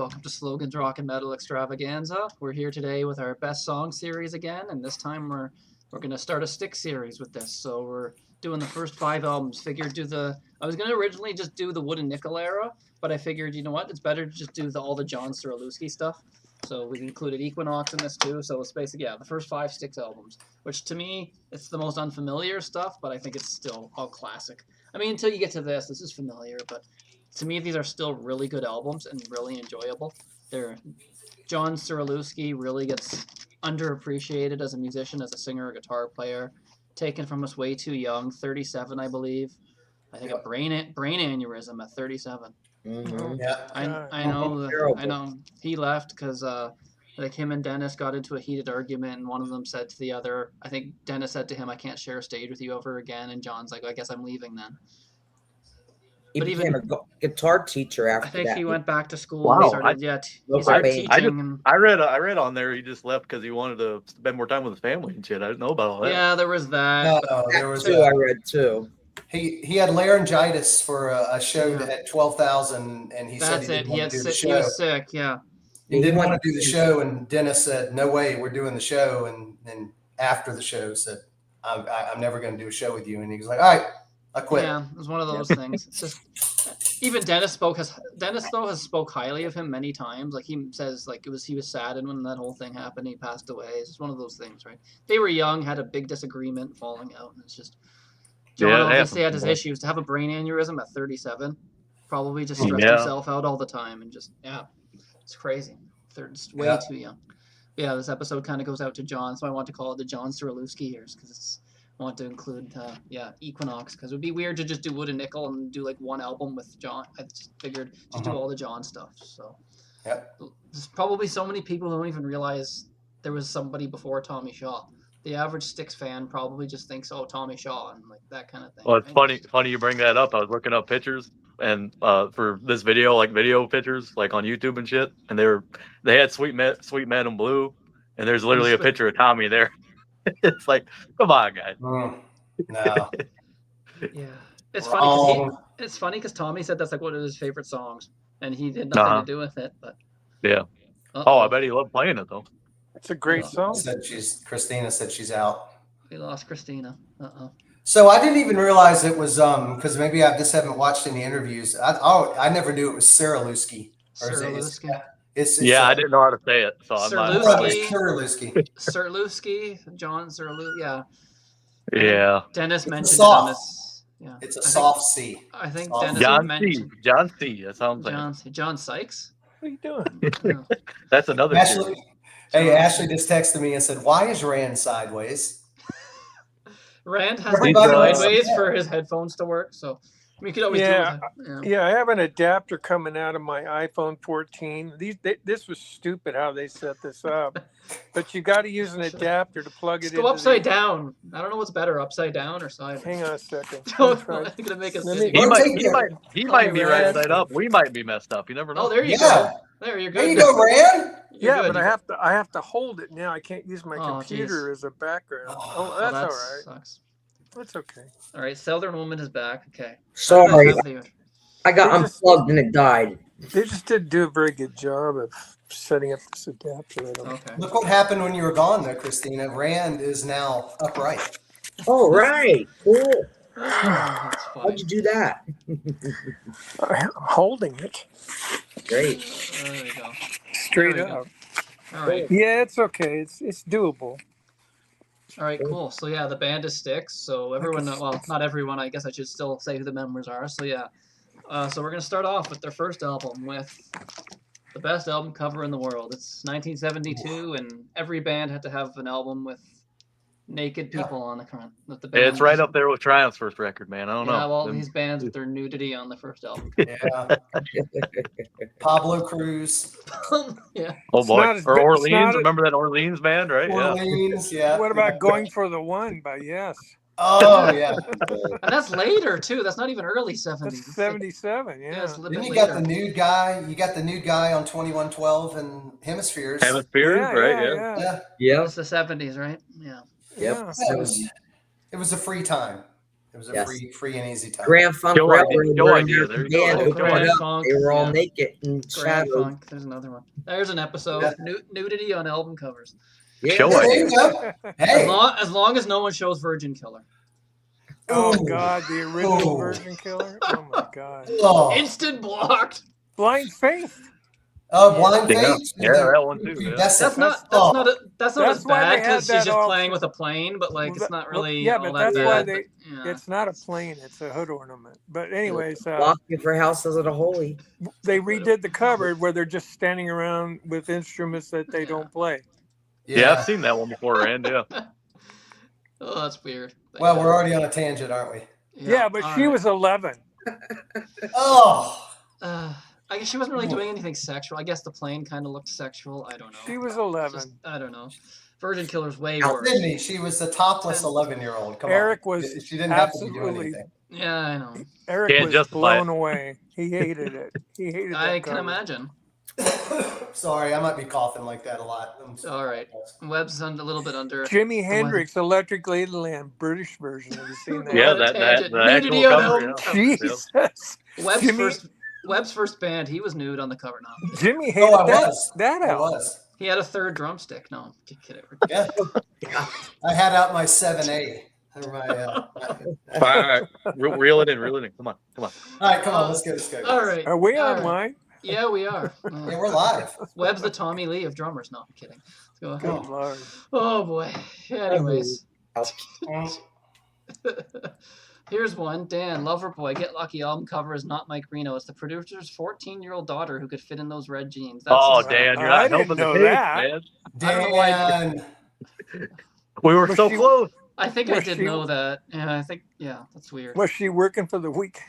welcome to Slogans Rock and Metal Extravaganza. We're here today with our best song series again, and this time we're going to start a Styx series with this. So we're doing the first 5 albums. I was going to originally just do the Wood and Nickel era, but I figured, you know what, it's better to just do all the John Curulewski stuff. So we included Equinox in this too. So it's basically, the first 5 Styx albums, which to me, it's the most unfamiliar stuff, but I think it's still all classic. I mean, until you get to this is familiar, but to me, these are still really good albums and really enjoyable. John Curulewski really gets underappreciated as a musician, as a singer, a guitar player. Taken from us way too young, 37, I believe. I think a brain aneurysm at 37. Mm-hmm. Yeah, I know. He left because like him and Dennis got into a heated argument, and one of them said to the other, I think Dennis said to him, "I can't share a stage with you ever again," and John's like, "I guess I'm leaving then." He became a guitar teacher after that. I think he went back to school. Wow. He started teaching. I read on there he just left because he wanted to spend more time with his family and shit. I didn't know about all that. Yeah, there was that. no, there was I read too. He had laryngitis for a show that had 12,000, and he said he didn't want to do the show. He was sick. Yeah. He didn't want to do the show, and Dennis said, "No way, we're doing the show." And then after the show, said, "I'm never going to do a show with you." And he was like, "All right, I quit." Yeah, it was one of those things. It's just even Dennis has spoke highly of him many times. Like he says, like he was saddened when that whole thing happened. He passed away. It's just one of those things, right? They were young, had a big disagreement, falling out, and it's just John obviously had his issues. To have a brain aneurysm at 37, probably just stressed himself out all the time, and just it's crazy. It's way too young. But yeah, this episode kind of goes out to John, so I want to call it the John Curulewski years because I want to include Equinox, because it would be weird to just do Wood and Nickel and do like one album with John. I just figured just do all the John stuff. So there's probably so many people who don't even realize there was somebody before Tommy Shaw. The average Styx fan probably just thinks, "Oh, Tommy Shaw," and like that kind of thing. Well, it's funny you bring that up. I was looking up pictures and for this video, like video pictures, like on YouTube and shit, and they had Sweet Man in Blue, and there's literally a picture of Tommy there. It's like, come on, guys. No. Yeah, it's funny. It's funny because Tommy said that's like one of his favorite songs, and he did nothing to do with it. But I bet he loved playing it though. It's a great song. Christina said she's out. We lost Christina. So I didn't even realize it was because maybe I just haven't watched any interviews. I never knew it was Curulewski. Curulewski. I didn't know how to say it, so I'm not. Curulewski. Curulewski, John Curulewski. Yeah. Dennis mentioned soft. It's a soft C. I think Dennis mentioned John C. That sounds like John Sykes. What are you doing? That's another. Ashley just texted me and said, "Why is Rand sideways?" Rand has to be sideways for his headphones to work, so we could always do it. I have an adapter coming out of my iPhone 14. This was stupid how they set this up, but you got to use an adapter to plug it in. Go upside down. I don't know what's better, upside down or sideways. Hang on a second. He might be right side up. We might be messed up. You never know. Oh, there you go. There you go. There you go, Rand. But I have to hold it now. I can't use my computer as a background. That's all right. Sucks. That's okay. All right, Southern Woman is back. Okay. Sorry, I got unplugged and it died. They just didn't do a very good job of setting up this adapter. Look what happened when you were gone, though, Christina. Rand is now upright. Oh, right. Cool. How'd you do that? I'm holding it. Great. There we go. Straight up. All right. Yeah, it's okay. It's doable. All right, cool. So yeah, the band is Styx. So everyone, well, not everyone. I guess I should still say who the members are. So yeah, so we're gonna start off with their first album with the best album cover in the world. It's 1972, and every band had to have an album with naked people on the front. It's right up there with Triumph's first record, man. I don't know. Yeah, well, these bands with their nudity on the first album. Yeah. Pablo Cruz. Yeah. Oh boy. Or Orleans. Remember that Orleans band, right? Orleans, yeah. What about Going for the One by Yes? Oh yeah. And that's later too. That's not even early 70s. That's 77. Yeah. Then you got the nude guy. You got the nude guy on 2112 and Hemispheres. Right? Yeah. It's the 70s, right? Yeah. Yep. It was a free time. It was a Yes. free and easy time. Grand Funk Show Railroad, idea. Show their idea. American There you band go. opened Grand it up. Funk, They were all yeah. naked and Grand shadowed. Funk. There's another one. There's an episode. Yeah. Nudity on album covers. Yeah. Show Yeah, there idea. you go. Hey. As long as no one shows Virgin Killer. Oh Ooh. God, the original Ooh. Virgin Killer. Oh my God. Oh, Instant blocked. Blind Faith. Blind Yeah, Faith. yeah, that one too. Yeah. That's not That's as why bad they had because she's that just playing option. with a plane, but like Well, it's not well, really yeah, all but that that's bad. why but, yeah. It's not a plane; it's a hood ornament. But anyways, Block you for houses of the holy. they redid the cover where they're just standing around with instruments that they don't play. Yeah, I've seen that one before, Rand. Yeah. Oh, that's weird. But Well, yeah. we're already on a tangent, aren't we? Yeah, but all she right. was 11. Oh, I guess she wasn't really doing anything sexual. I guess the plane kind of looked sexual. I don't know. She was 11. Just, I don't know. Virgin Killer's way Now, worse. Sydney, she was the topless 11-year-old. Come Eric on. was She didn't have to be doing absolutely. anything. Yeah, I know. Eric Can't was justify blown it. away. He hated it. He hated that I can cover. imagine. Sorry, I might be coughing like that a lot. All right. Webb's a little bit under. Jimi the Hendrix, Electric Ladyland, British version. Have you seen that? Yeah, What a that tangent. the Nudity actual on cover. album Yeah. cover. Jesus. Webb's first band. He was nude on the cover. No, Jimmy Oh, hated I that, was. that I album. was. he had a third drumstick. No, kidding. Yeah. I had out my 7A. Or my, All right, reel it in. Come on. All right, come on, let's go. All right. Are we All on right. line? Yeah, we are. Yeah, we're live. Webb's the Tommy Lee of drummers. No, I'm kidding. Let's go ahead. Good Lord. Oh boy. Anyways, Mm. here's one. Dan, Loverboy, Get Lucky album cover is not Mike Reno. It's the producer's 14-year-old daughter who could fit in those red jeans. That's Oh, just- Dan, you're I not didn't helping the know case, that. man. I don't know why- Dan. We were Was so she- close. I think I Was did she- know that. Yeah, I think. Yeah, that's weird. Was she working for the week?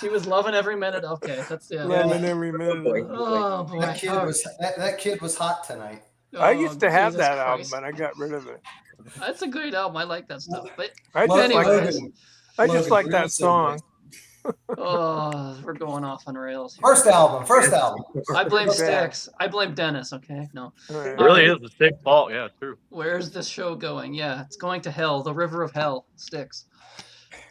She was loving every minute. Okay, that's yeah. Loving every minute. boy. Oh boy. That kid was hot tonight. I Oh, used to have Jesus that album, Christ. but I got rid of it. That's a great album. I like that stuff. But I Logan, just like anyways. that. I just Logan, like real that song. oh, we're going off on rails. Here. First album. I blame Okay. Styx. I blame Dennis. Okay, no. All right. It really is the Styx fault. Yeah, true. Where's this show going? Yeah, it's going to hell. The river of hell. Styx.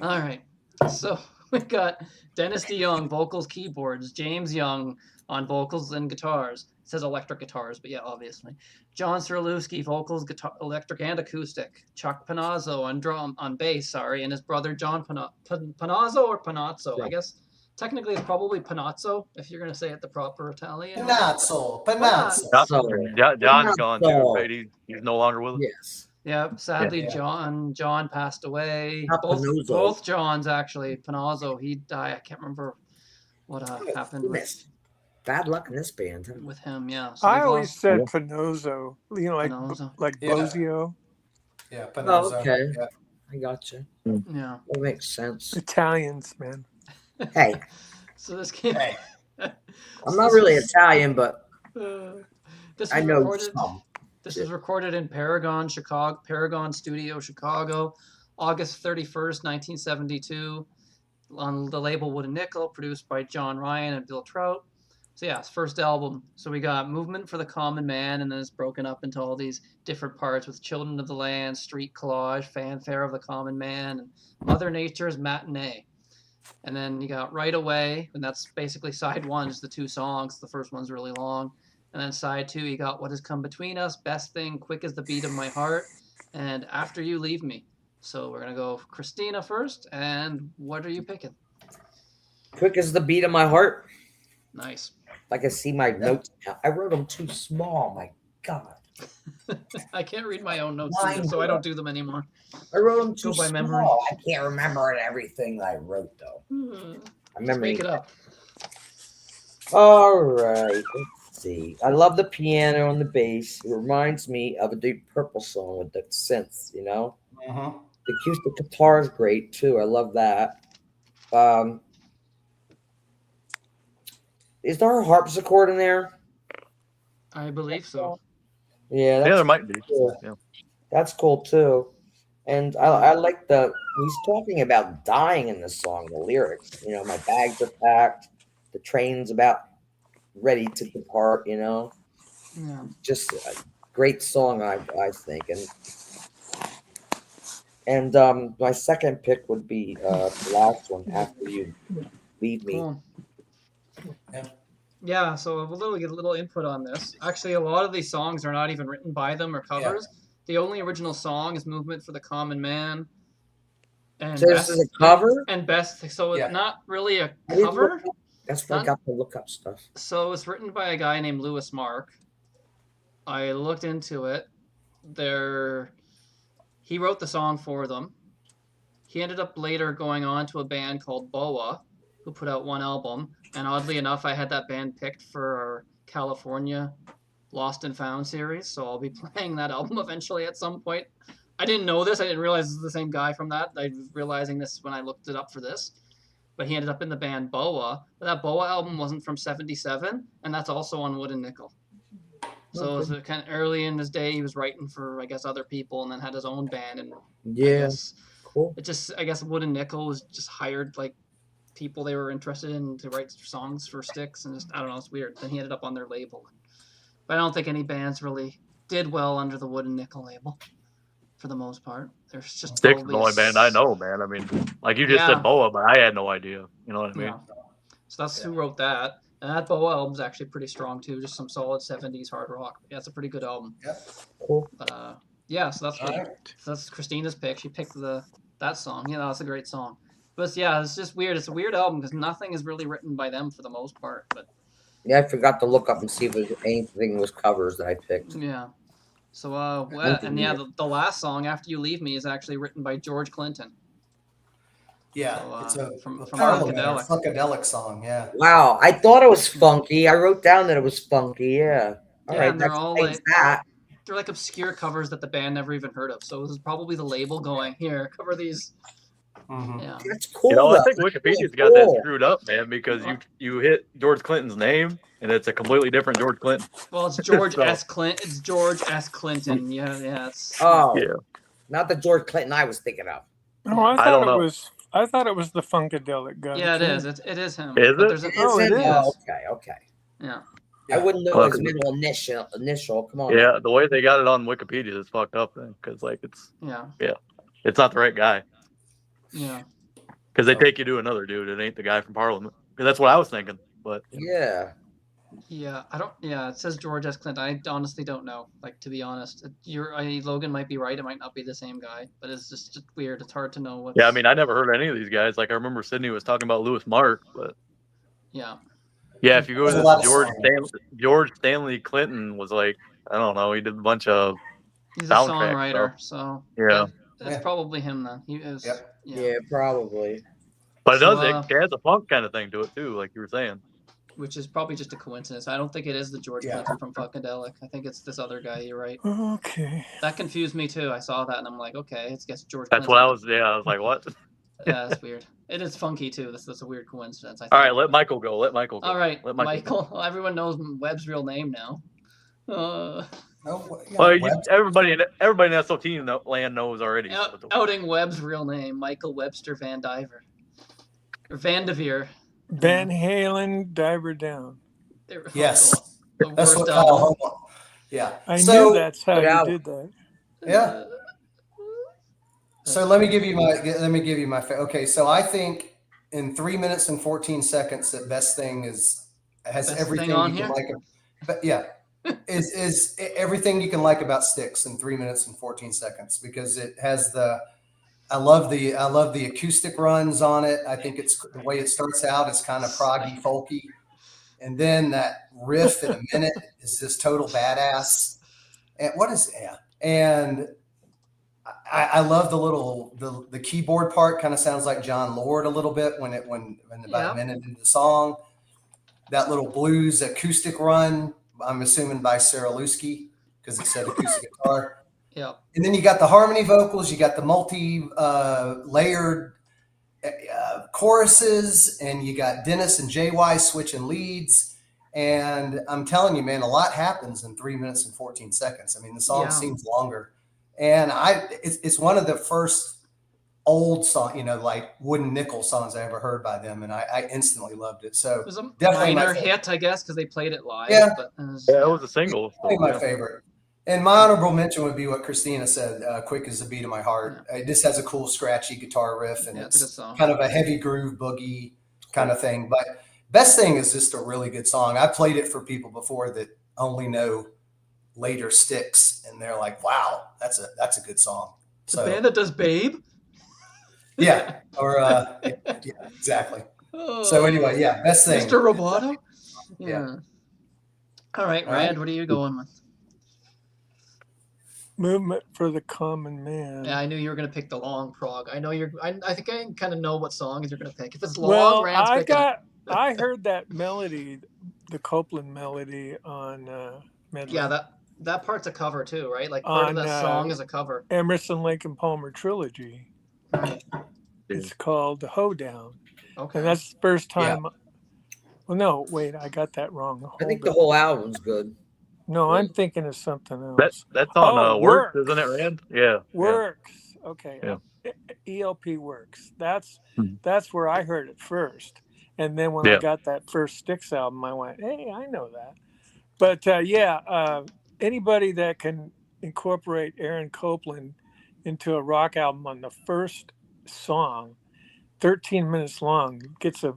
All right. So we've got Dennis DeYoung, vocals, keyboards. James Young on vocals and guitars. It says electric guitars, but yeah, obviously. John Curulewski, vocals, guitar, electric and acoustic. Chuck Panazzo on bass, and his brother John Panazzo or Panazzo, I guess. Technically, it's probably Panazzo if you're going to say it the proper Italian. Panazzo. John's gone too. So- Right? He's no longer with us. Yes. Yeah, sadly, Yeah. John passed away. Not Panuzzo. Both Johns actually. Panazzo, he died. I can't remember what happened Goodness. Bad luck in this band. Huh? with him. Yeah, so I we've always lost- said Panozzo, like Panozzo. like Yeah. Bozio, Yeah, Oh, Panazzo. okay. Yeah. I got you. Yeah. That makes sense. Italians, man. Hey, So this came. Hey. I'm not really Italian, but This I was know recorded. some. This was recorded in Paragon Studio, Chicago, August 31st, 1972, on the label Wood and Nickel, produced by John Ryan and Bill Trout. So yeah, it's first album. So we got Movement for the Common Man, and then it's broken up into all these different parts with Children of the Land, Street Collage, Fanfare of the Common Man, and Mother Nature's Matinee. And then you got Right Away, and that's basically side one, is the two songs. The first one's really long. And then side two, you got What Has Come Between Us, Best Thing, Quick as the Beat of My Heart, and After You Leave Me. So we're going to go Christina first, and what are you picking? Quick as the beat of my heart. Nice. I can see my notes now. I wrote them too small. My God. I can't read my own notes either, so I don't do them anymore. I wrote them too Go by small. memory. I can't remember everything I wrote, though. I remember. Make it up. All right. Let's see. I love the piano and the bass. It reminds me of a Deep Purple song with the synths, you know? Mhm. The acoustic guitar is great, too. I love that. Is there a harpsichord in there? I believe so. Yeah, Yeah, there might be. cool. Yeah. That's cool, too. And I like he's talking about dying in this song, the lyrics. You know, my bags are packed. The train's about ready to depart, you know. Yeah. Just a great song, I think. And And my second pick would be the last one, After You Leave Me. Cool. Yeah. Yeah, so we'll get a little input on this. Actually, a lot of these songs are not even written by them or covers. The only original song is "Movement for the Common Man," and So this is a cover? And best. So Yeah. it's not really a I didn't cover. look up- That's where I Not- got to look up stuff. So it's written by a guy named Lewis Mark. I looked into it. He wrote the song for them. He ended up later going on to a band called Boa, who put out one album. And oddly enough, I had that band picked for our California Lost and Found series, so I'll be playing that album eventually at some point. I didn't know this. I didn't realize this is the same guy from that. I was realizing this when I looked it up for this. But he ended up in the band Boa. But that Boa album wasn't from '77, and that's also on Wood and Nickel. So it was kind of early in his day. He was writing for, I guess, other people, and then had his own band. And Yeah, cool. I guess Wood and Nickel was just hired like people they were interested in to write songs for Styx, and just I don't know, it's weird. Then he ended up on their label. But I don't think any bands really did well under the Wood and Nickel label, for the most part. There's just Styx is probably the only band I know, man. I mean, like you just Yeah. said Boa, but I had no idea. You know what I mean? Yeah. So that's who wrote that. And that Boa album's actually pretty strong too. Just some solid '70s hard rock. Yeah, it's a pretty good album. Cool. But yeah, so All right. that's Christina's pick. She picked that song. Yeah, that's a great song. But yeah, it's just weird. It's a weird album because nothing is really written by them for the most part. But Yeah, I forgot to look up and see if anything was covers that I picked. yeah. So Clinton, yeah. the last song, After You Leave Me, is actually written by George Clinton. Yeah, So, it's from Parliament, Funkadelic. Funkadelic song. Yeah. Wow, I thought it was funky. I wrote down that it was funky. Yeah. All Yeah, right, and they're that all explains like that. they're like obscure covers that the band never even heard of. So this is probably the label going, here, cover these. Mhm. Yeah. That's cool. You know, I though. think Wikipedia's got that screwed up, man, because you hit George Clinton's name and it's a completely different George Clinton. Well, it's George So- S. Clinton. It's George S. Clinton. Yeah. It's, Oh, Yeah. not the George Clinton I was thinking of. No, I I thought don't it know. was. I thought it was the Funkadelic guy. yeah, it too. is. It is him. Is But it? there's a- Oh, it is. Yes. Okay. Yeah. I wouldn't know Well, his middle initial. Come on. Yeah, the way they got it on Wikipedia is fucked up, then, because like it's not the right guy. Yeah. Because they take you to another dude. It ain't the guy from Parliament. 'Cause that's what I was thinking. But Yeah. Yeah. It says George S. Clinton. I honestly don't know. Like, to be honest, Logan might be right. It might not be the same guy, but it's just weird. It's hard to know what. yeah, I mean, I never heard any of these guys. Like I remember Sydney was talking about Lewis Mark, but Yeah. yeah, if you go There's to a lot of George Stanley Clinton was like, I don't know, he did a bunch of He's a soundtrack songwriter, so yeah. it's probably him then. He is. Yep. Yeah, probably. But it So, does it has a funk kind of thing to it too, like you were saying. Which is probably just a coincidence. I don't think it is the George Yeah. Clinton from Funkadelic. I think it's this other guy. You're right. Okay. That confused me too. I saw that and I'm like, okay, it's guess George. That's Clinton. what I was like, what? Yeah, that's weird. It is funky too. That's a weird coincidence. I think. All right, let Michael go. Let Michael go. All right, Let Michael. Everyone knows Webb's real name now. Oh, yeah, Well, Web- everybody in SOT land knows already. Outing Webb's real name, Michael Webster Van Diver. Or Van Devere. Van Halen, Diver Down. Yes. The That's worst what album. Kyle Homer. Yeah. I So- knew that's how Good you album. did that. Yeah. So let me give you my okay. So I think in 3 minutes and 14 seconds, the best thing has Best everything thing on you can here? like. But yeah, is everything you can like about Styx in 3 minutes and 14 seconds because it has I love the acoustic runs on it. I think it's the way it starts out is kind of proggy folky, and then that riff in a minute is just total badass. And and I love the keyboard part. Kind of sounds like John Lord a little bit when about a minute into the song. That little blues acoustic run. I'm assuming by Curulewski because it said acoustic guitar. Yeah. And then you got the harmony vocals, you got the layered choruses, and you got Dennis and JY switching leads. And I'm telling you, man, a lot happens in 3 minutes and 14 seconds. I mean, the song seems longer. And it's one of the first old song, like Wood and Nickel songs I ever heard by them, and I instantly loved it. So It was a definitely my minor favorite. hit, I guess, because they played it live. Yeah. But it was, Yeah, it was a single. So, Definitely my yeah. favorite. And my honorable mention would be what Christina said, "Quick as the Beat of My Heart." It just has a cool scratchy guitar riff, and Yeah, it's a good it's song. kind of a heavy groove boogie kind of thing. But Best Thing is just a really good song. I played it for people before that only know later Styx, and they're like, "Wow, that's a good song." The band that does Babe? yeah, or yeah, exactly. Oh, So anyway, yeah, Best Thing. Mr. Roboto? Yeah. All right, All Rand, right. what are you going with? Movement for the Common Man. Yeah, I knew you were going to pick the long prog. I know you're. I think I kind of know what songs you're going to pick. If it's long, Well, Rand's picking it. I heard that melody, the Copeland melody on medley. Yeah, that part's a cover too, right? Like part of that song is a cover. Emerson, Lake and Palmer trilogy. Right. It's called Hoedown. Okay. And that's the first time. Well, no, wait, I got that wrong. I think the whole album's good. No, I'm thinking of something else. That's on Works, isn't it, Rand? Yeah. Works. Okay. Yeah. ELP Works. That's where I heard it first. And then when Yeah. I got that first Styx album, I went, hey, I know that. But anybody that can incorporate Aaron Copland into a rock album on the first song, 13 minutes long, gets a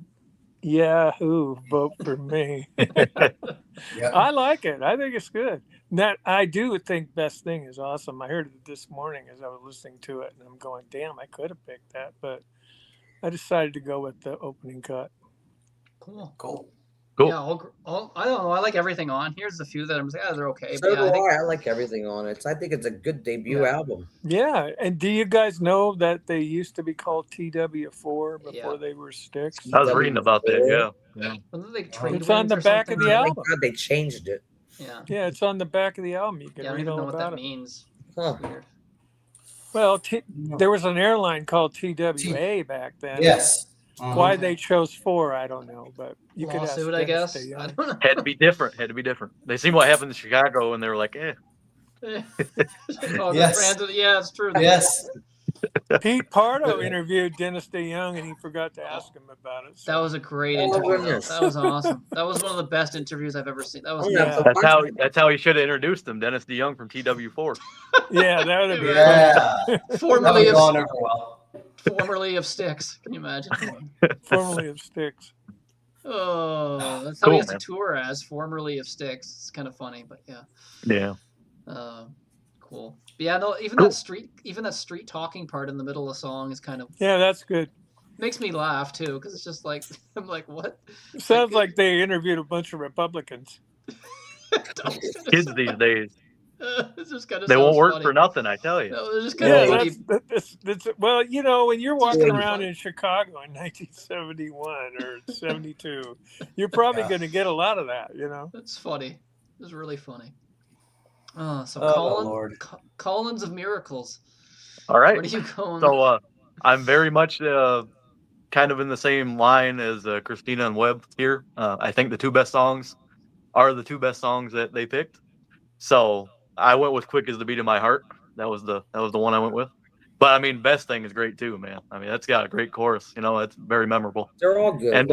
Yahoo vote for me. I like it. I think it's good. That I do think Best Thing is awesome. I heard it this morning as I was listening to it, and I'm going, damn, I could have picked that, but I decided to go with the opening cut. Cool. Yeah, I don't know. I like everything on. Here's a few that I'm like, they're okay. So do I. I like everything on it. I think it's a good debut album. Yeah, and do you guys know that they used to be called TW4 before they were Styx? I was reading about that. Yeah. It's on the back of the album. Thank God they changed it. Yeah, it's on the back of the album. You can I don't read even all know what about that it. means. Huh. Weird. Well, there was an airline called TWA back then. Yes. Why they chose 4, I don't know, but you could ask. Lawsuit, I guess. I don't know. Had to be different. They seen what happened in Chicago, and they were like, Yes. Yeah, it's true. Yes. Pete Pardo interviewed Dennis DeYoung, and he forgot to ask him about it. So. That was a great interview. That was awesome. That was one of the best interviews I've ever seen. That was that's how he should have introduced him, Dennis DeYoung from TW4. Yeah, that would have been formerly of Styx. Can you imagine? Formerly of Styx. Oh, that's how he has to tour as formerly of Styx. It's kind of funny, but yeah. Yeah. Cool. But yeah, no, even that street talking part in the middle of the song is kind of that's good. Makes me laugh too, because it's just like I'm like, what? It sounds like they interviewed a bunch of Republicans. Kids these days. It's just kind of they won't work funny. for nothing, I tell you. No, just kind of that's well, you know, when you're walking around in Chicago in 1971 or 72, you're probably going to get a lot of that, you know. It's funny. It's really funny. Collins of Miracles. All right. Where are you going? So I'm very much kind of in the same line as Christina and Webb here. I think the two best songs are the two best songs that they picked. So I went with "Quick as the Beat of My Heart." That was the one I went with. But I mean, "Best Thing" is great too, man. I mean, that's got a great chorus. You know, it's very memorable. They're all good. And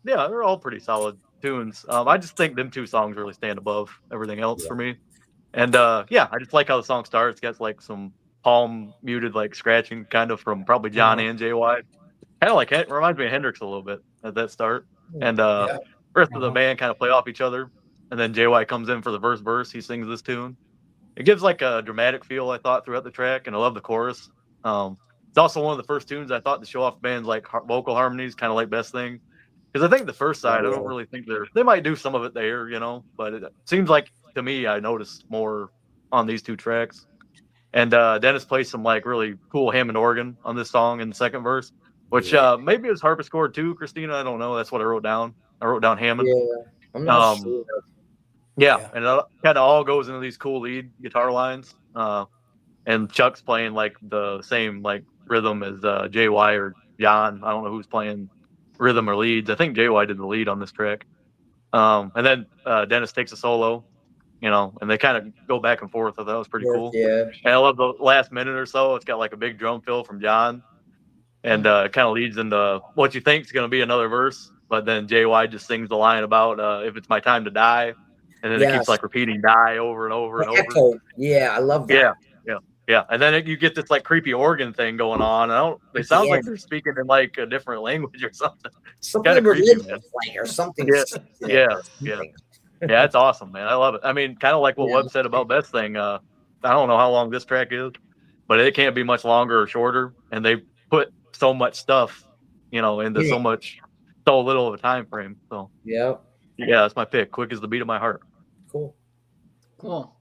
they're all pretty solid tunes. I just think them two songs really stand above everything else for me. And I just like how the song starts. It's got like some palm muted like scratching kind of from probably John and JY. Kind of like it reminds me of Hendrix a little bit at that start. And the rest of the band kind of play off each other. And then JY comes in for the verse. He sings this tune. It gives like a dramatic feel, I thought, throughout the track, and I love the chorus. It's also one of the first tunes I thought to show off bands like vocal harmonies, kind of like "Best Thing." Because I think the first side, I don't really think they might do some of it there, you know, but it seems like to me I noticed more on these two tracks. And Dennis plays some like really cool Hammond organ on this song in the second verse, which maybe it was harpsichord too, Christina. I don't know. That's what I wrote down. I wrote down Hammond. Yeah, I'm not sure. Yeah, and it kind of all goes into these cool lead guitar lines. And Chuck's playing like the same like rhythm as JY or John. I don't know who's playing rhythm or leads. I think JY did the lead on this track. And then Dennis takes a solo, you know, and they kind of go back and forth. I thought that was pretty cool. Yeah. And I love the last minute or so. It's got like a big drum fill from John, and it kind of leads into what you think is going to be another verse. But then JY just sings the line about if it's my time to die. and then it keeps Yes. like repeating "die" over and over and The over. echo. Yeah, I love that. Yeah, and then you get this like creepy organ thing going on. It At sounds the like end. they're speaking in like a different language or something. Something Kinda creepy, religious, man. like, or something. Yeah, Sacred yeah, or yeah. something. Yeah, it's awesome, man. I love it. I mean, kind of like what Yeah. Webb said about Best Thing. I don't know how long this track is, but it can't be much longer or shorter. And they put so much stuff, into Yeah. so little of a time frame. So Yep. yeah, that's my pick. Quick as the beat of my heart. Cool. Cool.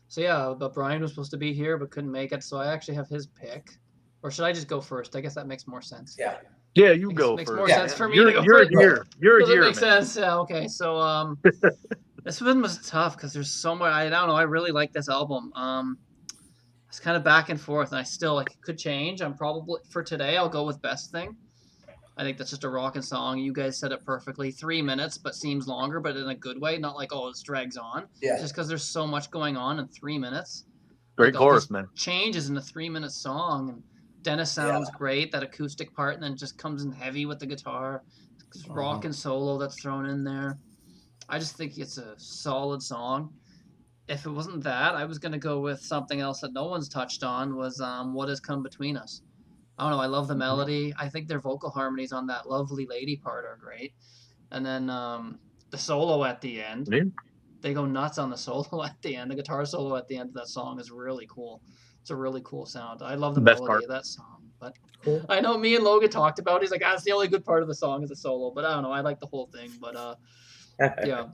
So yeah, but Brian was supposed to be here but couldn't make it, so I actually have his pick. Or should I just go first? I guess that makes more sense. Yeah. Yeah, you Makes, go makes first. more Yeah. sense for me You're to go you're first. here. You're Does it here, make man. sense? Yeah. Okay. So this one was tough because there's so much. I don't know. I really like this album. It's kind of back and forth, and I still like it could change. I'm probably for today. I'll go with Best Thing. I think that's just a rocking song. You guys said it perfectly. 3 minutes, but seems longer, but in a good way. Not like, oh, it drags on. Yeah. Just because there's so much going on in 3 minutes. Great Like all chorus, these man. changes in a 3 minute song, and Dennis sounds great. That acoustic part, and then just comes in heavy with the guitar, rock and solo that's thrown in there. I just think it's a solid song. If it wasn't that, I was gonna go with something else that no one's touched on. Was What Has Come Between Us. I don't know. I love the melody. I think their vocal harmonies on that "Lovely Lady" part are great, and then the solo at the end. Yeah. They go nuts on the solo at the end. The guitar solo at the end of that song is really cool. It's a really cool sound. I love the Best melody part. of that song. But Cool. I know me and Logan talked about it. He's like, that's the only good part of the song is the solo. But I don't know. I like the whole thing. But yeah.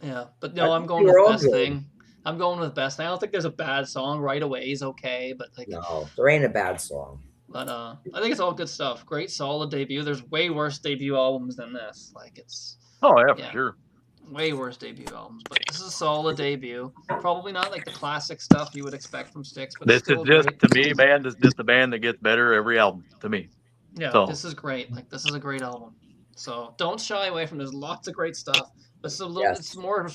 Yeah. But no, I'm going with You're all Best good. Thing. I'm going with Best Thing. I don't think there's a bad song. Right Away is okay. But like, No, there ain't a bad song. but I think it's all good stuff. Great solid debut. There's way worse debut albums than this. Like it's Oh yeah, Yeah. for sure. way worse debut albums, but this is a solid debut. Probably not like the classic stuff you would expect from Styx, but This is still just great. to me, man. This is just a band that gets better every album to me. Yeah, So- this is great. Like this is a great album. So don't shy away from. There's lots of great stuff. But it's a little. Yes. It's more.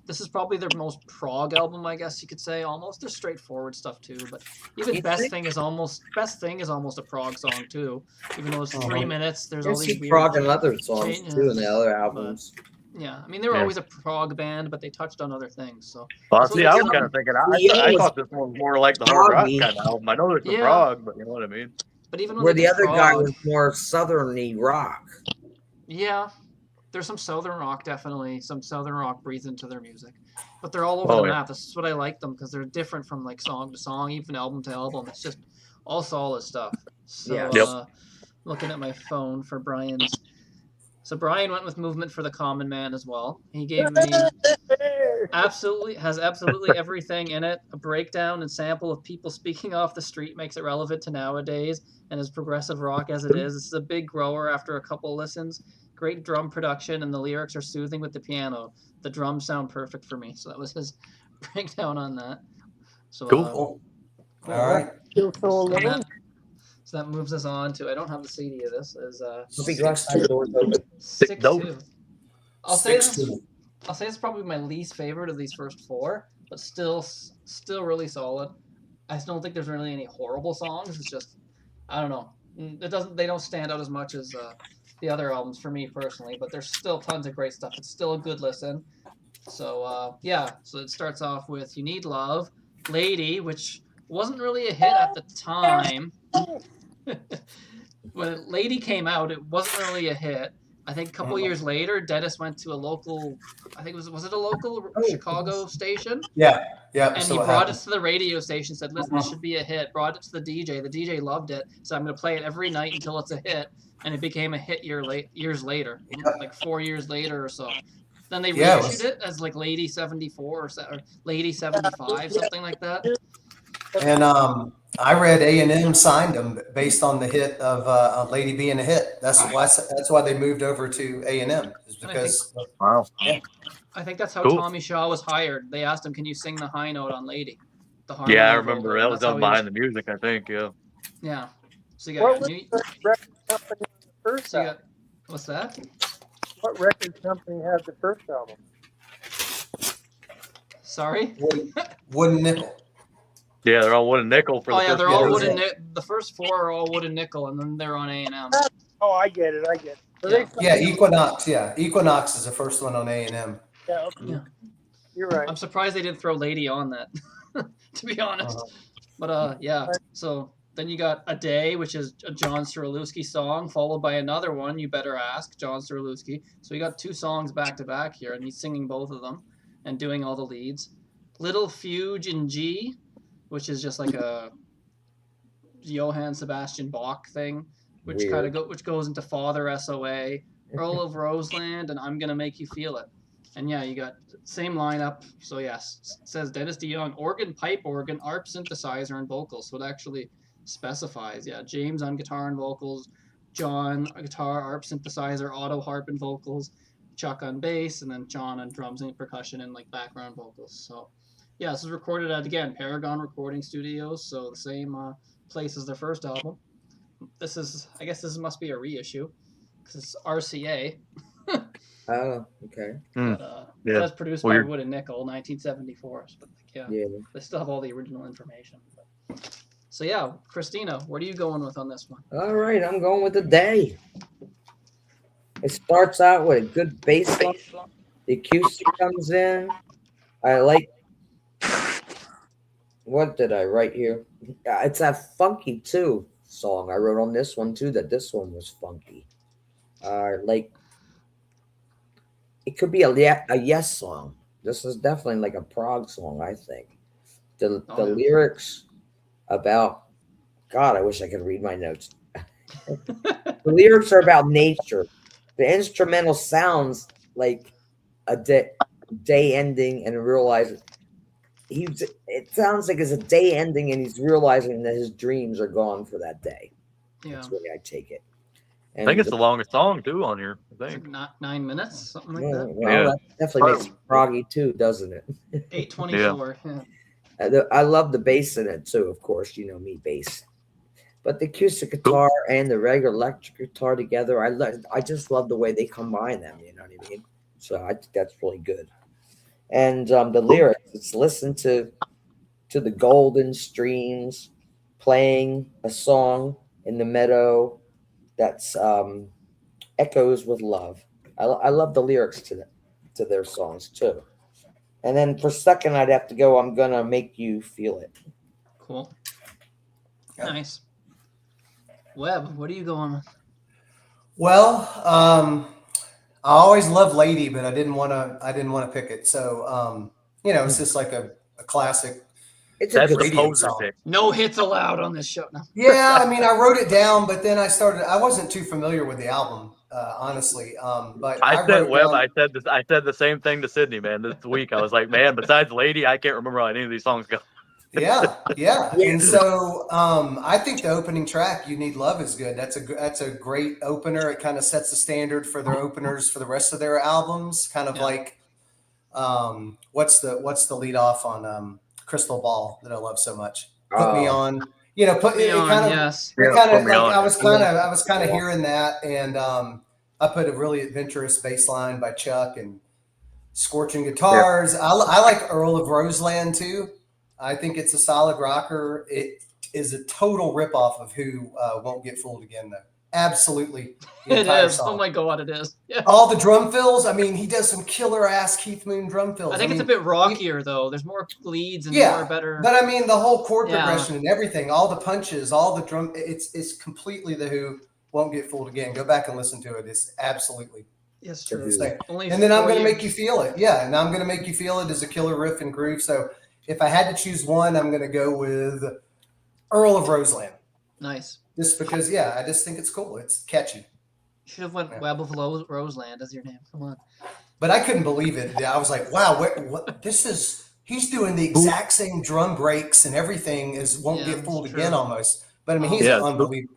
This is probably their most prog album, I guess you could say. Almost there's straightforward stuff too, but even You Best think? Thing is almost a prog song too. Even though it's Uh-huh. 3 minutes, there's all There's these some weird. prog and other songs changes, too in the other albums. Yeah, I mean they were Yeah. always a prog band, but they touched on other things. So Well, That's what see, makes I was it- kind of thinking. Yeah, I it was thought this one was more like the hard rock proggy. kind of album. I know there's some Yeah. prog, but you know what I mean. but even when Where they the did other guy prog, was more southerny rock. yeah, there's some southern rock, definitely some southern rock breathed into their music, but they're all over Oh, the yeah. map. This is what I like them because they're different from like song to song, even album to album. It's just all solid stuff. So Yeah. Yep. looking at my phone for Brian's. So Brian went with Movement for the Common Man as well. He gave me absolutely everything in it. A breakdown and sample of people speaking off the street makes it relevant to nowadays, and as progressive rock as it is, this is a big grower after a couple listens. Great drum production, and the lyrics are soothing with the piano. The drums sound perfect for me. So that was his breakdown on that. So Cool. Cool. All right. Still so so alone. that, so that moves us on to. I don't have the CD of this. Is Hope he got the doors open. 6-2. I'll say Six this. two. I'll say it's probably my least favorite of these first four, but still really solid. I just don't think there's really any horrible songs. It's just, I don't know. They don't stand out as much as the other albums for me personally, but there's still tons of great stuff. It's still a good listen. So yeah, so it starts off with "You Need Love," "Lady," which wasn't really a hit at the time. When "Lady" came out, it wasn't really a hit. I think a couple years later, Dennis went to a local, I think was it a local Chicago station? Yeah. Yeah. And so he what brought happened? it to the radio station, said, listen, this should be a hit. Brought it to the DJ. The DJ loved it. So I'm going to play it every night until it's a hit. And it became a hit years later, like 4 years later or so. Then they Yeah, it reissued it as like Lady 74 or Lady 75, something like that. And I read A&M signed them based on the hit of "Lady" being a hit. That's why they moved over to A&M, is because Wow. I think that's how Cool. Tommy Shaw was hired. They asked him, can you sing the high note on Lady? The harmony Yeah, I vocal, remember and that was that's how done he behind the music. I think. Yeah. Yeah. So you What got, was the record company on the first so you album? got what's that? What record company had the first album? Sorry? wooden nickel. Yeah, they're all wooden nickel for the Oh yeah, first they're all four. wooden. The first four are all wooden nickel, and then they're on A&M. Oh, I get it. Yeah. So they Yeah, Equinox. Yeah, Equinox is the first one on A&M. Yeah, okay. Yeah. You're right. I'm surprised they didn't throw Lady on that, to be honest. But yeah. So then you got A Day, which is a John Curulewski song, followed by another one, You Better Ask, John Curulewski. So you got 2 songs back to back here, and he's singing both of them and doing all the leads. Little Fuge in G, which is just like a Johann Sebastian Bach thing, which which goes into Father SOA, Earl of Roseland, and I'm Gonna Make You Feel It. And yeah, you got same lineup. So yes, it says Dennis DeYoung, organ, pipe organ, ARP synthesizer, and vocals. So it actually specifies. Yeah, James on guitar and vocals, John on guitar, ARP synthesizer, auto harp and vocals, Chuck on bass, and then John on drums and percussion and like background vocals. So yeah, this is recorded at again Paragon Recording Studios. So the same place as their first album. This is, I guess this must be a reissue because it's RCA. Oh, okay. But it was produced by Wood and Nickel, 1974. But like, yeah, they still have all the original information. But. So yeah, Christina, what are you going with on this one? All right, I'm going with A Day. It starts out with a good bass line. The acoustic comes in. I like. What did I write here? It's that Funky Too song I wrote on this one too. That this one was funky. Like. It could be a Yes song. This is definitely like a prog song, I think. The lyrics about God, I wish I could read my notes. The lyrics are about nature. The instrumental sounds like a day ending and realizing it sounds like it's a day ending and he's realizing that his dreams are gone for that day. Yeah. That's the way I take it. And I think it's the longest song too on here. I think like 9 minutes, something like that. Well, that definitely makes it proggy too, doesn't it? 8:24. Yeah. I love the bass in it too. Of course, you know me, bass. But the acoustic guitar and the regular electric guitar together, I just love the way they combine them. You know what I mean? So I think that's really good. And the lyrics, it's listen to the golden streams playing a song in the meadow. That's echoes with love. I love the lyrics to their songs too. And then for second, I'd have to go. I'm gonna make you feel it. Cool. Nice. Webb, what are you going with? Well, I always loved Lady, but I didn't want to pick it. So it's just like a classic. It's a good radio song. Pick. No hits allowed on this show. No. Yeah, I mean, I wrote it down, but then I wasn't too familiar with the album, honestly. But I said the same thing to Sydney, man, this week. I was like, man, besides Lady, I can't remember how any of these songs go. Yeah. And so I think the opening track, You Need Love, is good. That's a great opener. It kind of sets the standard for their openers for the rest of their albums. Kind of like what's the lead off on Crystal Ball that I love so much? Put Me On. Put me on. Kind of. Yes. I was kind of hearing that, and I put a really adventurous bass line by Chuck and scorching guitars. Yeah. I like Earl of Roseland too. I think it's a solid rocker. It is a total ripoff of Who Won't Get Fooled Again, though. Absolutely. It is. Song. Oh my God, it is. Yeah. All the drum fills. I mean, he does some killer ass Keith Moon drum fills. I think it's a bit rockier though. There's more leads and more better. But I mean, the whole chord progression and everything, all the punches, all the drum. It's completely the Who Won't Get Fooled Again. Go back and listen to it. It's absolutely. Yes, true. And then I'm going to Make You Feel It. Yeah, and I'm going to Make You Feel It is a killer riff and groove. So if I had to choose one, I'm going to go with Earl of Roseland. Nice. Just because, I just think it's cool. It's catchy. You should have went Webb of Roseland as your name. Come on. But I couldn't believe it. I was like, wow, what this is. He's doing the exact same drum breaks and everything as Won't Get Fooled Again almost. But I mean, he's unbelievable.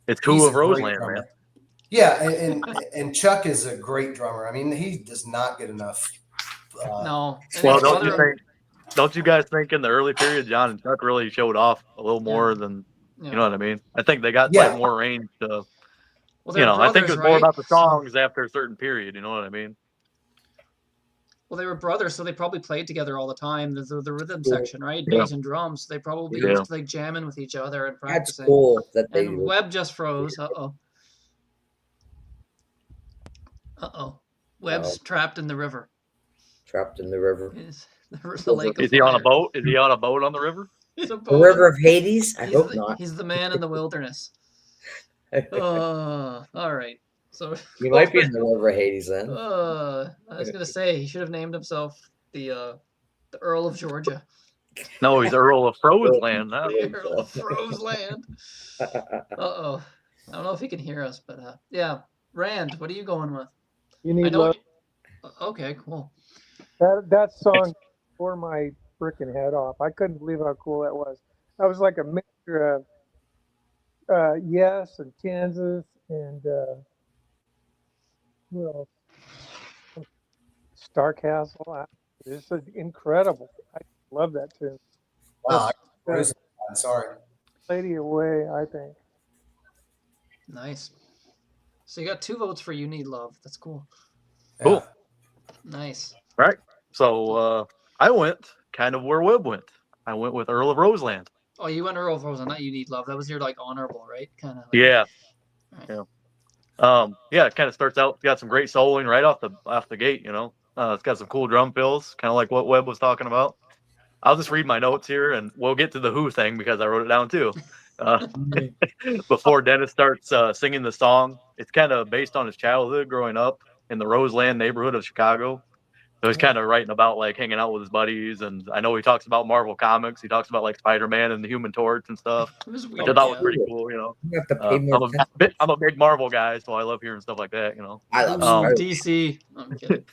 It's cool of Roseland, man. Yeah, and Chuck is a great drummer. I mean, he does not get enough. No. Well, don't you guys think in the early period, John and Chuck really showed off a little more than, you know what I mean? I think they got like more range to, I think it was more about the songs after a certain period, you know what I mean? Well, they were brothers, so they probably played together all the time. The rhythm section, right? Bass and drums. They probably used like jamming with each other and practicing. That's cool. And Webb just froze. Webb's trapped in the river. trapped in the river. The lake of Is he on a fire. boat? Is he on a boat on the river? He's a The boat. river of Hades? I hope not. He's the man in the wilderness. All right. So You might be in the river of Hades then. I was gonna say he should have named himself the Earl of Georgia. No, he's Earl of Frozeland. Huh? The Earl of Frozeland. Uh-oh. I don't know if he can hear us, but yeah. Rand, what are you going with? You I need know. love. Okay, cool. That song tore my freaking head off. I couldn't believe how cool that was. That was like a mixture of Yes and Kansas and who else? Starcastle. It's incredible. I love that tune. Wow. That's I'm sorry. Lady Away, I think. Nice. So you got 2 votes for You Need Love. That's cool. Cool. Nice. Right. So I went kind of where Webb went. I went with Earl of Roseland. Oh, you went Earl of Roseland, not You Need Love. That was your like honorable, right? Kind of. Like, Yeah. Right. Yeah. Yeah, it kind of starts out, got some great soloing right off the gate, you know. It's got some cool drum fills, kind of like what Webb was talking about. I'll just read my notes here, and we'll get to the Who thing because I wrote it down too. Before Dennis starts singing the song, it's kind of based on his childhood growing up in the Roseland neighborhood of Chicago. So he's kind of writing about like hanging out with his buddies, and I know he talks about Marvel comics. He talks about like Spider-Man and the Human Torch and stuff. It was Which weird. I thought was Yeah. pretty cool, you know. You have to pay more attention. I'm a big Marvel guy, so I love hearing stuff like that, you know. I love Ooh, Spider-Man. DC. I'm kidding.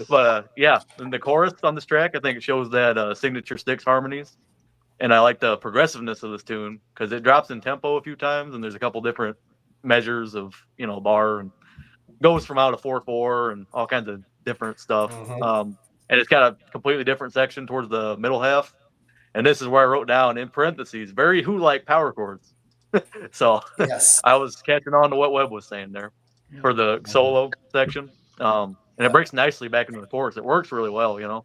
But yeah, in the chorus on this track, I think it shows that signature Styx harmonies, and I like the progressiveness of this tune because it drops in tempo a few times, and there's a couple different measures of bar and goes from out of 4/4 and all kinds of different stuff. Mhm. And it's got a completely different section towards the middle half, and this is where I wrote down in parentheses very Who-like power chords. So Yes. I was catching on to what Webb was saying there for the solo section. And it breaks nicely back into the chorus. It works really well, you know.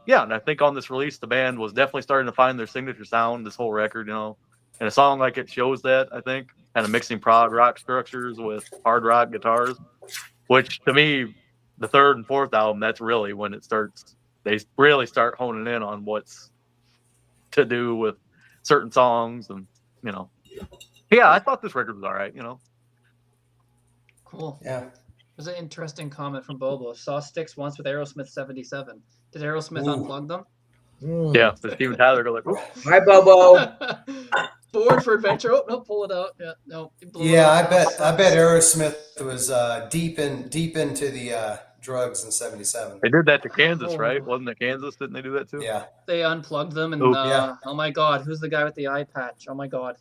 Yeah, and I think on this release, the band was definitely starting to find their signature sound, this whole record, you know. And a song like it shows that, I think, kind of mixing prog rock structures with hard rock guitars, which to me, the 3rd and 4th album, that's really when it starts, they really start honing in on what's to do with certain songs and, you know. Yeah, I thought this record was all right, you know. Cool. Yeah. There's an interesting comment from Bobo. Saw Styx once with Aerosmith 77. Did Aerosmith unplug them? Yeah. So Steven Tyler go like, "Ooh." Hi, Bobo. Bored for adventure. Oh no, pull it out. Yeah, no. Yeah, I bet Aerosmith was deep into the drugs in '77. They did that to Kansas, right? Wasn't it Kansas? Didn't they do that too? Yeah. They unplugged them, and Yeah. oh my God, who's the guy with the eye patch? Oh my God.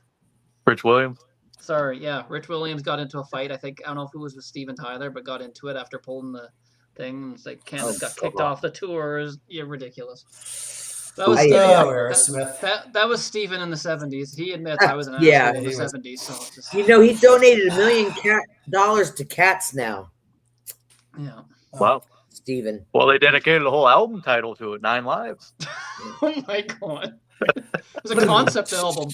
Rich Williams. Sorry, yeah, Rich Williams got into a fight. I don't know if it was with Steven Tyler, but got into it after pulling the thing. It's like Kansas got kicked off the tour. You're ridiculous. That was Aerosmith. that was Steven in the 70s. He admits I was an asshole Yeah, in the he was. 70s. So it's just, He donated $1 million to cats now, yeah. Wow. Steven. Well, they dedicated a whole album title to it, 9 Lives. Oh my God. It was a concept album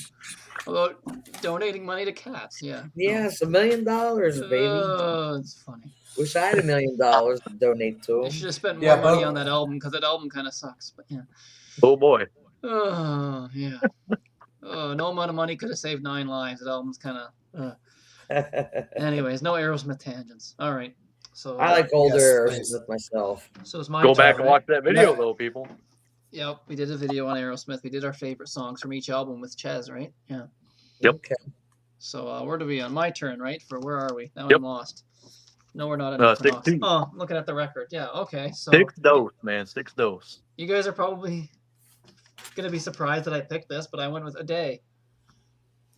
about donating money to cats. Yeah. Yes, $1 million, baby. It's funny. Wish I had $1 million to donate to I him. should have spent more Yeah, money but- on that album because that album kind of sucks. But yeah. Oh boy. Oh yeah. Oh, no amount of money could have saved 9 lives. That album's kind of. Anyways, no Aerosmith tangents. All right. So I like older Yes, Aerosmith myself. So it's my Go turn, back and right? watch that video, Yeah. though, people. Yep, we did a video on Aerosmith. We did our favorite songs from each album with Ches, right? Yeah. Yep. Okay. So where do we on? My turn, right? For where are we? Now Yep. I'm lost. No, we're not at 16. Oh, looking at the record. Yeah. Okay. So 6 dose, man. 6 dose. you guys are probably gonna be surprised that I picked this, but I went with A Day.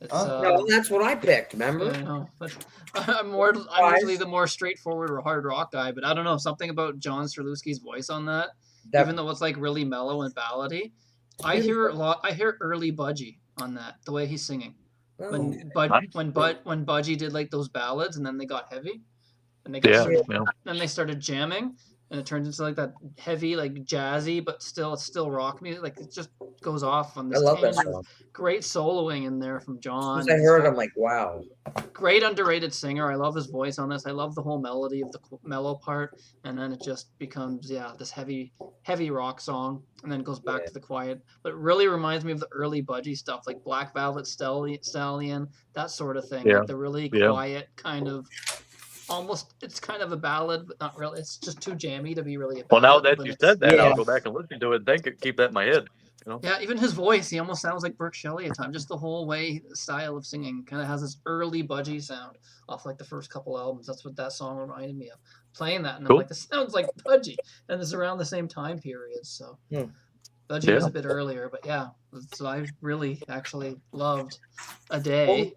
It's, No, that's what I picked. Remember? I know, but I'm usually the more straightforward or hard rock guy, but I don't know, something about John Curulewski's voice on that, even though it's like really mellow and ballady. I hear early Budgie on that, the way he's singing. When Nice. when Budgie did like those ballads and then they got heavy and they Yeah. started, Yeah. then they started jamming and it turns into like that heavy, like jazzy, but it's still rock music. Like it just goes off on I this love that tangent. song. Great soloing in there from John. As soon as I heard it, I'm like, wow. Great underrated singer. I love his voice on this. I love the whole melody of the mellow part, and then it just becomes this heavy rock song, and then goes back Yeah. to the quiet. But it really reminds me of the early Budgie stuff, like Black Velvet Stallion, that sort of thing. Yeah. Like the really Yeah. quiet kind of, almost, it's kind of a ballad, but not really. It's just too jammy to be really a Well, ballad. now that but you it's- said that, Yeah. I'll go back and listen to it and keep that in my head. You know? Yeah, even his voice, he almost sounds like Burke Shelley at times. Just the whole way, style of singing kind of has this early Budgie sound off like the first couple albums. That's what that song reminded me of. Playing that, and I'm Cool. like, this sounds like Budgie. And it's around the same time period. So Hmm. Budgie was Yeah. a bit earlier, but yeah. So I really actually loved A Day.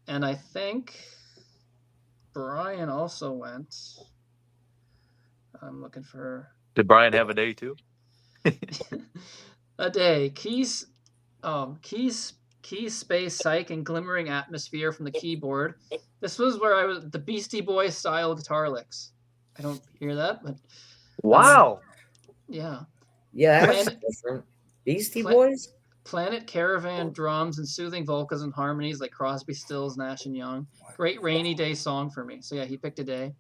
And I think Brian also went. I'm looking for Did Brian have a day too? A Day. Keys, space, psych, and glimmering atmosphere from the keyboard. This was where I was the Beastie Boys style guitar licks. I don't hear that, but Wow. yeah. Yeah, that's Planet- different. Beastie Pla- Boys? Planet Caravan drums and soothing vocals and harmonies like Crosby, Stills, Nash and Young. Great rainy day song for me. So yeah, he picked A Day.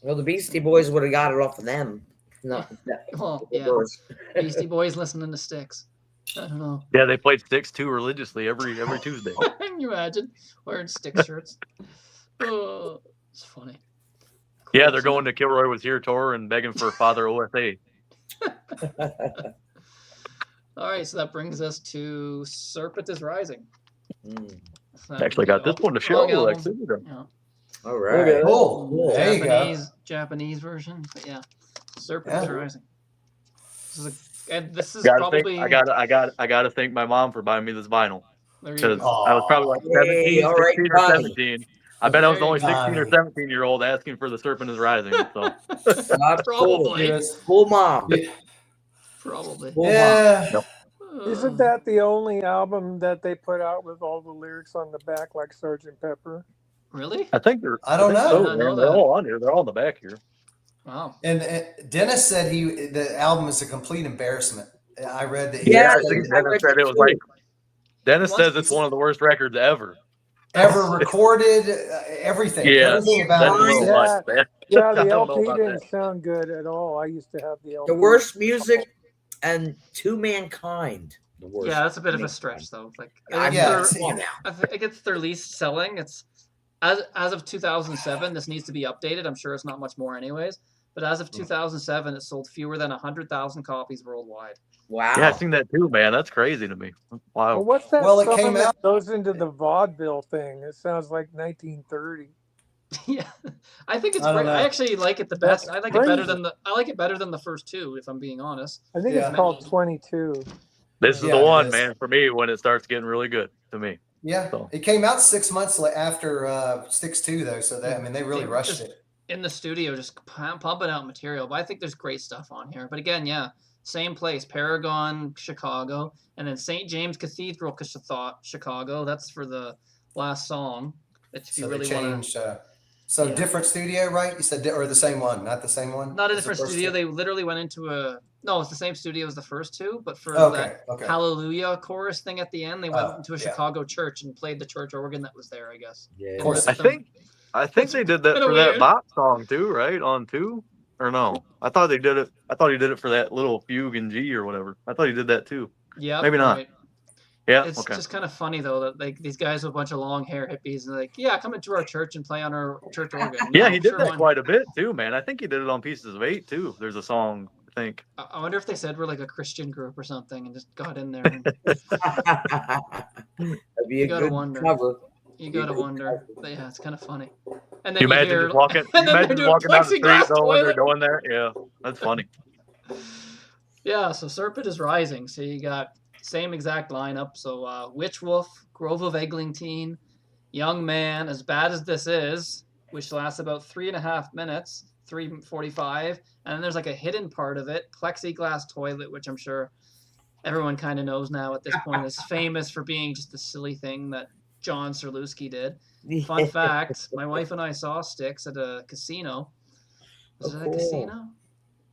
Well, the Beastie Boys would have got it off of them. No, Well, yeah. Beastie Boys listening to Styx. I don't know. Yeah, they played Styx too religiously every Tuesday. Can you imagine wearing Styx shirts? Oh, it's funny. Yeah, they're going to Kilroy Was Here tour and begging for Father OSA. All right, so that brings us to Serpent is Rising. That Actually got this one to show. long album. Actually. Yeah. All right. Cool. There you go. Japanese version. But yeah, Serpent is Yeah. Rising. This is Gotta probably. think, I gotta thank my mom for buying me this vinyl There you because go. I was probably like 17, Hey, all right, 16 or Tommy. 17. I bet I was There only you go. 16 or 17-year-old asking for the Serpent is Rising. So Not Probably. Yes. Cool mom. Probably. Cool mom. Yeah. Isn't that the only album that they put out with all the lyrics on the back, like Sgt. Pepper? Really? I think they're. I don't think know. so, I didn't know man. They're that. all on here. They're all in the back here. Wow. And Dennis said the album is a complete embarrassment. I read that. Yeah, I think Dennis said it was like. Dennis says it's one of the worst records ever. ever recorded, everything. Yeah, Everything that's about a it. little Yeah. much, man. Yeah, I the don't know LP about didn't that. sound good at all. I used to have the LP. The worst music and To Mankind. The worst. Yeah, that's a bit of a Mankind. stretch, though. Like, I Yeah, know. it's- Come on now. I think it's their least selling. It's as of 2007. This needs to be updated. I'm sure it's not much more, anyways. But as of 2007, it sold fewer than 100,000 copies worldwide. Wow. Yeah, I've seen that too, man. That's crazy to me. Well, Wow. what's that Well, it song came that out- goes into the vaudeville thing? It sounds like 1930. Yeah, I think it's I don't great. know. I actually like it the That's best. I like it better crazy. than I like it better than the first two, if I'm being honest. I think Yeah. it's called 22. This is Yeah, the it one, is. man, for me when it starts getting really good to me. Yeah, So. it came out 6 months after Styx 2, though. So they really Yeah, rushed just- it. In the studio, just pumping out material. But I think there's great stuff on here. But again, yeah, same place, Paragon, Chicago, and then St. James Cathedral, Chicago. That's for the last song. If So you they really want changed. to. So Yeah. different studio, right? You said, or the same one, not the same one. Not a as the different first studio. two? They literally went into no, it's the same studio as the first two, but for Okay, that okay. Hallelujah chorus thing at the end, they went Oh, into a yeah. Chicago church and played the church organ that was there, I guess. Yeah. Of course. I think they did that kinda for that weird. bop song too, right? On 2? Or no? I thought they did it. I thought he did it for that little fugue in G or whatever. I thought he did that too. Yeah, Maybe not. Right. Yeah. It's Okay. just kind of funny though that like these guys with a bunch of long hair hippies and like, yeah, come into our church and play on our church organ. Yeah, No, he did sure, that why quite a bit too, man. I think he did it on Pieces of 8 too. There's a song, I think. not. I wonder if they said we're like a Christian group or something and just got in there. And That'd be a gotta good wonder. cover. you gotta wonder. But yeah, it's kind of funny. And You imagine hear, just walking, and then they're imagine doing walking down the street plexiglass though when they're toilet. going there. Yeah, that's funny. Yeah, so Serpent is Rising. So you got same exact lineup. So Witch Wolf, Grove of Eglantine, Young Man, As Bad as This Is, which lasts about 3.5 minutes, 3:45, and then there's like a hidden part of it, Plexiglass Toilet, which I'm sure everyone kind of knows now at this point is famous for being just a silly thing that John Curulewski did. Fun fact: my wife and I saw Styx at a casino. Was Oh, it a cool. casino?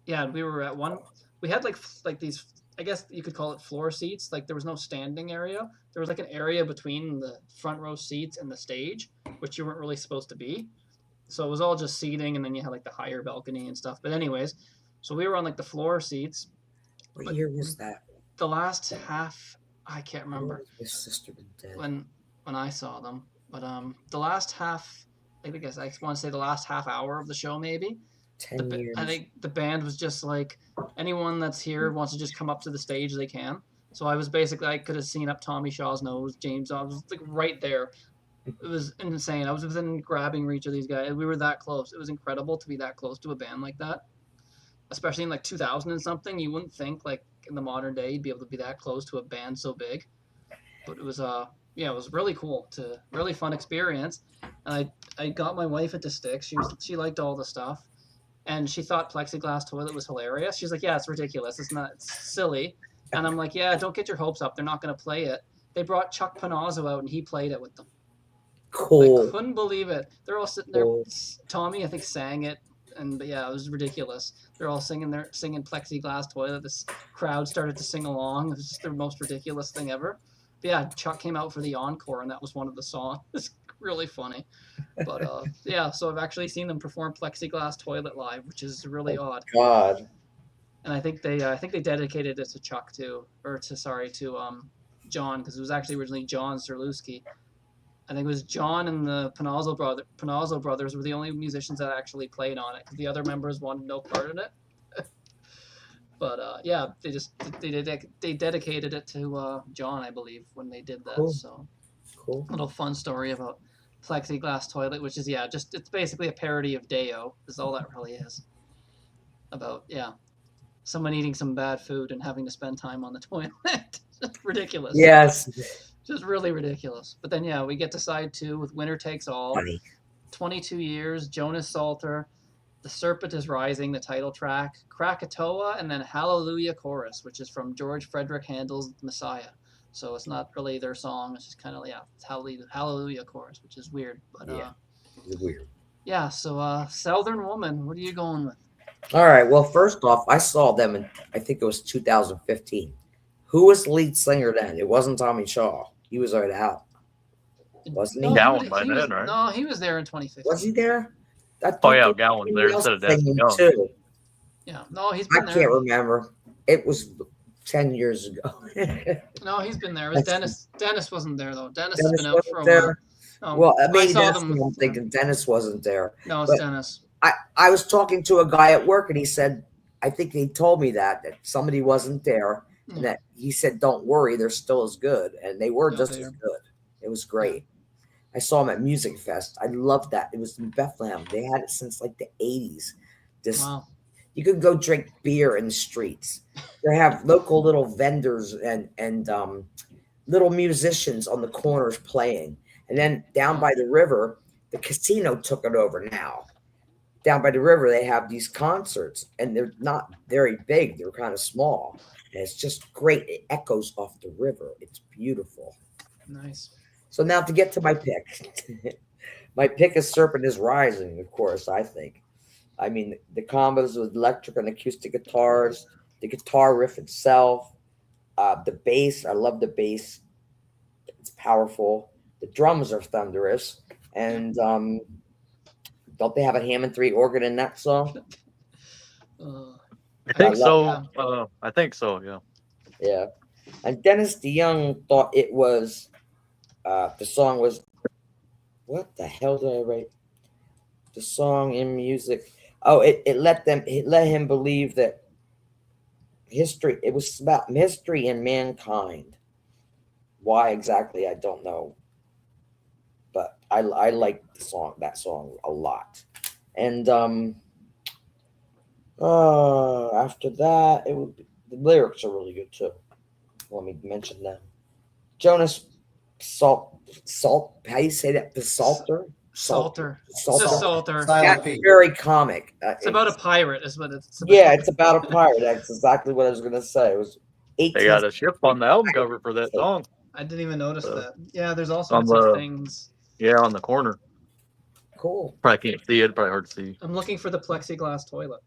Yeah, we were at one. We had like these. I guess you could call it floor seats. Like there was no standing area. There was like an area between the front row seats and the stage, which you weren't really supposed to be. So it was all just seating, and then you had like the higher balcony and stuff. But anyways, so we were on like the floor seats. What But year was that? the last half, I can't How long remember has his sister been dead? when I saw them. But the last half, I guess I want to say the last half hour of the show, maybe. 10 years. I think the band was just like, anyone that's here wants to just come up to the stage, they can. So I was basically, I could have seen up Tommy Shaw's nose, James. I was like right there. It was insane. I was within grabbing reach of these guys. We were that close. It was incredible to be that close to a band like that, especially in like 2000 and something. You wouldn't think like in the modern day you'd be able to be that close to a band so big. But it was yeah, it was really cool, really fun experience. And I got my wife into Styx. She liked all the stuff. And she thought plexiglass toilet was hilarious. She's like, yeah, it's ridiculous. It's silly. And I'm like, yeah, don't get your hopes up. They're not going to play it. They brought Chuck Panozzo out and he played it with them. Cool. I couldn't believe it. They're all sitting there. Cool. Tommy, I think, sang it. And yeah, it was ridiculous. They're all singing plexiglass toilet. This crowd started to sing along. It was just the most ridiculous thing ever. But yeah, Chuck came out for the encore and that was one of the songs. It's really funny. But yeah, so I've actually seen them perform plexiglass toilet live, which is really odd. God. And I think they dedicated it to Chuck too, or to John, because it was actually originally John Curulewski. I think it was John and the Panozzo brothers were the only musicians that actually played on it, because the other members wanted no part in it. But yeah, they dedicated it to John, I believe, when they did that. Cool. So Cool. little fun story about plexiglass toilet, which is it's basically a parody of Deo, is all that really is. About someone eating some bad food and having to spend time on the toilet. Ridiculous. Yes. Just really ridiculous. But then we get to side 2 with Winner Takes All. Funny. 22 Years, Jonas Salter, The Serpent is Rising, the title track, Krakatoa, and then Hallelujah Chorus, which is from George Frederick Handel's Messiah. So it's not really their song. It's just kind of, it's Hallelujah Chorus, which is weird. But It's weird. yeah, so Southern Woman, what are you going with? All right. Well, first off, I saw them in, I think it was 2015. Who was the lead singer then? It wasn't Tommy Shaw. He was already out. Wasn't he? Gowan by then, right? No, he was there in 2015. Was he there? Oh yeah, Gowan there instead of Daphne Young. Too. Yeah, no, he's I been there. can't remember. It was 10 years ago. No, he's been there. It was Dennis. Dennis wasn't there though. Dennis has been out for a there. while. Well, maybe saw that's them. what I'm thinking. Dennis wasn't there. No, it's But Dennis. I was talking to a guy at work, and he said, I think he told me that somebody wasn't there, and that he said, don't worry, they're still as good. And they were just as good. It was great. I saw him at Music Fest. I loved that. It was in Bethlehem. They had it since like the 80s. Wow. You could go drink beer in the streets. They have local little vendors and little musicians on the corners playing. And then down by the river, the casino took it over now. Down by the river, they have these concerts, and they're not very big. They're kind of small. And it's just great. It echoes off the river. It's beautiful. Nice. So now to get to my pick. My pick is Serpent is Rising, of course, I think. I mean, the combos with electric and acoustic guitars, the guitar riff itself, the bass. I love the bass. It's powerful. The drums are thunderous. And don't they have a Hammond 3 organ in that song? I think so. I think so, yeah. Yeah. And Dennis DeYoung thought it was, the song was, what the hell did I write? The song in music. Oh, it let him believe that history, it was about history and mankind. Why exactly, I don't know. But I like that song a lot. And after that, the lyrics are really good too. Let me mention them. Jonas Salt. How do you say that? Salter. Salter. It's just Salter. That's very comic. It's about a pirate, is what it's about. Yeah, it's about a pirate. That's exactly what I was gonna say. It was 18. They got a ship on the album cover for that song. I didn't even notice that. Yeah, there's all sorts of things. Yeah, on the corner. Cool. Probably can't see it. Probably hard to see. I'm looking for the plexiglass toilet.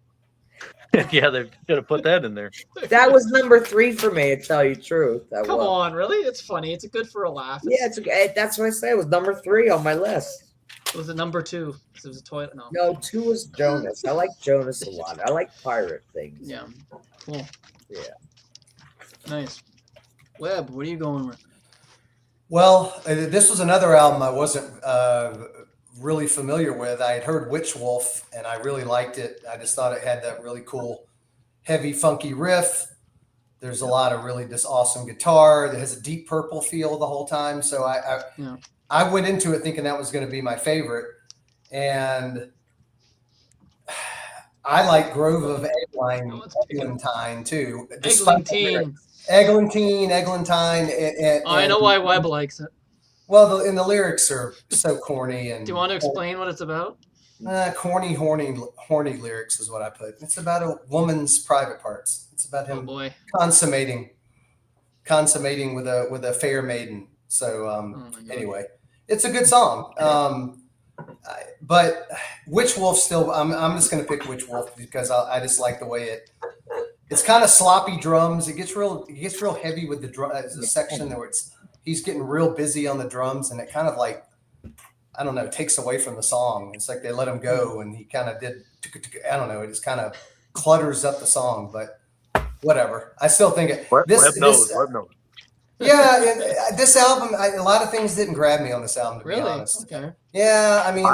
Yeah, they should have put that in there. That was number 3 for me, to tell you the truth. That Come was. on, really? It's funny. It's good for a laugh. Yeah, that's what I say. It was number 3 on my list. Was it number 2? Because it was a toilet. No. No, 2 was Jonas. I like Jonas a lot. I like pirate things. Yeah. Cool. Yeah. Nice. Webb, what are you going with? Well, this was another album I wasn't really familiar with. I had heard Witch Wolf, and I really liked it. I just thought it had that really cool, heavy, funky riff. There's a lot of really just awesome guitar. It has a Deep Purple feel the whole time. So I went into it thinking that was going to be my favorite. And I like Grove of Eglantine too. Eglantine. Eglantine. I know why Webb likes it. Well, and the lyrics are so corny. And do you want to explain what it's about? Corny, horny lyrics is what I put. It's about a woman's private parts. It's about him consummating with a fair maiden. So anyway, it's a good song. But Witch Wolf still. I'm just going to pick Witch Wolf because I just like the way it's kind of sloppy drums. It gets real heavy with the drum. There's a section where he's getting real busy on the drums, and it kind of like, I don't know, takes away from the song. It's like they let him go, and he kind of did. I don't know. It just kind of clutters up the song, but whatever. I still think it. Webb knows. Yeah, this album, a lot of things didn't grab me on this album, to be honest. Okay. Yeah, I mean,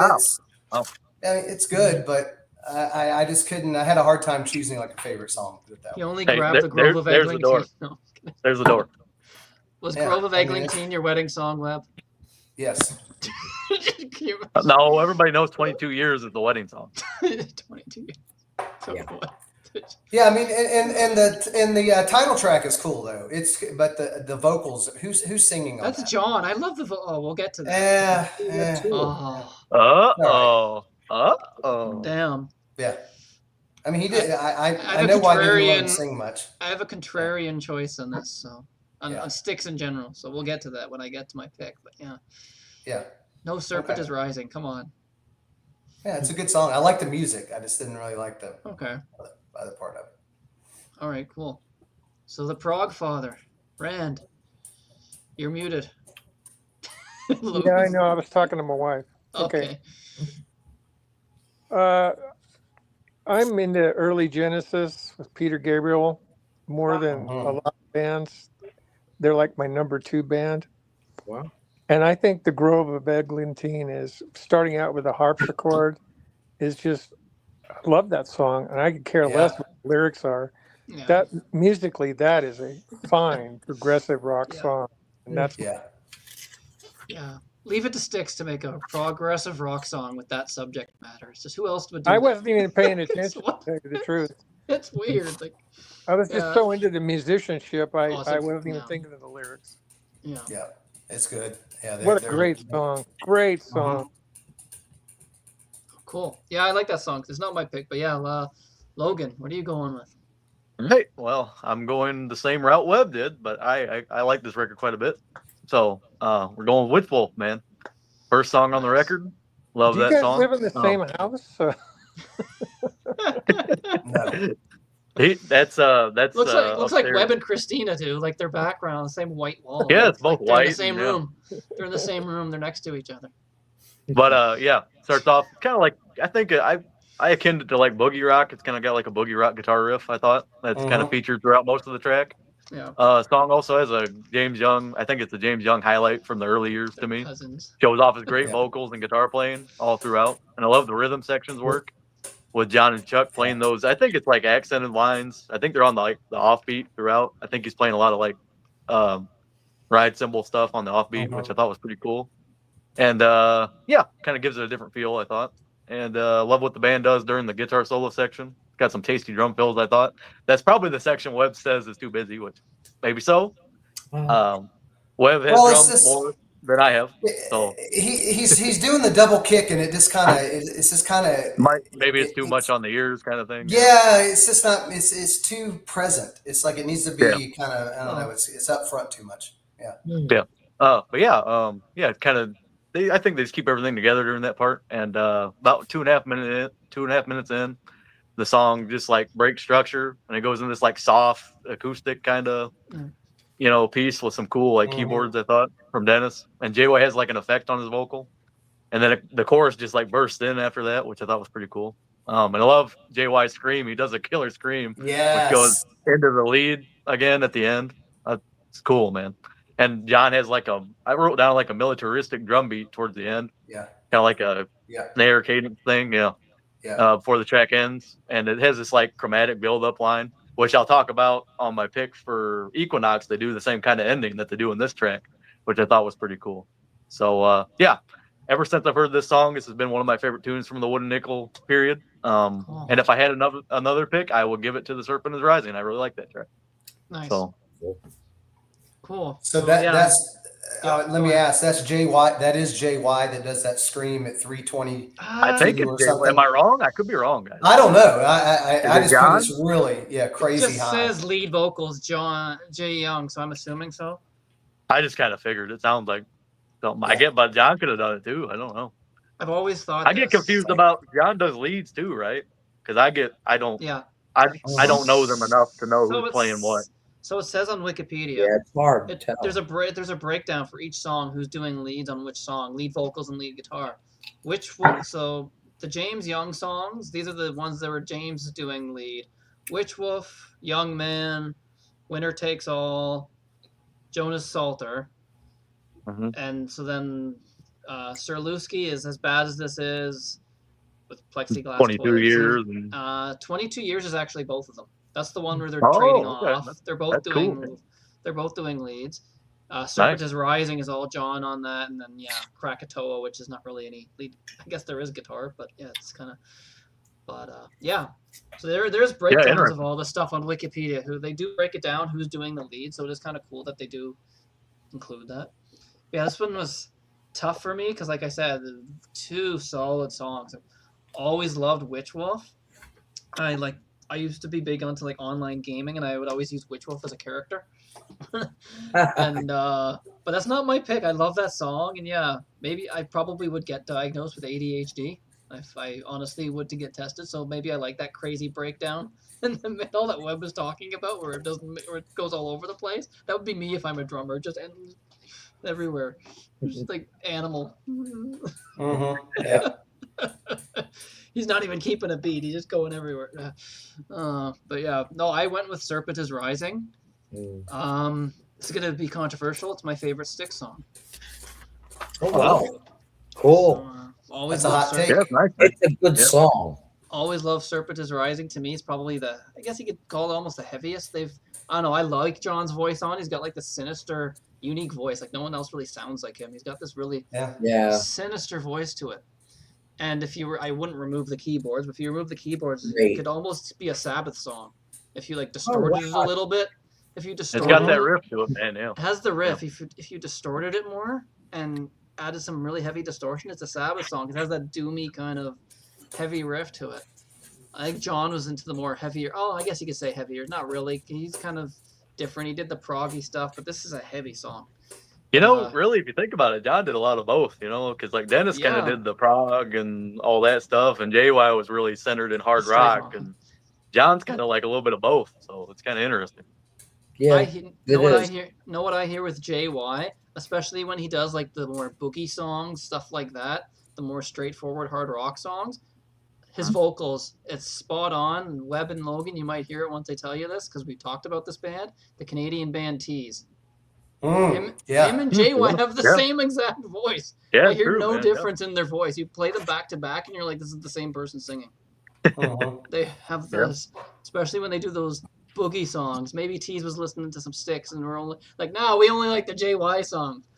it's good, but I just couldn't. I had a hard time choosing like a favorite song. You only grabbed the Grove of Eglantine. No. There's the door. Was Grove of Eglantine your wedding song, Webb? Yes. No, everybody knows 22 Years is the wedding song. 22 years. So Yeah. Yeah, I mean, and the title track is cool though. But the vocals, who's singing on That's that? John. I love the we'll get to that. Oh, damn. Yeah. I mean, he did. I have know a why he didn't contrarian- let him sing much. I have a contrarian choice on this, so on Styx in general. So we'll get to that when I get to my pick. But Yeah. No Serpent is Rising. Come on. Yeah, it's a good song. I like the music. I just didn't really like the other part of it. All right, cool. So the Prog Father, Rand, you're muted. Yeah, I know. I was talking to my wife. Okay. I'm into early Genesis with Peter Gabriel more than a lot of bands. They're like my number 2 band. Wow. And I think the Grove of Eglantine is starting out with a harpsichord is just, I love that song. And I could care less what the lyrics are. Yeah. That musically, that is a fine progressive rock song. And that's Yeah. Leave it to Styx to make a progressive rock song with that subject matter. It's just who else would do I that? wasn't even paying attention to tell you the truth. It's weird. Like I was just so into the musicianship, I Awesome. wasn't even thinking of the lyrics. Yeah. Yeah, it's good. Yeah, What a great song. Great song. Cool. Yeah, I like that song. It's not my pick, but yeah, Logan, what are you going with? Hey, well, I'm going the same route Webb did, but I like this record quite a bit. So we're going with Witch Wolf, man. First song on the record. Love Do you that guys song. live in the same house? No. That's Looks like upstairs. Webb and Christina do. Like their background, the same white wall. Yeah, it's both they're in white. the same yeah. room. They're in the same room. They're next to each other. But yeah, starts off kind of like I think I akin it to like boogie rock. It's kind of got like a boogie rock guitar riff. I thought that's kind of featured throughout most of the track. Yeah. Song also has a James Young. I think it's a James Young highlight from the early years to me. Cousins. Shows off his great vocals and guitar playing all throughout, and I love the rhythm sections work with John and Chuck playing those. I think it's like accented lines. I think they're on the offbeat throughout. I think he's playing a lot of like ride cymbal stuff on the offbeat, which I thought was pretty cool. And yeah, kind of gives it a different feel, I thought. And love what the band does during the guitar solo section. Got some tasty drum fills, I thought. That's probably the section Webb says is too busy, which maybe so. Webb has drums more than I have. So he's doing the double kick, and it just kind of it's just kind of maybe it's too much on the ears, kind of thing. Yeah, it's just not. It's too present. It's like it needs to be kind of. I don't know. It's up front too much. Yeah. Yeah. But yeah. Yeah. Kind of. I think they just keep everything together during that part, and about 2.5 minutes in, the song just like breaks structure and it goes in this like soft acoustic kind of piece with some cool like keyboards, I thought, from Dennis. And JY has like an effect on his vocal, and then the chorus just like bursts in after that, which I thought was pretty cool. And I love JY's scream. He does a killer scream, which goes into the lead again at the end. It's cool, man. And John has like I wrote down like a militaristic drum beat towards the end. Yeah. Kind of like a snare cadence thing. Yeah. Before the track ends. And it has this like chromatic build-up line, which I'll talk about on my pick for Equinox. They do the same kind of ending that they do in this track, which I thought was pretty cool. So, ever since I've heard this song, this has been one of my favorite tunes from the Wooden Nickel period. And if I had another pick, I would give it to The Serpent is Rising. I really like that track. Nice. So cool. So that's let me ask. That's JY. That is JY that does that scream at 3:20. I think it's JY. Am I wrong? I could be wrong, guys. I don't know. I just think it's really crazy. It just says lead vocals Jay Young, so I'm assuming so. I just kind of figured it sounds like something. I get, but John could have done it too. I don't know. I've always thought I get confused about John does leads too, right? Because I don't know them enough to know who's playing what. So it says on Wikipedia. Yeah, it's hard to tell. There's a breakdown for each song, who's doing leads on which song, lead vocals and lead guitar. So the James Young songs, these are the ones that were James doing lead. Witch Wolf, Young Man, Winner Takes All, Jonas Salter. And so then Curulewski is As Bad as This Is with plexiglass 22 years. 22 years is actually both of them. That's the one where they're trading off. They're both doing cool. They're both doing leads. Serpent is Rising is all John on that, and then Krakatoa, which is not really any lead. I guess there is guitar, but it's kind of. But so there's breakdowns of all the stuff on Wikipedia. Who they do break it down who's doing the lead, so it is kind of cool that they do include that. Yeah, this one was tough for me because, like I said, 2 solid songs. I've always loved Witch Wolf. I used to be big onto like online gaming, and I would always use Witch Wolf as a character. And but that's not my pick. I love that song, and maybe I probably would get diagnosed with ADHD if I honestly would to get tested. So maybe I like that crazy breakdown in the middle that Webb was talking about, where it goes all over the place. That would be me if I'm a drummer, just everywhere, just like animal. Yeah. He's not even keeping a beat. He's just going everywhere. But no, I went with Serpent is Rising. It's going to be controversial. It's my favorite Styx song. Oh, wow. Cool. So, always That's a hot take. It's a good song. Always love Serpent is Rising. To me, it's probably I guess you could call it almost the heaviest I don't know. I like John's voice on. He's got like the sinister, unique voice. Like no one else really sounds like him. He's got this really sinister voice to it. And I wouldn't remove the keyboards, but if you remove the keyboards, it could almost be a Sabbath song. If you like distorted it a little bit, it's got that riff to it, man. Yeah. It has the riff. If you distorted it more and added some really heavy distortion, it's a Sabbath song. It has that doomy kind of heavy riff to it. I think John was into the more heavier. Oh, I guess you could say heavier. Not really. He's kind of different. He did the proggy stuff, but this is a heavy song. Really, if you think about it, John did a lot of both, because like Dennis kind of did the prog and all that stuff, and JY was really centered in hard rock, and John's kind of like a little bit of both, so it's kind of interesting. Yeah, know what I hear with JY, especially when he does like the more boogie songs, stuff like that, the more straightforward hard rock songs. His vocals, it's spot on. Webb and Logan, you might hear it once I tell you this, because we talked about this band, the Canadian band Tease. Him and JY have the same exact voice. I hear no difference in their voice. You play them back to back, and you're like, this is the same person singing. They have this, especially when they do those boogie songs. Maybe Tease was listening to some Styx, and we're only like, no, we only like the JY songs.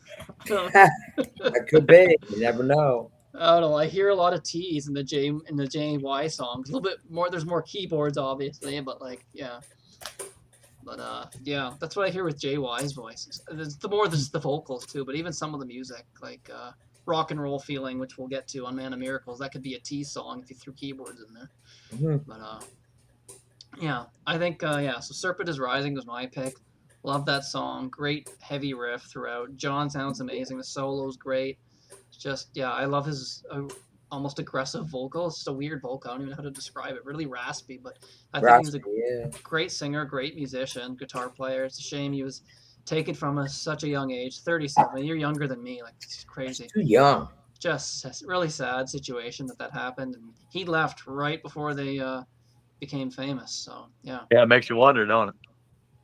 That could be. You never know. I don't know. I hear a lot of Tease in the JY songs. A little bit more. There's more keyboards, obviously, but But that's what I hear with JY's voice. It's the vocals too, but even some of the music, like Rock and Roll Feeling, which we'll get to on Man of Miracles, that could be a Tease song if you threw keyboards in there. But I think so Serpent is Rising was my pick. Love that song. Great heavy riff throughout. John sounds amazing. The solo's great. It's just I love his. almost aggressive vocal. It's just a weird vocal. I don't even know how to describe it. Really raspy, but I think he was a Yeah. great singer, great musician, guitar player. It's a shame he was taken from us such a young age, 37. You're younger than me. Like, it's crazy. Too young. Just a really sad situation that happened. And he left right before they became famous. So, yeah. Yeah, it makes you wonder, don't it?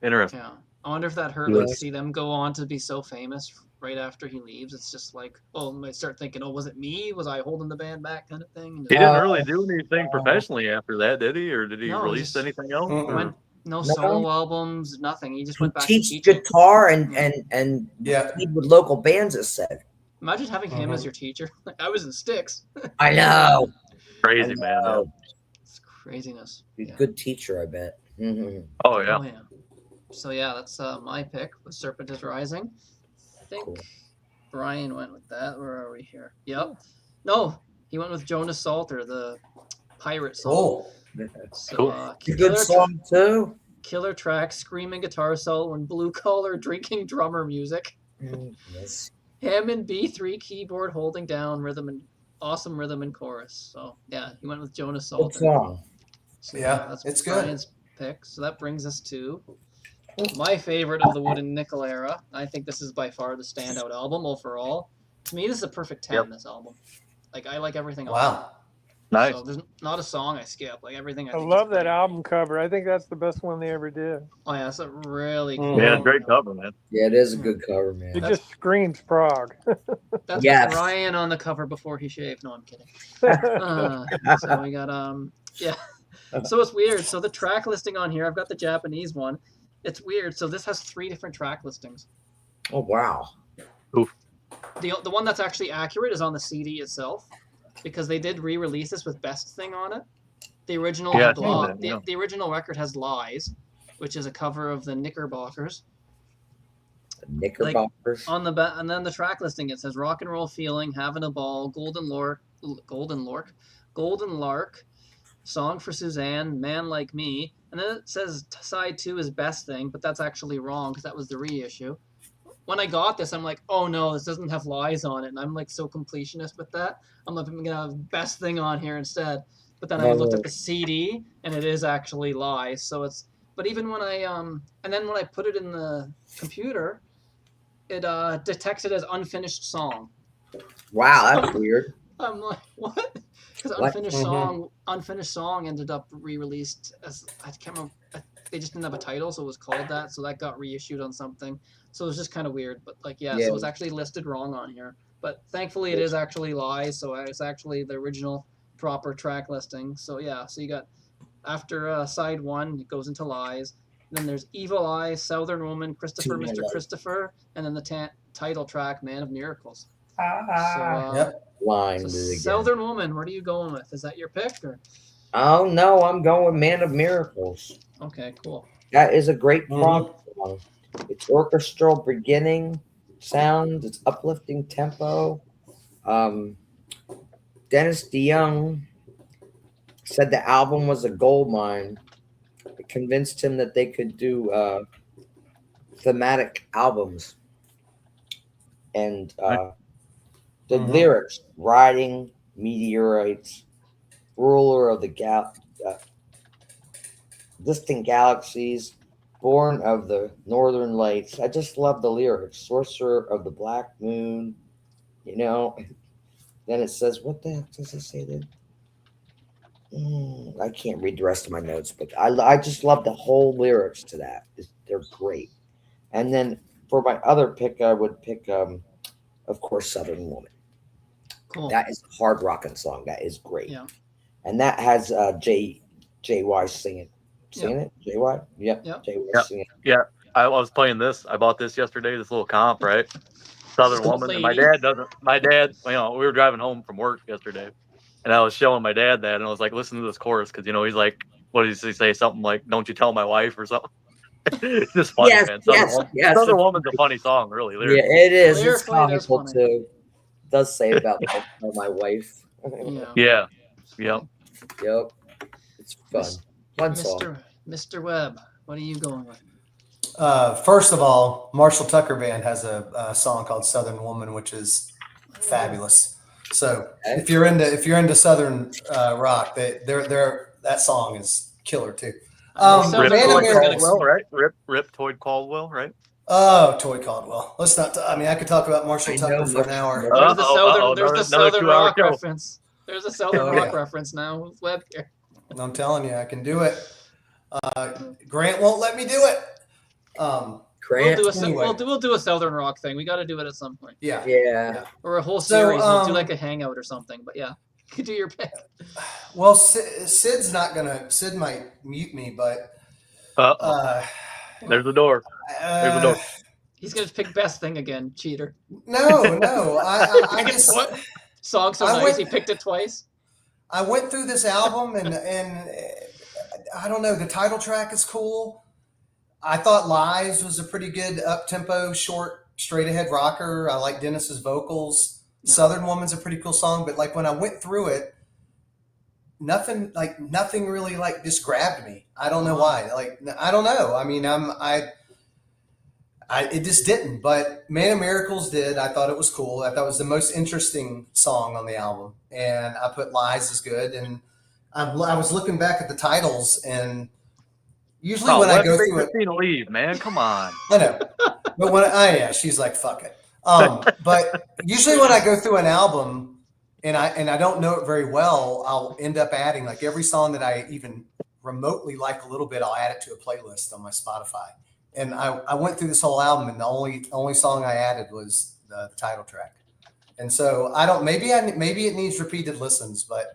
Interesting. Yeah. I wonder if that hurt, Yeah. like, see them go on to be so famous right after he leaves. It's just like, oh, I start thinking, oh, was it me? Was I holding the band back, kind of thing? He didn't really do anything professionally after that, did he? Or did he No, he release just anything else? went no solo albums, nothing. He just went back to Teach teaching. guitar and Yeah. played with local bands. It said. Imagine having him as your teacher. Like, I was in Styx. I know. Crazy, I man. know. It's craziness. He's Yeah. a good teacher, I bet. Oh, yeah. Oh yeah. So yeah, that's my pick. Was Serpent is Rising. I think Cool. Brian went with that. Where are we here? Yep. No, he went with Jonas Salter, the pirate song. Oh, So, Cool. It's a good song too. Killer track, screaming guitar solo, and blue collar drinking drummer music. Yes. Hammond B3 keyboard holding down rhythm and awesome rhythm and chorus. So yeah, he went with Jonas Good Salter. song. So, Yeah, that's it's good. Brian's pick. So that brings us to my favorite of the Wood and Nickel era. I think this is by far the standout album overall. To me, this is a perfect 10. Yep. This album, like, I like everything. On it. wow. Nice. So there's not a song I skip. Like, everything. I I think love is that great. album cover. I think that's the best one they ever did. Oh yeah, that's a really Mhm. cool. Yeah, album. great cover, man. Yeah, it is a good cover, man. It just screams Prague. That's Yes. Ryan on the cover before he shaved. No, I'm kidding. So we got yeah. So it's weird. So the track listing on here, I've got the Japanese one. It's weird. So this has 3 different track listings. Oh wow. The one that's actually accurate is on the CD itself, because they did re-release this with Best Thing on it. The original Yeah, had I've seen that, the, yeah. the original record has Lies, which is a cover of the Knickerbockers. Knickerbockers. On the and then the track listing, it says Rock and Roll Feeling, Having a Ball, Golden Lark, Song for Suzanne, Man Like Me, and then it says side 2 is Best Thing, but that's actually wrong because that was the reissue. When I got this, I'm like, oh no, this doesn't have Lies on it, and I'm like so completionist with that. I'm like, I'm gonna have Best Thing on here instead. But then I looked at the CD, and it is actually Lies. So it's. But even when I and then when I put it in the computer, it detects it as unfinished song. Wow, that's weird. I'm like, what? Because What? unfinished song ended up re-released as, I can't remember. They just didn't have a title, so it was called that. So that got reissued on something. So it was just kind of weird. But like, yeah, Yeah. so it's actually listed wrong on here. But thankfully, it is actually Lies. So it's actually the original proper track listing. So yeah, so you got after side 1, it goes into Lies. Then there's Evil Eye, Southern Woman, Christopher, Two Mr. Lies. Christopher, and then the title track, Man of Miracles. So, Yep. Blind so again. Southern Woman, what are you going with? Is that your pick? Or? Oh no, I'm going with Man of Miracles. Okay, cool. That is a great Mhm. prog song. It's orchestral beginning sound. It's uplifting tempo. Dennis DeYoung said the album was a gold mine. It convinced him that they could do thematic albums. And the lyrics, riding meteorites, ruler of the distant galaxies, born of the northern lights. I just love the lyrics. Sorcerer of the black moon, you know. Then it says, what the heck does it say then? I can't read the rest of my notes, but I just love the whole lyrics to that. They're great. And then for my other pick, I would pick, of course, Southern Woman. Cool. That is a hard rocking song. That is great. Yeah. And that has JY singing it. JY? Yep. JY Yep. singing. I was playing this. I bought this yesterday, this little comp, right? Southern Old Woman. And lady. my dad, we were driving home from work yesterday, and I was showing my dad that, and I was like, listen to this chorus, because, he's like, what does he say? Something like, don't you tell my wife, or something. It's just funny, Yes, man. yes. Southern Woman's a funny song, really. Yeah, it is. It's Lyrically, it is comical funny. too. It does say about my wife. Yeah. Yeah. Yep. It's fun. Mis- Fun song. Mr. Webb, what are you going with? First of all, Marshall Tucker Band has a song called Southern Woman, which is fabulous. So if you're into Southern rock, that song is killer too. Southern Man rock of is gonna- Miracles. Caldwell, right? Rip Toyd Caldwell, right? Oh, Toy Caldwell. Let's not. I mean, I could talk about Marshall I Tucker know for an hour. There's the Southern. There's another the Southern 2-hour rock show. reference. There's a Southern Oh, rock yeah. reference now. Web here. I'm telling you, I can do it. Grant won't let me do it. Grant. Anyway. We'll do a Southern rock thing. We got to do it at some point, Yeah. Yeah. or a whole So, series. We'll do like a hangout or something. But yeah, you could do your pick. Well, Sid's not gonna. Sid might mute me, but There's the door. There's the door. He's gonna pick best thing again, cheater. No. I just What? Song so I nice, went- he picked it twice. I went through this album and I don't know. The title track is cool. I thought Lies was a pretty good up tempo, short, straight ahead rocker. I like Dennis's vocals. Yeah. Southern Woman's a pretty cool song, but like when I went through it, nothing really like just grabbed me. I don't know why. Like I don't know. I mean, it just didn't. But Man of Miracles did. I thought it was cool. I thought it was the most interesting song on the album, and I put Lies is good. And I was looking back at the titles, and usually when I go through it, Christina leave, man. Come on. I know, but when she's like, fuck it. But usually when I go through an album and I don't know it very well, I'll end up adding like every song that I even remotely like a little bit, I'll add it to a playlist on my Spotify. And I went through this whole album, and the only song I added was the title track. And so maybe it needs repeated listens, but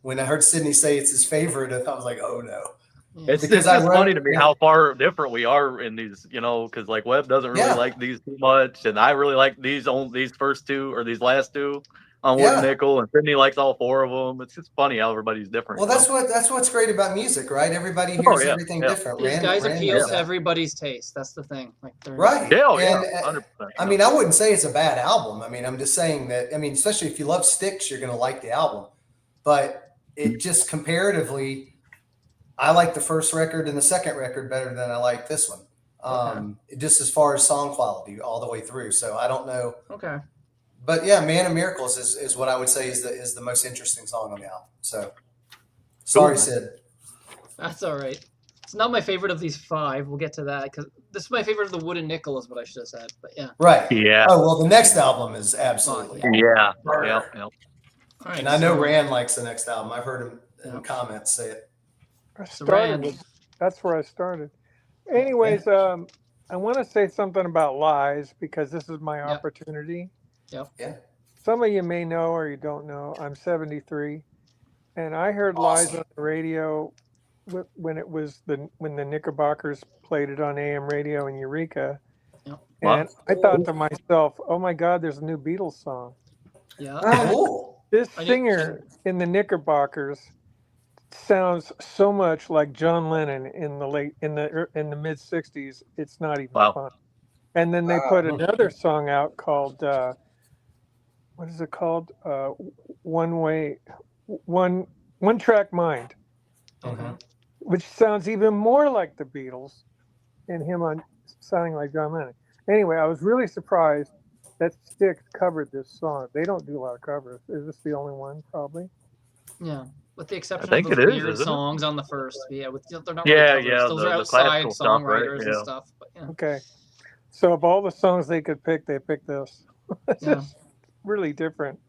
when I heard Sydney say it's his favorite, I was like, oh no. It's Because just I wrote- funny to me how far different we are in these, because like Webb doesn't really Yeah. like these too much, and I really like these first two or these last two on Wood Yeah. Nickel, and Sydney likes all four of them. It's just funny how everybody's different. Well, that's what's great about music, right? Everybody hears Oh, yeah, everything yeah. different. These Rand- guys Rand appeal knows to that. everybody's taste. That's the thing. Like they're Right. Yeah, And, 100%. I mean, I wouldn't say it's a bad album. I mean, I'm just saying that, especially if you love Styx, you're going to like the album. But it just comparatively, I like the first record and the second record better than I like this one. Just as far as song quality all the way through. So I don't know. Okay. But yeah, Man of Miracles is what I would say is the most interesting song on the album. So sorry, Cool. Sid. That's all right. It's not my favorite of these five. We'll get to that because this is my favorite of the Wood and Nickel is what I should have said. But yeah. Right. Yeah. Oh, well, the next album is absolutely. Yeah. All right. And I know so- Rand likes the next album. I've heard him in Yep. comments say it. I So started Rand- with, that's where I started. Anyways, I want to say something about Lies because this is my Yep. opportunity. Yeah. Some of you may know or you don't know. I'm 73, and I heard Awesome. Lies on the radio when the Knickerbockers played it on AM radio in Eureka. Yep. And I thought to myself, "Oh my God, there's a new Beatles song." Yeah. Cool. This I knew- singer in the Knickerbockers sounds so much like John Lennon in the mid '60s. It's not even Wow. fun. And then they put another song out called what is it called? One Track Mind, Okay. which sounds even more like the Beatles, and him on sounding like John Lennon. Anyway, I was really surprised that Styx covered this song. They don't do a lot of covers. Is this the only one? Probably. Yeah. With the exception think of those it is, weird isn't it? songs on the first. Yeah. They're not Yeah, really covers. yeah, Those the are outside classical stuff, right? songwriters and Yeah. stuff. But yeah. Okay. So of all the songs they could pick, they picked this. It's Yeah. just really different,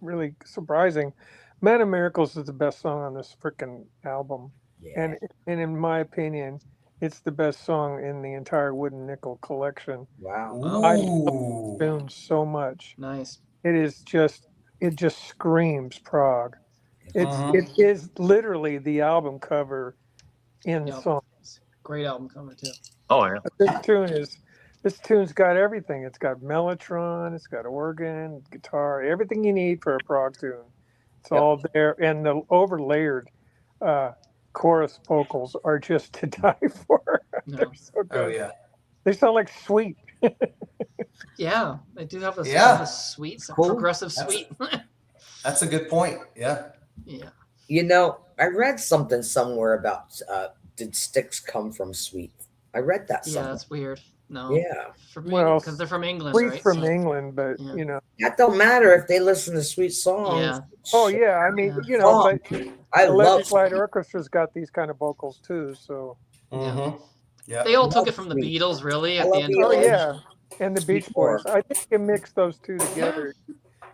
really surprising. Man of Miracles is the best song on this freaking album. Yeah. And in my opinion, it's the best song in the entire Wood and Nickel collection. Wow. I Ooh. Tune so much. Nice. It just screams Prague. Mhm. It is literally the album cover in the Yep. song. Great album cover too. Oh yeah. This tune's got everything. It's got mellotron, it's got organ, guitar, everything you need for a prog tune. It's all there, and the overlayered chorus vocals are just to die for. Yeah. They're so good. Oh yeah. They sound like Sweet. Yeah, they do have a Yeah. sweet, Cool. progressive That's- sweet. That's a good point. Yeah. Yeah. You know, I read something somewhere about did Styx come from Sweet? I read that Yeah, somewhere. that's weird. No. Yeah. Well, Because they're from England, Sweet's right? from So, England, but yeah. you know. That don't matter if they listen to sweet songs. Yeah. Oh yeah, I mean, Yeah. you know, but I the love Electric Light Orchestra's got these kind of vocals too. So. Mm-hmm. Yeah. They all took love it from the Sweet. Beatles, really, I at the love end the of Oh the day. yeah, and the Beach Before. Boys. I think you can mix those two together.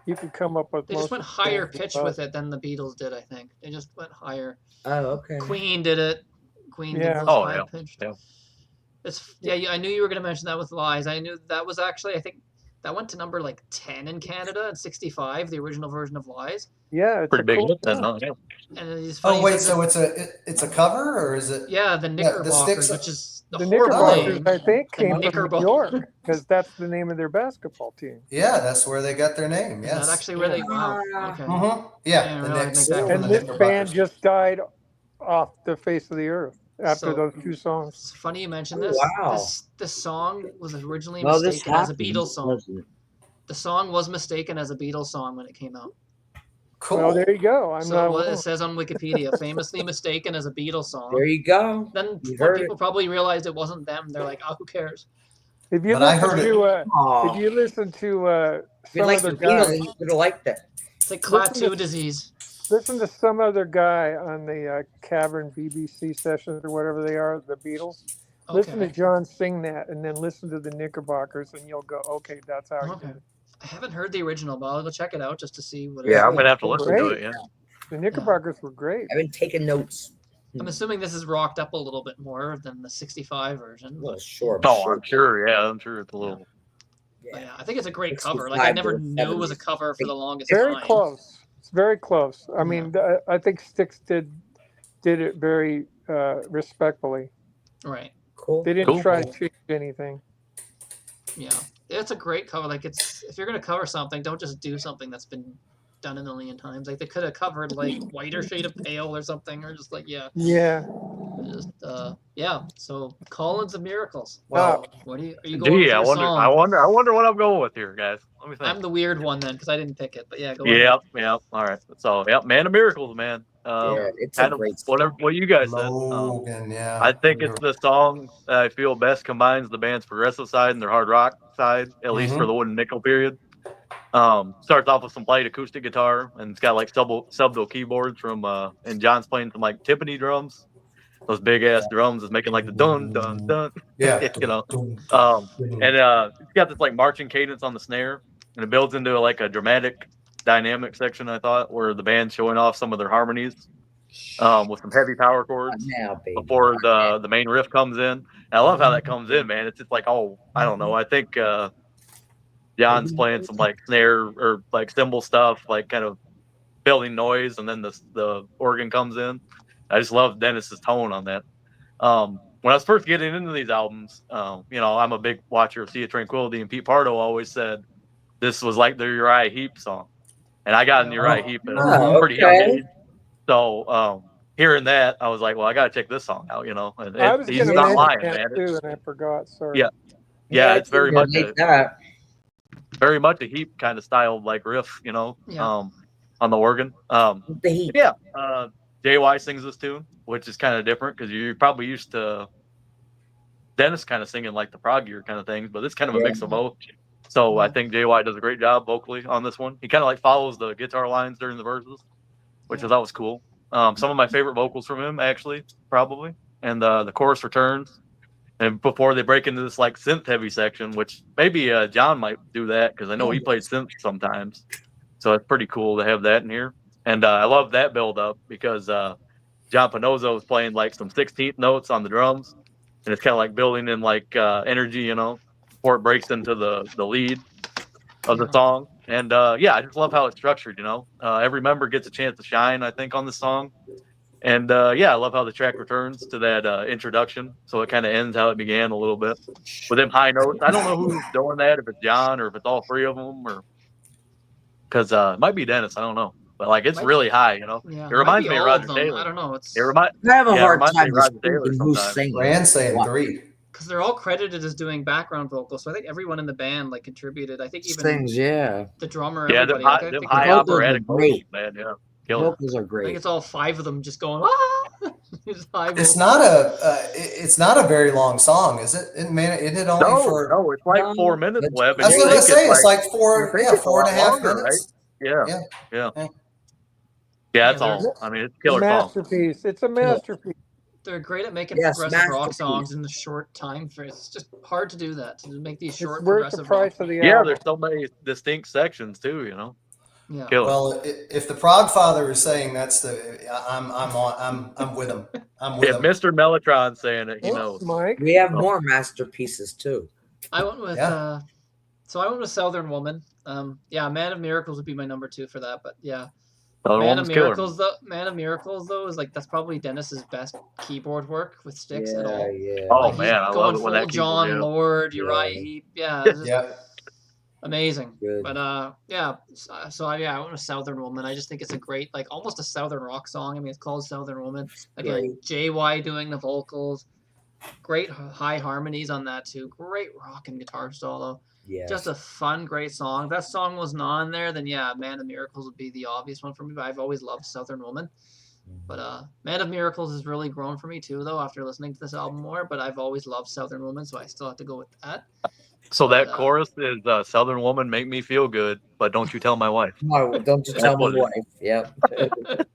You could come up with They most just went of the higher songs you pitch love. with it than the Beatles did, I think. They just went higher. Oh, okay. Queen did it. Queen did Yeah. those Oh, high yeah. pitched. Yeah. I knew you were going to mention that with Lies. I knew that was actually, I think that went to number like 10 in Canada and 65, the original version of Lies. Yeah, it's Pretty a big cool hit then, song. huh? Yeah. And it's funny. Oh wait, so it's a cover or is it? yeah, the Knickerbockers, Styx- which is a The horrible Knickerbockers, name. I think, The came from New Knickerbockers. York because that's the name of their basketball team. Yeah, that's where they got their name. Is Yes. that actually where they? Wow. Ah. Okay. Mm-hmm. I Yeah, didn't the realize Knicks make that from And the this Knickerbockers. band just died off the face of the earth after So- those two songs. It's funny you mentioned Oh, this. wow. This song was originally Well, this mistaken as a happened, Beatles song. doesn't it? The song was mistaken as a Beatles song when it came out. Cool. Well, there you go. I'm So not what alone. it says on Wikipedia, famously mistaken as a Beatles song. There you go. Then You when heard people probably realized it wasn't them, they're like, "Oh, who cares?" If you But I listen heard it. to Aw. if you listen to If you some like the other Beatles, guy, you would have liked that. It's like Listen to- Klaatu disease. listen to some other guy on the Cavern BBC sessions or whatever they are, the Beatles. Listen to Okay. John sing that, and then listen to the Knickerbockers, and you'll go, okay, that's how he Okay. did it. I haven't heard the original, but I'll go check it out just to see what. Yeah, I'm it's gonna have to listen to Great. it. Yeah. The Knickerbockers were great. I've been taking notes. I'm assuming this is rocked up a little bit more than the '65 version. Well, But, sure. Oh, I'm sure. Yeah, I'm sure it's a little. but yeah, I think it's a great 65 cover. Like I never or knew it was a 70s. cover for the longest Very time. close. It's very close. I mean, I think Styx did it very respectfully. Right. Cool. They didn't Cool. try to change anything. Yeah. It's a great cover. Like it's if you're gonna cover something, don't just do something that's been done a million times. Like they could have covered like Whiter Shade of Pale or something, or just like Yeah. just yeah. So Collins of Miracles. Well, What are you going with Gee, your song? I wonder what I'm going with here, guys. Let me think. I'm the weird one then because I didn't pick it. But yeah, go ahead. Yep. All right. So, yep, Man of Miracles, man. Yeah, it's a Kind of great song. whatever what you guys said. Logan, yeah. I think it's the song that I feel best combines the band's progressive side and their hard rock side, at least for the wooden nickel period. Starts off with some played acoustic guitar, and it's got like subtle keyboards from and John's playing some like timpani drums. Those big ass drums is making like the dun dun dun. Yeah. You know. And it's got this like marching cadence on the snare, and it builds into like a dramatic dynamic section, I thought, where the band's showing off some of their harmonies with some heavy power chords Now, baby. before the main riff comes in. And I love how that comes in, man. It's just like, oh, I don't know. I think John's playing some like snare or like cymbal stuff, like kind of building noise, and then the organ comes in. I just love Dennis's tone on that. When I was first getting into these albums, I'm a big watcher of Sea of Tranquility, and Pete Pardo always said this was like the Uriah Heep song. And I got in Uriah Heep at a pretty young age. So hearing that, I was like, well, I got to check this song out, And I was he's going to not mention lying, that man. too, and I forgot. Sorry. Yeah. Yeah, it's very much that. a Heap kind of style like riff, on the organ. The Heat. Yeah. JY sings this tune, which is kind of different because you're probably used to Dennis kind of singing like the proggier kind of things, but it's kind of a mix of both. So I think JY does a great job vocally on this one. He kind of like follows the guitar lines during the verses, which I thought was cool. Some of my favorite vocals from him, actually, probably. And the chorus returns. And before they break into this like synth heavy section, which maybe John might do that because I know he plays synth sometimes. So it's pretty cool to have that in here. And I love that build up because John Panozzo is playing like some 16th notes on the drums. And it's kind of like building in like energy, before it breaks into the lead of the song. And I just love how it's structured, every member gets a chance to shine, I think, on the song. And I love how the track returns to that introduction. So it kind of ends how it began a little bit with them high notes. I don't know who's doing that, if it's John or if it's all three of them, or because it might be Dennis. I don't know. But like it's really high, Yeah, It reminds me of Roger them. Taylor. I don't know. I have a hard reminds me time of Roger distinguishing Taylor who's sometimes. singing. Rand saying 3. because they're all credited as doing background vocals. So I think everyone in the band like contributed. I think even Sings, yeah. the drummer. Yeah, everybody. them Like, I think high vocals are operatic great. vocals, man. Yeah, The killing it. vocals are I think great. it's all 5 of them just going. Ah! His high It's vocal. not it's not a very long song, is it? Isn't it only for? No, it's like No, 4 minutes, that's Webb. I And was you gonna think say it's it's like you think it's a 4 and lot a half longer, right? minutes. Yeah, Yeah. yeah, Yeah. yeah. That's Yeah, all. I mean, it's a A killer song. masterpiece. It's a masterpiece. they're great at making Yes, progressive rock masterpiece. songs in the short time frame. It's just hard to do that, to make these It's short worth the progressive price rock. of the Yeah, album. there's so many distinct sections too. You know, Yeah. killer. Well, if the Progfather is saying that's I'm with him. I'm with If him. Mr. Mellotron's saying it, he Thanks, knows. Mike. We have Oh. more masterpieces too. I went with Yeah. so I went with Southern Woman. Yeah, Man of Miracles would be my number 2 for that, but yeah. Other Man one's of killer. Miracles though is like that's probably Dennis's best keyboard work with Styx at all. Yeah. Oh Like he's man, I love going it when full that John keyboard. Lord, Yeah. Uriah Heep. Yeah, it's just Yeah. amazing. Good. But yeah, I went with Southern Woman. I just think it's a great, like almost a Southern rock song. I mean, it's called Southern Woman. Again, JY doing the vocals, great high harmonies on that too. Great rock and guitar solo. Yes. Just a fun, great song. If that song wasn't on there, then yeah, Man of Miracles would be the obvious one for me. But I've always loved Southern Woman. But Man of Miracles has really grown for me too, though, after listening to this album more. But I've always loved Southern Woman, so I still have to go with that. So that But, chorus is Southern Woman, make me feel good, but don't you tell my wife. No, don't you That's tell what my it wife. Yep.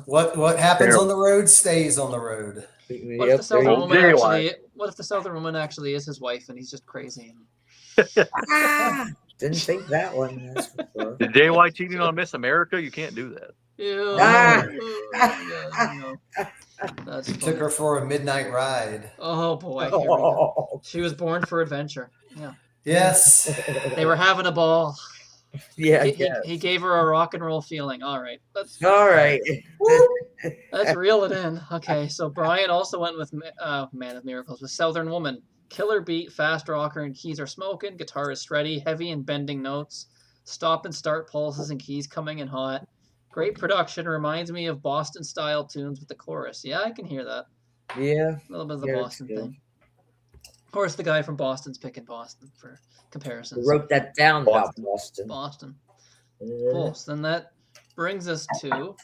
What happens Terrible. on the road stays on the road. What if the Southern Old Woman JY. actually? What if the Southern Woman actually is his wife and he's just crazy? Ah, didn't think that one. That's for sure. Is JY cheating on Miss America? You can't do that. Ew. Ah. No. That's Took funny. her for a midnight ride. Oh boy, here we go. Oh, She was born for adventure. Yeah, Yes. they were having a ball. yeah. He gave her a rock and roll feeling. All right, let's All reel it in. Okay, so Brian also went with Man of Miracles with Southern Woman. Killer beat, fast rocker, and keys are smoking. Guitar is shreddy, heavy and bending notes. Stop and start pulses and keys coming in hot. Great production. Reminds me of Boston style tunes with the chorus. Yeah, I can hear that. Yeah. A little bit of the Yeah, it's Boston good. thing. Of course, the guy from Boston's picking Boston for comparison. We wrote that down about Boston. Boston. Yeah. Cool. So then that brings us to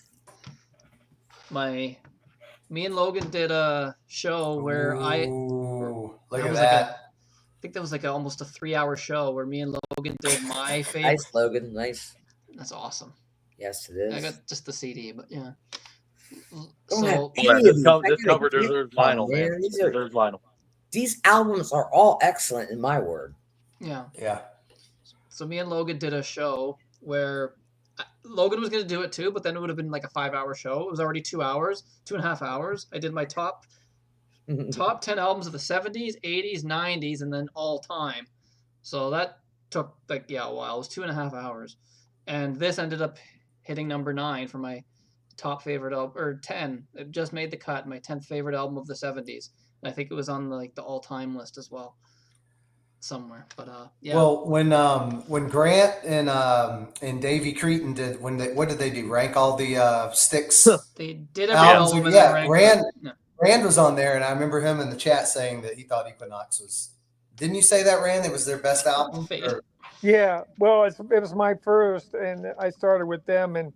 me and Logan did a show where Ooh, look that at was that. I think that was like almost a 3-hour show where me and Logan did my favorite. Nice, Logan. Nice. That's awesome. Yes, it is. I got just the CD, but yeah. Don't have So any Well, of this, these. cover, I this gotta cover get deserves one, vinyl, man. man. These It are- deserves vinyl. These albums are all excellent in my word. yeah. Yeah. So me and Logan did a show where Logan was going to do it too, but then it would have been like a 5-hour show. It was already 2 hours, 2.5 hours. I did my top 10 albums of the 70s, 80s, 90s, and then all time. So that took like a while. It was 2.5 hours, and this ended up hitting number 9 for my top favorite album, or 10. It just made the cut. My 10th favorite album of the 70s, and I think it was on the all time list as well, somewhere. But yeah. Well, when Grant and Davey Cretin did what did they do? Rank all the Styx. They did every albums. album and Yeah, then ranked Rand- them. Yeah. Rand was on there, and I remember him in the chat saying that he thought Equinox was. Didn't you say that, Rand? It was their best album. Fade. Or- Yeah, well, it was my first, and I started with them, and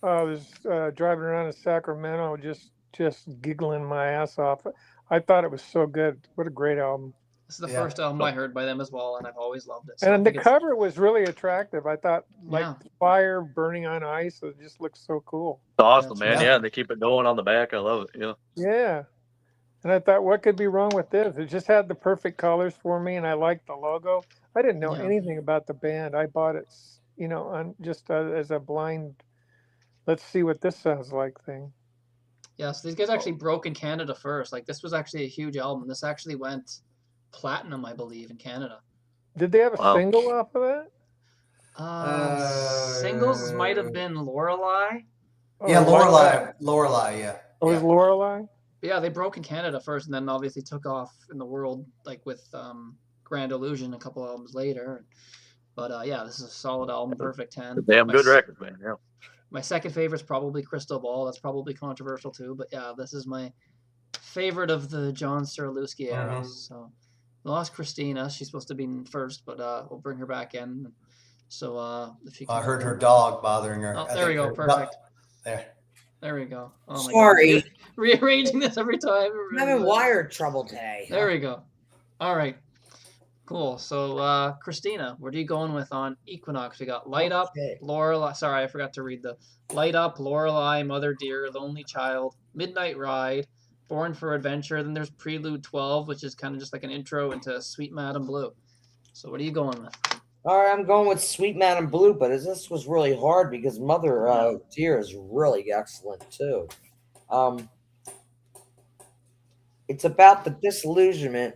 I was driving around in Sacramento, just giggling my ass off. I thought it was so good. What a great album! This is the Yeah. first album I heard by them as well, and I've always loved it. So I And the think it's- cover was really attractive. I thought, like Yeah. fire burning on ice. It just looks so cool. It's awesome, That's man. right. Yeah, and they keep it going on the back. I love it. Yeah. Yeah. And I thought, what could be wrong with this? It just had the perfect colors for me, and I liked the logo. I didn't know Yeah. anything about the band. I bought it, on just as a blind, let's see what this sounds like thing. Yeah, so these guys actually broke in Canada first. Like this was actually a huge album. This actually went platinum, I believe, in Canada. Did they have a Wow. single off of that? Singles might have been Lorelei. yeah, Oh, Lorelei. Yeah. it was Lorelei. But yeah, they broke in Canada first, and then obviously took off in the world, like with Grand Illusion a couple albums later. But yeah, this is a solid album, perfect 10. Damn My good s- record, man. Yeah. My second favorite is probably Crystal Ball. That's probably controversial too, but yeah, this is my favorite of the John Curulewski era. Mhm. So we lost Christina. She's supposed to be in first, but we'll bring her back in. So if she I can, heard her dog bothering her. Oh, I there we think go. her Perfect. There. There we go. Oh my Sorry. God. Rearranging this every time. I'm having wire trouble today. There we go. All right. Cool. So, Christina, what are you going with on Equinox? We got Light Up, Okay. Lorelei. Sorry, I forgot to read the Light Up, Lorelei, Mother Dear, Lonely Child, Midnight Ride, Born for Adventure. Then there's Prelude 12, which is kind of just like an intro into Sweet Madam Blue. So, what are you going with? All right, I'm going with Sweet Madam Blue, but this was really hard because Mother Dear is really excellent too. It's about the disillusionment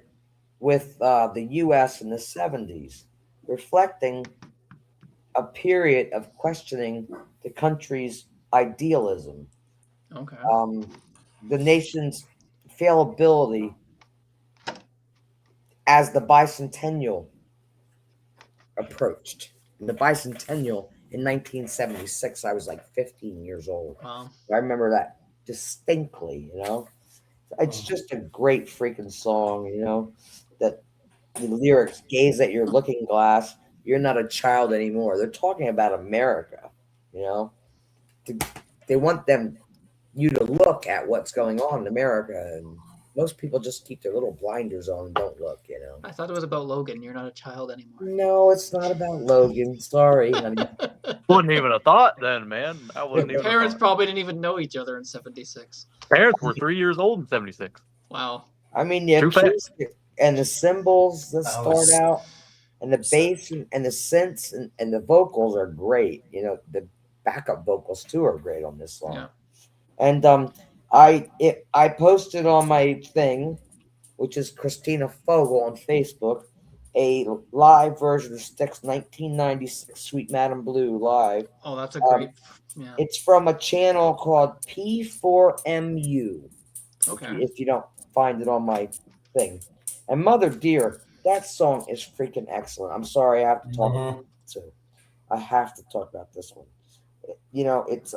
with the U.S. in the 70s, reflecting a period of questioning the country's idealism, Okay. the nation's fallibility as the bicentennial approached. In the bicentennial in 1976, I was like 15 years old. Wow. I remember that distinctly, you know. It's just a great freaking song, you know, that the lyrics, gaze at your looking glass, you're not a child anymore. They're talking about America, you know. They want you to look at what's going on in America, and most people just keep their little blinders on and don't look, you know. I thought it was about Logan. You're not a child anymore. No, it's not about Logan. Sorry, honey. Wouldn't even have thought then, man. I wouldn't even. Parents have thought. probably didn't even know each other in 76. Parents were 3 years old in '76. Wow. I mean, the Too fast. acoustic and the cymbals that That start was- out, and the bass and the synths and the vocals are great. You know, the backup vocals too are great on this song. Yeah. And I posted on my thing, which is Christina Fogel on Facebook, a live version of Styx 1996 Sweet Madam Blue live. Oh, that's a great. Yeah. It's from a channel called P4MU. Okay. If you don't find it on my thing. And Mother Dear, that song is freaking excellent. I'm sorry I have to talk about it too. I have to talk about this one. You know, it's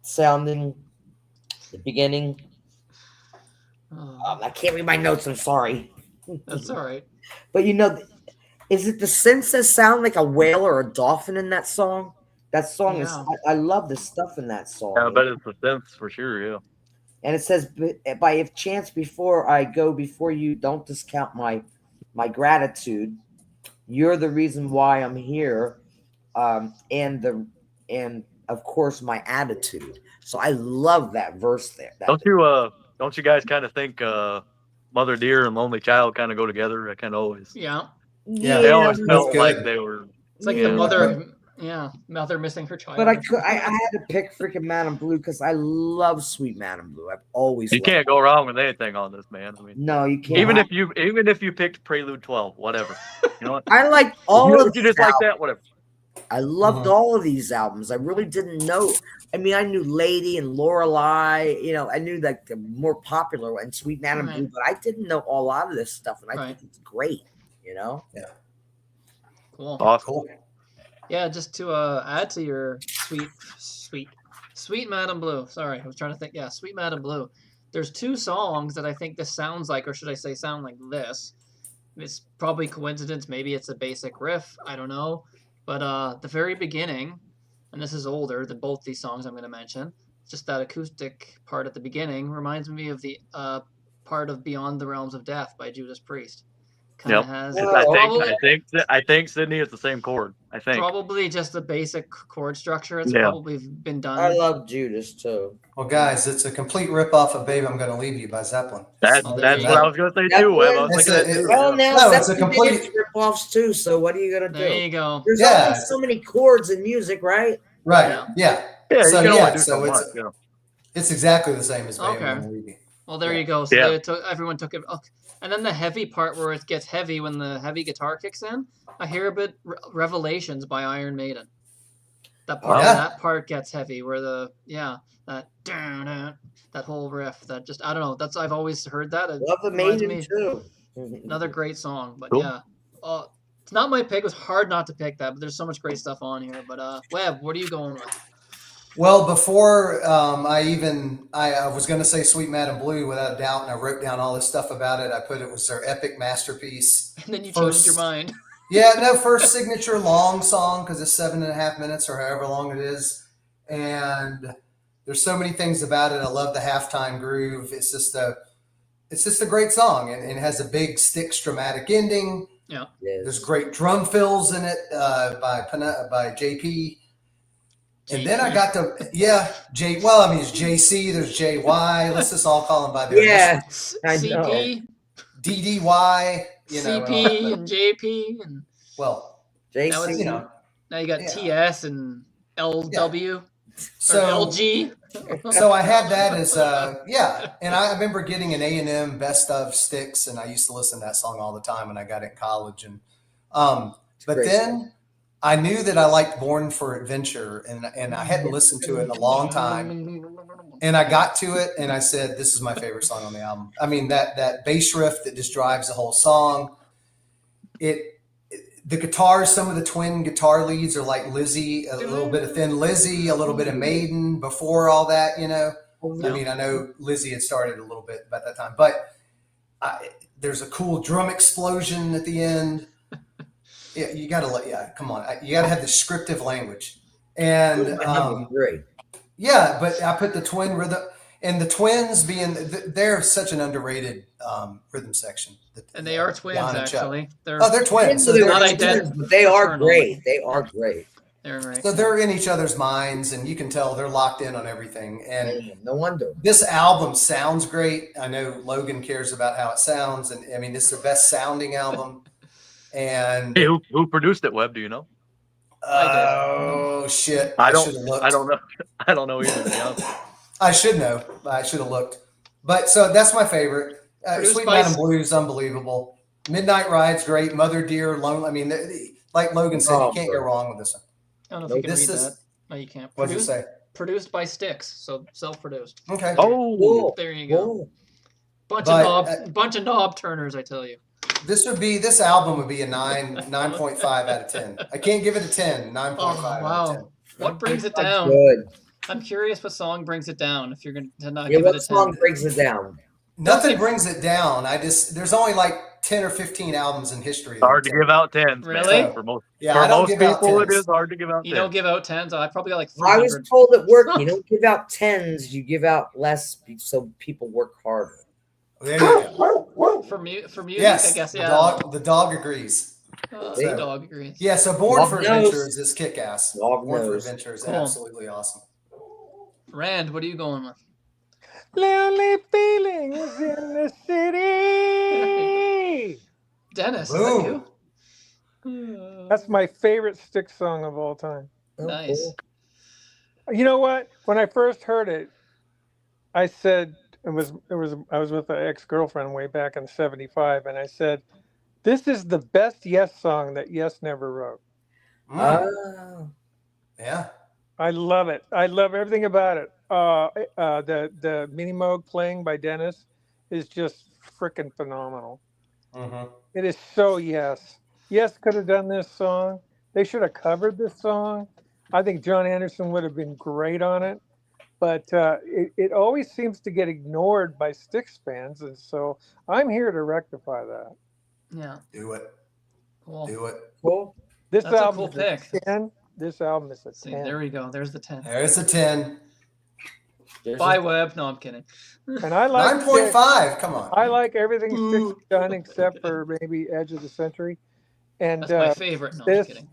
sounding the beginning. Oh, I can't read my notes, I'm sorry. that's all right. But you know, is it the synths that sound like a whale or a dolphin in that song? That song is Yeah. I love the stuff in that song. Yeah, I bet it's the synths for sure. Yeah. And it says, by if chance before I go before you, don't discount my gratitude. You're the reason why I'm here. And of course my attitude. So I love that verse there. Don't you guys kind of think Mother Dear and Lonely Child kind of go together? I kind of always. Yeah. Yeah. They always That's felt good. like they were. It's like Yeah. the mother. Yeah. Mother missing her child. But I had to pick freaking Madam Blue because I love Sweet Madam Blue. I've always You loved can't it. go wrong with anything on this, man. I mean, No, you can't. even if you picked Prelude 12, whatever. You know what? I like all you, of you these just like albums. that, whatever. I loved all of these albums. I really didn't know. I mean, I knew Lady and Lorelei. You know, I knew like the more popular one, Sweet Madam Right. Blue, but I didn't know a lot of this stuff, and I Right. think it's great. You know. Cool. Awesome. Cool. Yeah, just to add to your sweet Madam Blue. Sorry, I was trying to think. Yeah, Sweet Madam Blue. There's two songs that I think this sounds like, or should I say sound like this. It's probably coincidence. Maybe it's a basic riff. I don't know. But the very beginning, and this is older than both these songs I'm going to mention, just that acoustic part at the beginning reminds me of the part of Beyond the Realms of Death by Judas Priest. Kind of Yep. has I think Sydney is the same chord. I think. probably just the basic chord structure. It's Yeah. probably been done. I love Judas too. Well, guys, it's a complete ripoff of "Babe, I'm Gonna Leave You" by Zeppelin. That's Oh, there that's you what go. I was gonna say That's too, Web. I what- was It's thinking a- that too. Well, yeah. now No, it's a Zeppelin complete- did rip-offs too. So what are you gonna There do? you go. There's Yeah. only so many chords in music, right? Right. Yeah. Yeah. Yeah, So, you can yeah, only do so so much. it's- Yeah. It's exactly the same as "Babe, Okay. I'm Gonna Leave You." Well, there Yeah. you go. So Yeah. they everyone took it. Okay. And then the heavy part where it gets heavy when the heavy guitar kicks in, I hear a bit Revelations by Iron Maiden. That part, Yeah. that part gets heavy where that whole riff that just I don't know. I've always heard that. It Love the reminds Maiden me- too. Another great song, but Cool. yeah. It's not my pick. It was hard not to pick that, but there's so much great stuff on here. But Webb, what are you going with? Well, before I was going to say "Sweet Madam Blue" without a doubt, and I wrote down all this stuff about it. I put it was their epic masterpiece. And then you changed First- your mind. Yeah, no, first signature long song because it's 7.5 minutes or however long it is, and There's so many things about it. I love the halftime groove. It's just a great song, and it has a big Styx dramatic ending. Yeah. Yes. There's great drum fills in it by JP. And then I got to well, I mean, it's JC. There's JY. Let's just all call them by their initials. I know. CP, DDY. You know, CP, and JP, and well, now JC. it's, you know, now you got Yeah. TS and LW or so LG. so I had that as and I remember getting an A&M best of Styx, and I used to listen to that song all the time when I got in college. And but great then I knew that I liked Born for Adventure, and I hadn't listened to it in a long time. And I got to it, and I said, "This is my favorite song on the album." I mean, that bass riff that just drives the whole song. The guitars, some of the twin guitar leads are like Lizzie, a little bit of Thin Lizzy, a little bit of Maiden before all that, you know. I mean, I know Lizzie had started a little bit about that time, but there's a cool drum explosion at the end. Yeah, you got to come on. You got to have descriptive language. And Great. yeah, but I put the twin rhythm, and the twins they're such an underrated rhythm section. And they are twins, Don and Chuck. actually. They're twins. So They're not not identical. but they are Fraternal. great. They are great. They're right. So they're in each other's minds, and you can tell they're locked in on everything. And No wonder. this album sounds great. I know Logan cares about how it sounds, and I mean, it's their best sounding album. And Hey, who produced it, Webb? Do you know? oh shit, I don't. should have looked. I don't know. I don't know either. To be honest. I should know. I should have looked. But so that's my favorite. Produced Sweet by- Mountain Blues, unbelievable. Midnight Ride's great. Mother Dear, Lonely. I mean, like Logan said, you can't go wrong with this one. I don't know if you can This read is- that. No, you can't. What does it say? Produced by Styx, so self-produced. Okay. Oh, Cool. There you go. Cool. Bunch of knob turners, I tell you. This album would be a 9.5 out of 10. I can't give it a 10. 9.5 out wow. of 10. What brings it That's down? good. I'm curious what song brings it down. If you're going to not Yeah, give it what a 10. song brings it down? Nothing brings it down. There's only like 10 or 15 albums in history. it's hard to give out 10s. Really? Man. For most, Yeah, I don't give out people, 10s. it is hard to give out. You 10s. don't give out 10s? I probably got like I 300. was told at work you don't give out 10s, you give out less so people work harder. There you go. For music, Yes, I guess, the yeah. dog agrees. The dog agrees. Yeah, so Born Dog for knows. Adventure is kick-ass. Dog Born for knows. Adventure is Cool. absolutely awesome. Rand, what are you going with? Lonely feelings in the city. Dennis, is Boom. that you? That's my favorite Styx song of all time. Oh, Nice. cool. You know what? When I first heard it, I said I was with an ex-girlfriend way back in '75, and I said, "This is the best Yes song that Yes never wrote." Oh. Yeah. I love it. I love everything about it. The Mini Moog playing by Dennis is just freaking phenomenal. Mm-hmm. It is so Yes. Yes could have done this song. They should have covered this song. I think John Anderson would have been great on it. But it always seems to get ignored by Styx fans. And so I'm here to rectify that. Yeah. Do it. Cool. Do it. Cool. This That's a album cool is pick. a 10. This album is a See, 10. there we go. There's the 10. There's a 10. There's Bye, a- Webb. No, I'm kidding. And I like Styx. 9.5. Come on. I like everything Styx has done except for maybe Edge of the Century. And That's my favorite. No, I'm this kidding.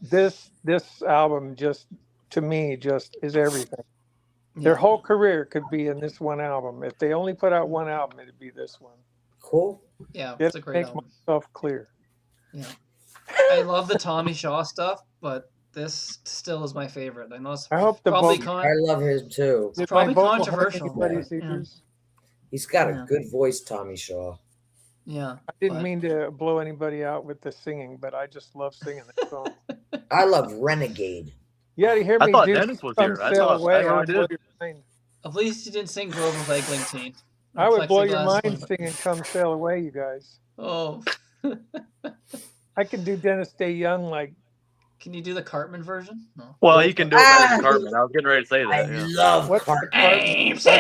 this album just to me just is everything. Their Yeah. whole career could be in this one album. If they only put out one album, it'd be this one. Cool. Yeah, It it's a great makes album. myself clear. I love the Tommy Shaw stuff, but this still is my favorite. I know it's I hope the probably vocal- I love his too. Did probably my vocal hurt controversial. anybody's Yeah. ears? He's got Yeah. a good voice, Tommy Shaw. yeah. I didn't But- mean to blow anybody out with the singing, but I just love singing that song. I love Renegade. Yeah, to hear I me thought do Dennis was Come here. I Sail thought- Away, I I would really blow did. your mind. At least you didn't sing Grove of Eglinton. I would blow your Plexiglass mind one. singing Come Sail Away, you guys. Oh, I could do Dennis Day Young like can you do the Cartman version? No. Well, he can do it better Ah! than Cartman. I was getting ready to say I that. Yeah. love what's the Carter. part? That's South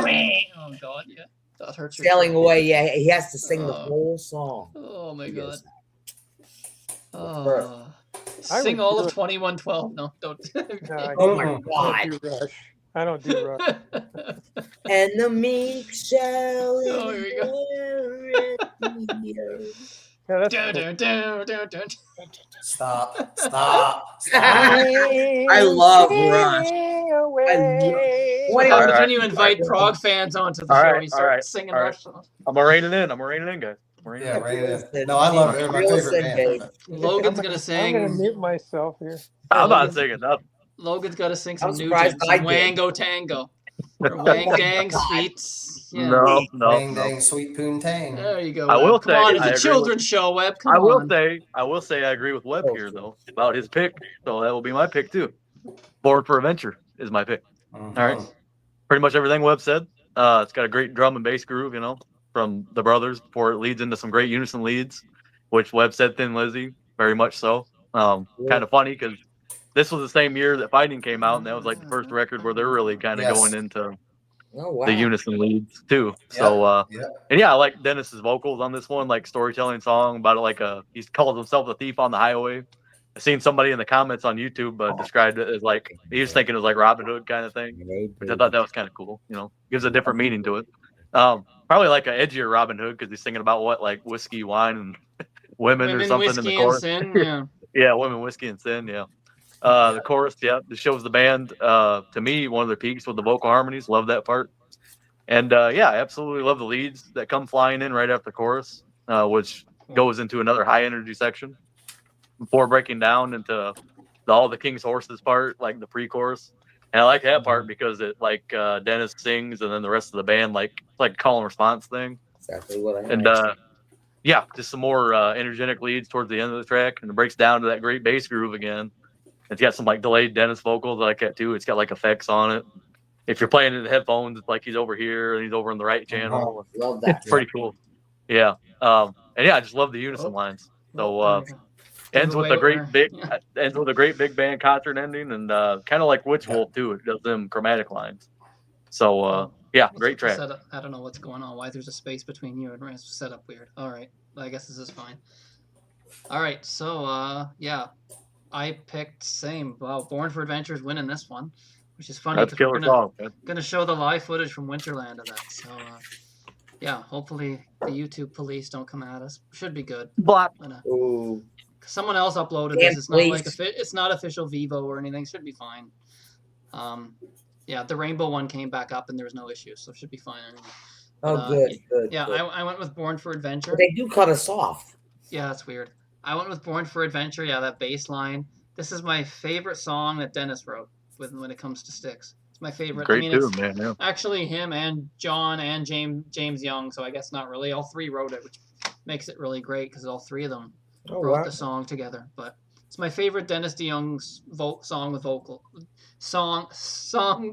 Park? Oh God, yeah. That hurts your Sailing throat. Away, yeah, he has to sing the Oh. whole song. Oh my He God. does. Oh. I Sing would all do of it. 2112. No, don't. No, I Oh my don't God. do Rush. I don't do rock. And the meek shall Oh, here we go. Yeah, that's Dun, cool. dun, dun, dun, dun. Stop. I love Rush. What All happens right, when you invite all right. prog fans onto the All show right, and you all start right, singing all right. Rush songs? I'm gonna rein it in. I'm gonna rein it in, guys. I'm gonna rein it Yeah, in. right. Listen, No, I love it. They're my favorite listen, band. babe. Logan's gonna I'm sing. gonna mute myself here. I'm not Logan's- singing nothing. Logan's got to sing some I'm surprised Nugent, I some did. Wango Tango, or Wang Dang Sweet. Yeah. No. Dang, dang, sweet poon tang. There you go. I will Webb. Come say on, it's I a agree children's show, Webb. Come I will on. say I agree with Webb Oh, here sure. though about his pick. So that will be my pick too. Born for Adventure is my pick. Mhm. All right. Pretty much everything Webb said. It's got a great drum and bass groove, from the brothers before it leads into some great unison leads, which Webb said Thin Lizzy, very much so. Kind of funny because this was the same year that Fighting came out, and that was like the first record where they're really kind of Yes. going into Oh, wow. the unison leads too. So Yep. and yeah, I like Dennis's vocals on this one, like storytelling song about it, like he calls himself a thief on the highway. I seen somebody in the comments on YouTube described it as like he was thinking it was like Robin Hood kind of thing, which I thought that was kind of cool. Gives a different meaning to it. Probably like an edgier Robin Hood because he's thinking about what like whiskey, wine, and women or something in the whiskey, chorus. and sin. Yeah. Yeah, women, whiskey, and sin. Yeah. The chorus, this shows the band. To me, one of their peaks with the vocal harmonies. Love that part. And I absolutely love the leads that come flying in right after the chorus, which goes into another high energy section before breaking down into all the King's Horses part, like the pre-chorus. And I like that part because it like Dennis sings and then the rest of the band like call and response thing. Exactly what I And just some more energetic leads towards the end of the track, and it breaks down to that great bass groove again. It's got some like delayed Dennis vocals I like that too. It's got like effects on it. If you're playing in the headphones, it's like he's over here and he's over in the right channel. love that. It's pretty cool. Yeah. And I just love the unison lines. So ends with a great big band concert ending, and kind of like Witch Wolf too. It does them chromatic lines. So great track. I don't know what's going on. Why there's a space between you and Rance set up weird. All right, I guess this is fine. All right, so I picked same. Well, Born for Adventure is winning this one, which is funny That's because killer we're song. gonna show the live footage from Winterland of that. So hopefully the YouTube police don't come at us. Should be good. Block. Ooh. Someone else uploaded Damn, this. It's not like please. it's not official Vivo or anything. Should be fine. The Rainbow one came back up and there was no issue, so it should be fine anyway. Oh, good. Yeah, good. I went with Born for Adventure. But they do cut us off. Yeah, that's weird. I went with Born for Adventure. Yeah, that bass line. This is my favorite song that Dennis wrote when it comes to Styx. It's my favorite. Great tune, man. Yeah. Actually, him and John and James Young, so I guess not really. All three wrote it, which makes it really great because all three of them wrote the song together. But it's my favorite Dennis DeYoung's song with vocal. Song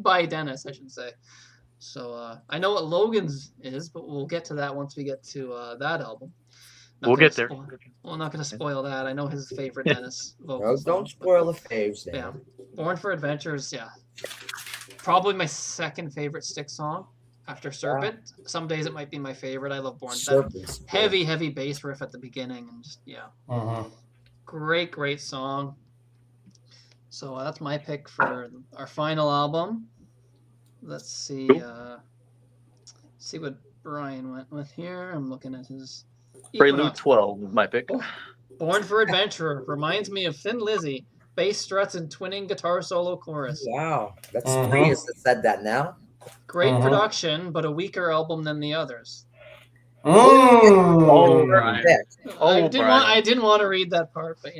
by Dennis, I should say. So I know what Logan's is, but we'll get to that once we get to that album. We'll get there. We're not going to spoil that. I know his favorite Dennis vocals. No, don't spoil the faves. Then. Yeah, Born for Adventures. Yeah, probably my second favorite Styx song after Serpent. Wow. Some days it might be my favorite. I love Born. Heavy bass riff at the beginning, and just great song. So that's my pick for our final album. Let's see. See what Brian went with here. I'm looking at his. Prelude 12 is my pick. Born for Adventure reminds me of Thin Lizzy. Bass struts and twinning guitar solo chorus. Wow, that's three that said that now. Great production, but a weaker album than the others. Right. I didn't want to read that part, but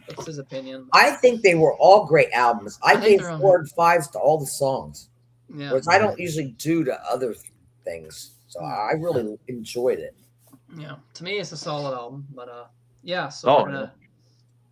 that's his opinion. I think they were all great albums. I gave 4 and 5s to all the songs, which I don't usually do to other things. So I really enjoyed it. Yeah, to me it's a solid album, but so we're gonna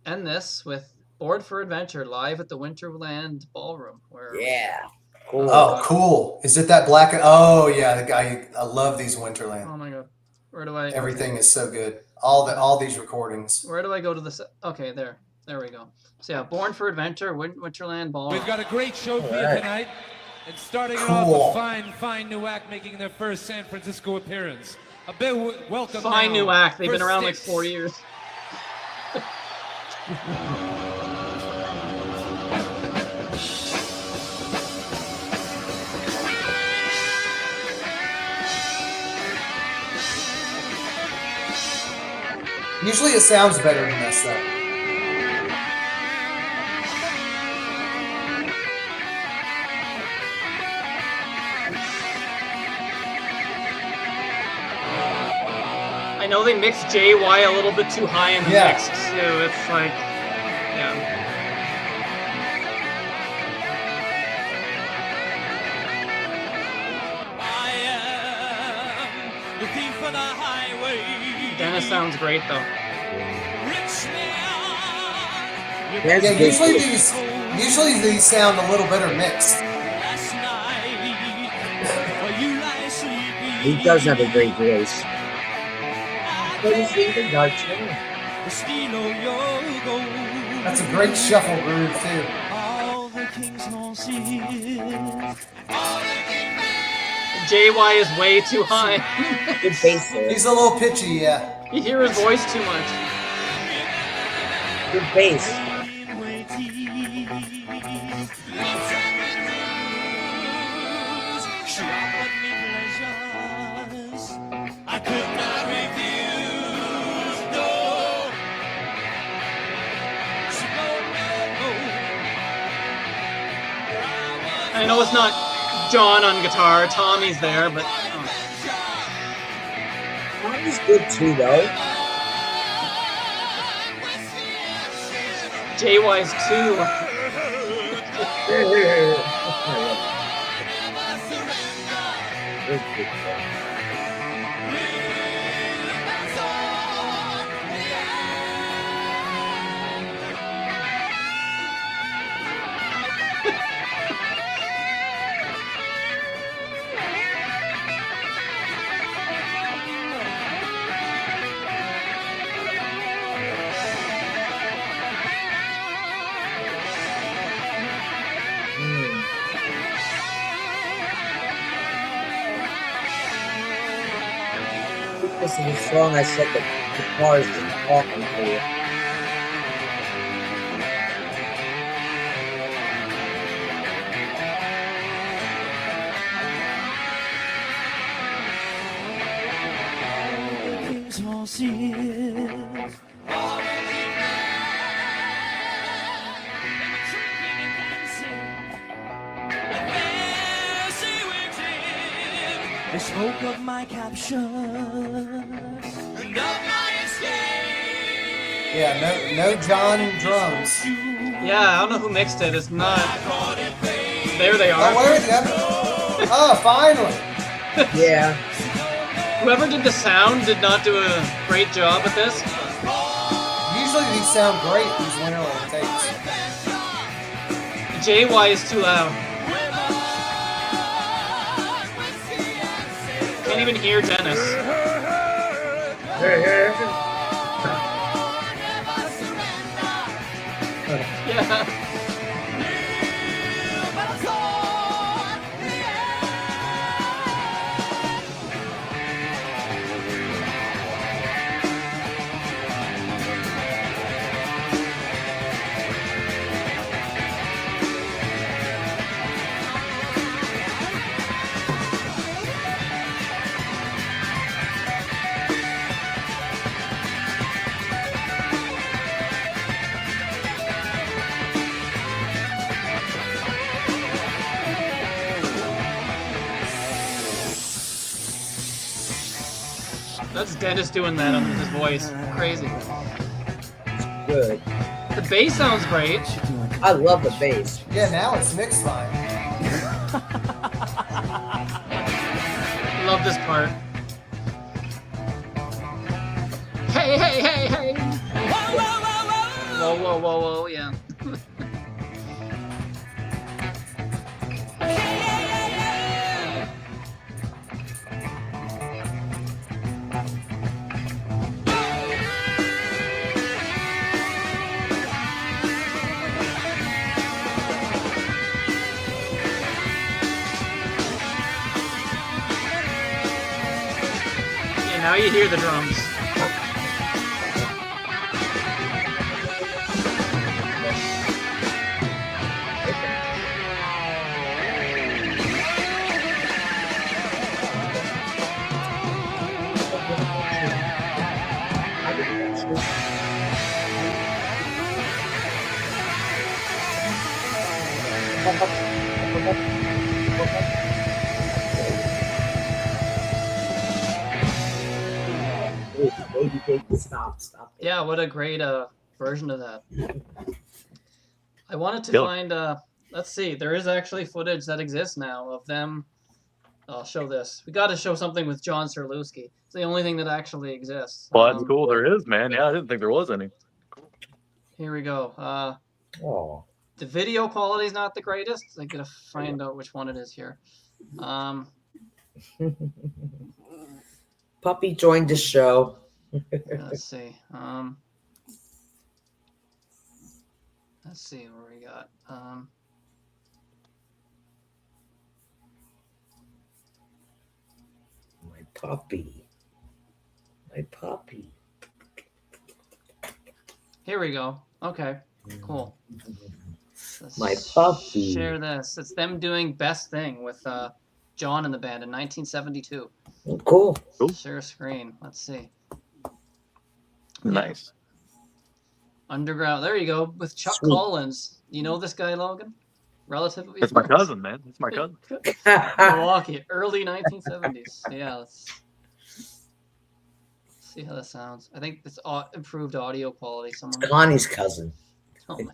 end this with Born for Adventure live at the Winterland Ballroom. Cool. Oh, cool! Is it that black? Oh yeah, the guy. I love these Winterland. Oh my god, where do I? Everything is so good. All these recordings. Where do I go to the? Okay, there we go. So yeah, Born for Adventure, Winterland Ballroom. We've got a great show for you tonight, and starting it off, a fine new act making their first San Francisco appearance. A big welcome. Fine new act. They've been around Styx. Like 4 years. Usually it sounds better than this, though. I know they mixed JY a little bit too high in the Yeah. mix too. It's like, yeah. Dennis sounds great though. That's Yeah, good. usually these sound a little better mixed. He does have a great voice. That's a great shuffle groove too. JY is way too high. Good bass there. He's a little pitchy, yeah. You hear his voice too much. Good bass. I know it's not John on guitar, Tommy's there, but Tommy's good too, though. JY's too. This is a song I said the guitars just talking to you. The smoke of my capture and of my escape. Yeah, no John drums. Yeah, I don't know who mixed it. It's not. There they Oh, are. where is that? Oh, finally. Yeah. Whoever did the sound did not do a great job with this. Usually these sound great, these Winterland tapes. JY is too loud. Can't even hear Dennis. Yeah. That's Dennis doing that on his voice. Crazy. Good. The bass sounds great. I love the bass. Yeah, now it's mixed fine. Love this part. Hey, hey, hey, hey! Whoa, whoa, whoa, whoa, yeah. Yeah, now you hear the drums. Stop it. Yeah, what a great version of that. I wanted to Killer. find let's see, there is actually footage that exists now of them. I'll show this. We got to show something with John Curulewski. It's the only thing that actually exists. Well, that's cool. There is, man. Yeah, I didn't think there was any. Here we go. Oh. The video quality is not the greatest. I gotta find out which one it is here. Puppy joined the show. Let's see. Let's see where we got. My puppy. My puppy. Here we go. Okay, cool. Let's My puppy. share this. It's them doing Best Thing with John and the band in 1972. Oh, cool. Share screen. Let's see. Nice. Underground. There you go. With Chuck Sweet. Collins. You know this guy, Logan? Relatively. It's my cousin, man. It's my cousin. Milwaukee, early 1970s. Yeah, let's see how that sounds. I think it's improved audio quality. Someone. Connie's cousin. Oh my.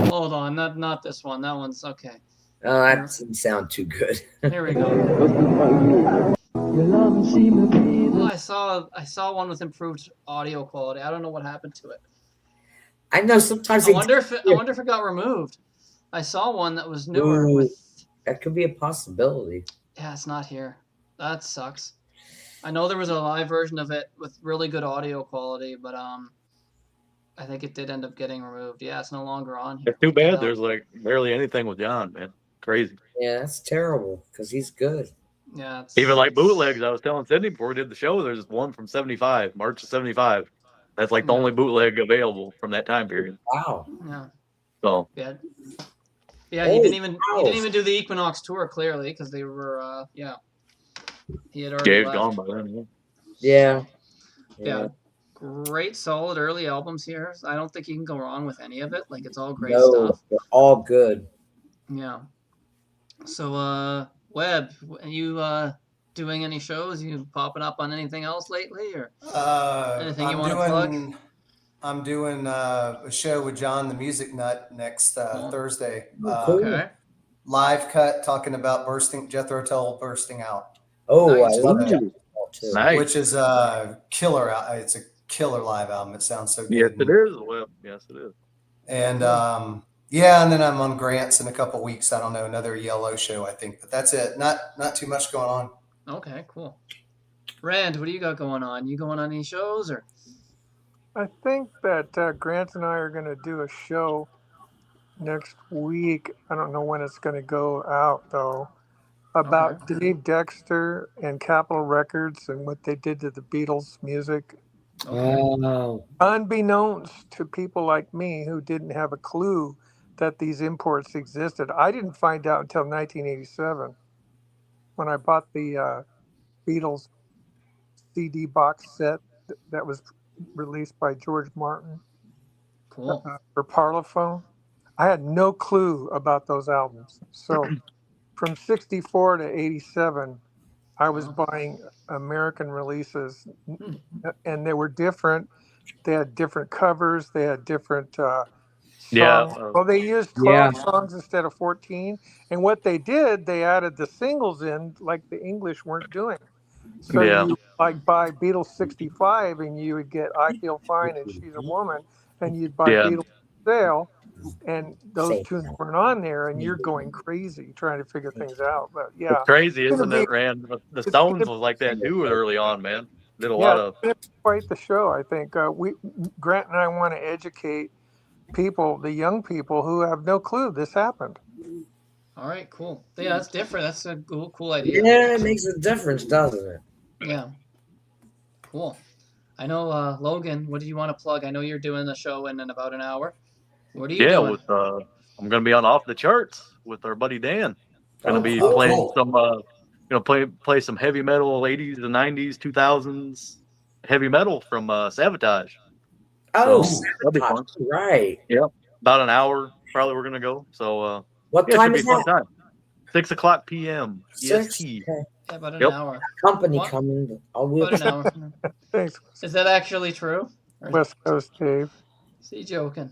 Hold on, not this one. That one's okay. Oh, that didn't sound too good. Here we go. Well, I saw one with improved audio quality. I don't know what happened to it. I know sometimes I wonder if it got removed. I saw one that was newer with. That could be a possibility. Yeah, it's not here. That sucks. I know there was a live version of it with really good audio quality, but I think it did end up getting removed. Yeah, it's no longer on here. It's too bad. There's like barely anything with John, man. Crazy. Yeah, that's terrible because he's good. Yeah. Even like bootlegs. I was telling Sydney before we did the show. There's one from '75, March of '75. That's like the only bootleg available from that time period. Wow. Yeah. So. Yeah. Yeah, he didn't even do the Equinox tour clearly because they were he had already Yeah, he's left. gone by then. Yeah. Great solid early albums here. I don't think you can go wrong with any of it. Like it's all great No, stuff. they're all good. Yeah. So Webb, are you doing any shows? You popping up on anything else lately or anything you want to plug? I'm doing a show with John the Music Nut next Thursday. Cool. Okay. Live cut talking about Jethro Tull bursting out. Oh, Nice. I love that too. Nice. Which is a killer. It's a killer live album. It sounds so good. Yes, it is. Well, yes, it is. And and then I'm on Grants in a couple weeks. I don't know, another Yellow show, I think, but that's it. Not too much going on. Okay, cool. Rand, what do you got going on? You going on any shows or? I think that Grant and I are going to do a show next week. I don't know when it's going to go out, though, about Dave Dexter and Capitol Records and what they did to the Beatles music. Oh. Unbeknownst to people like me who didn't have a clue that these imports existed. I didn't find out until 1987 when I bought the Beatles CD box set that was released by George Martin Cool. for Parlophone. I had no clue about those albums. So from 64 to 87, I was buying American releases and they were different. They had different covers. They had different songs. Well, they used 12 songs instead of 14. And what they did, they added the singles in like the English weren't doing. So you like buy Beatles 65 and you would get I Feel Fine and She's a Woman, and you'd buy Beatles Sale, and those tunes weren't on there, and you're going crazy trying to figure things out. But yeah, it's crazy, isn't it, Rand? The Stones was like that too early on, man. Did a lot of quite the show. I think Grant and I want to educate people, the young people who have no clue this happened. All right, cool. Yeah, that's different. That's a cool idea. Yeah, it makes a difference, doesn't it? Yeah. Cool. I know, Logan, what do you want to plug? I know you're doing the show in about an hour. What are you doing? I'm I'm gonna be on Off the Charts with our buddy Dan. Gonna be cool. playing some play some heavy metal 80s, the 90s, 2000s heavy metal from Sabotage. Oh, So, that'll be fun. Sabotage, right. Yeah, about an hour probably we're gonna go. So What yeah, it time should be is a fun that? time. 6:00 p.m. 6? EST. Okay. Yeah, about an Yep. hour. Company What? coming. I'll wheel. About an hour. from now. Thanks, Is that actually true? Or West Coast Dave. is he joking?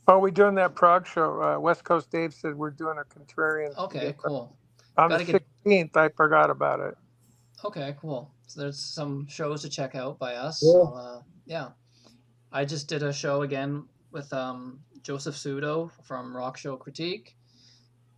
Oh, we doing that Prague show. West Coast Dave said we're doing a contrarian. Okay, cool. On Gotta the get- 16th, I forgot about it. Okay, cool. So there's some shows to check out by us. Cool. So, yeah. I just did a show again with Joseph Sudo from Rock Show Critique.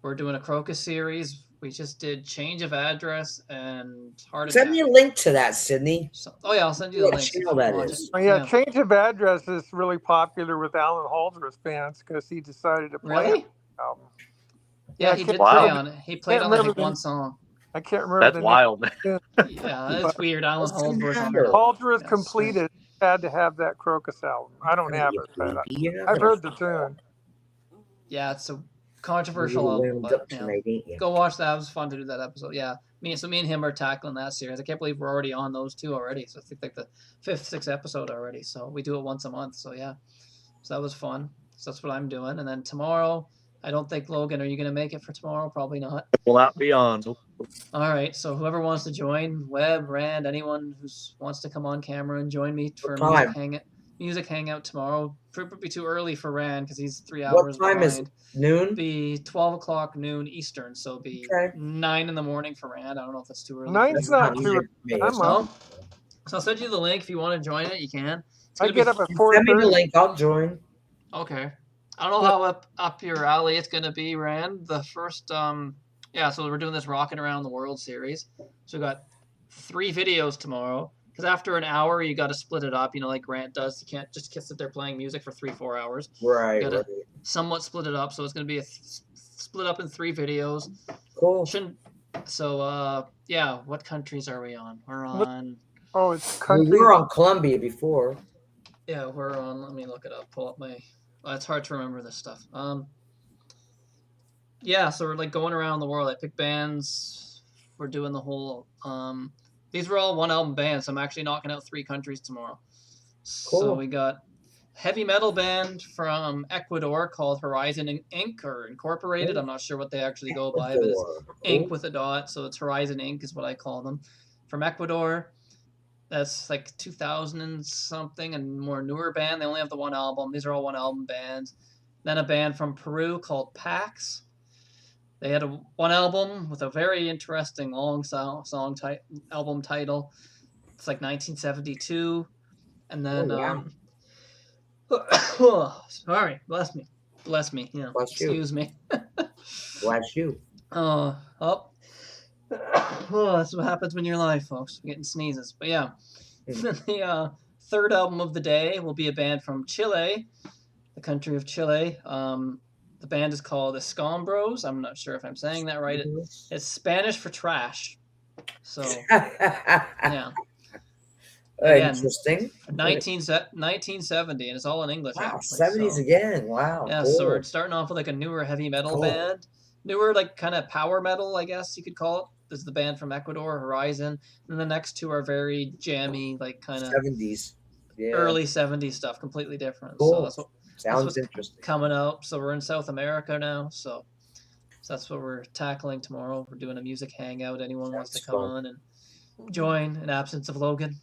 We're doing a Crocus series. We just did Change of Address and Heart Send me a link to that, Sydney. So, oh yeah, I'll send you the What link. channel that is. Oh, yeah, Change of Address is really popular with Alan Halsworth fans because he decided to play Really? on the album. Yeah, I he can't did play remember- on it. He played can't on like remember one the- song. I can't remember That's the wild. Yeah, it's weird. Alan What's the Halsworth on matter? it. Halsworth Yeah, completed had to have that Crocus album. I don't have it, but I've heard the tune. Yeah, it's a controversial album, but yeah. Go watch that. It was fun to do that episode. Yeah, me and him are tackling that series. I can't believe we're already on those two already. So I think like the 5th, 6th episode already. So we do it once a month. So yeah, so that was fun. So that's what I'm doing. And then tomorrow, I don't think Logan, are you gonna make it for tomorrow? Probably not. Will not be on. All right. So whoever wants to join, Webb, Rand, anyone who wants to come on camera and join me for What music hangout tomorrow. Would be too early for Rand because he's 3 What hours time is behind. it? Noon? Be 12 o'clock noon Eastern, so it'll be Okay. 9 in the morning for Rand. I don't know if that's too early. Nine's for you. not too early. I'm No? up. So I'll send you the link if you want to join it. You can. It's I gonna get be up at Send me the 4:30. link. I'll join. okay. I don't know how up your alley it's gonna be, Rand. The first yeah, so we're doing this Rocking Around the World series. So we got 3 videos tomorrow. Because after an hour, you got to split it up, like Grant does. You can't just sit there playing music for 3-4 hours. Right. You gotta somewhat split it up. So it's going to be split up in 3 videos. Cool. So, yeah, what countries are we on? We're on... Oh, it's We country. were on Columbia before. Yeah, we're on... Let me look it up. Pull up my... it's hard to remember this stuff. Yeah, so we're like going around the world. I pick bands. We're doing the whole... These were all one album bands. So I'm actually knocking out 3 countries tomorrow. Cool. So we got heavy metal band from Ecuador called Horizon Inc. or Incorporated. I'm not sure what they actually go by, but it's Inc. with a dot. So it's Horizon Inc. is what I call them. From Ecuador. That's like 2000 and something and more newer band. They only have the one album. These are all one album bands. Then a band from Peru called Pax. They had one album with a very interesting long album title. It's like 1972. And then, sorry, bless me. Bless me. Yeah. Bless you. Excuse me. Bless you. That's what happens when you're alive, folks. Getting sneezes. But yeah. The 3rd album of the day will be a band from Chile, the country of Chile. The band is called Escombros. I'm not sure if I'm saying that right. It's Spanish for trash. So, yeah. Again, Interesting. 1970, and it's all in English. Wow, actually, 70s again. Wow. Yeah, cool. so we're starting off with like a newer heavy metal band. Newer, like kind of power metal, I guess you could call it. This is the band from Ecuador, Horizon. And the next 2 are very jammy, like kind of 70s. Yeah. early 70s stuff, completely different. Cool. So that's what Sounds interesting. coming up. So we're in South America now. So that's what we're tackling tomorrow. We're doing a music hangout. Anyone wants to come on and join in absence of Logan.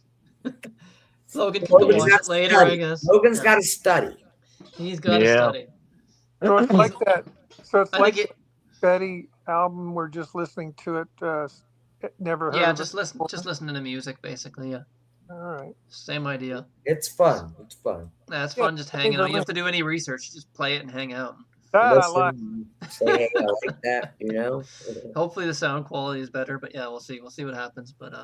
Logan can go watch it later, I guess. Logan's got to study. He's got to study. So it's like that. So it's I like think the Betty album. We're just listening to it. Never heard. Yeah, of just it listen. before. Just listening to music, basically. Yeah. All right. Same idea. It's fun. It's fun. Yeah, it's fun just hanging out. You don't have to do any research. You just play it and hang out. That I like. Say, hey, I like that, Hopefully the sound quality is better, but yeah, we'll see. We'll see what happens. But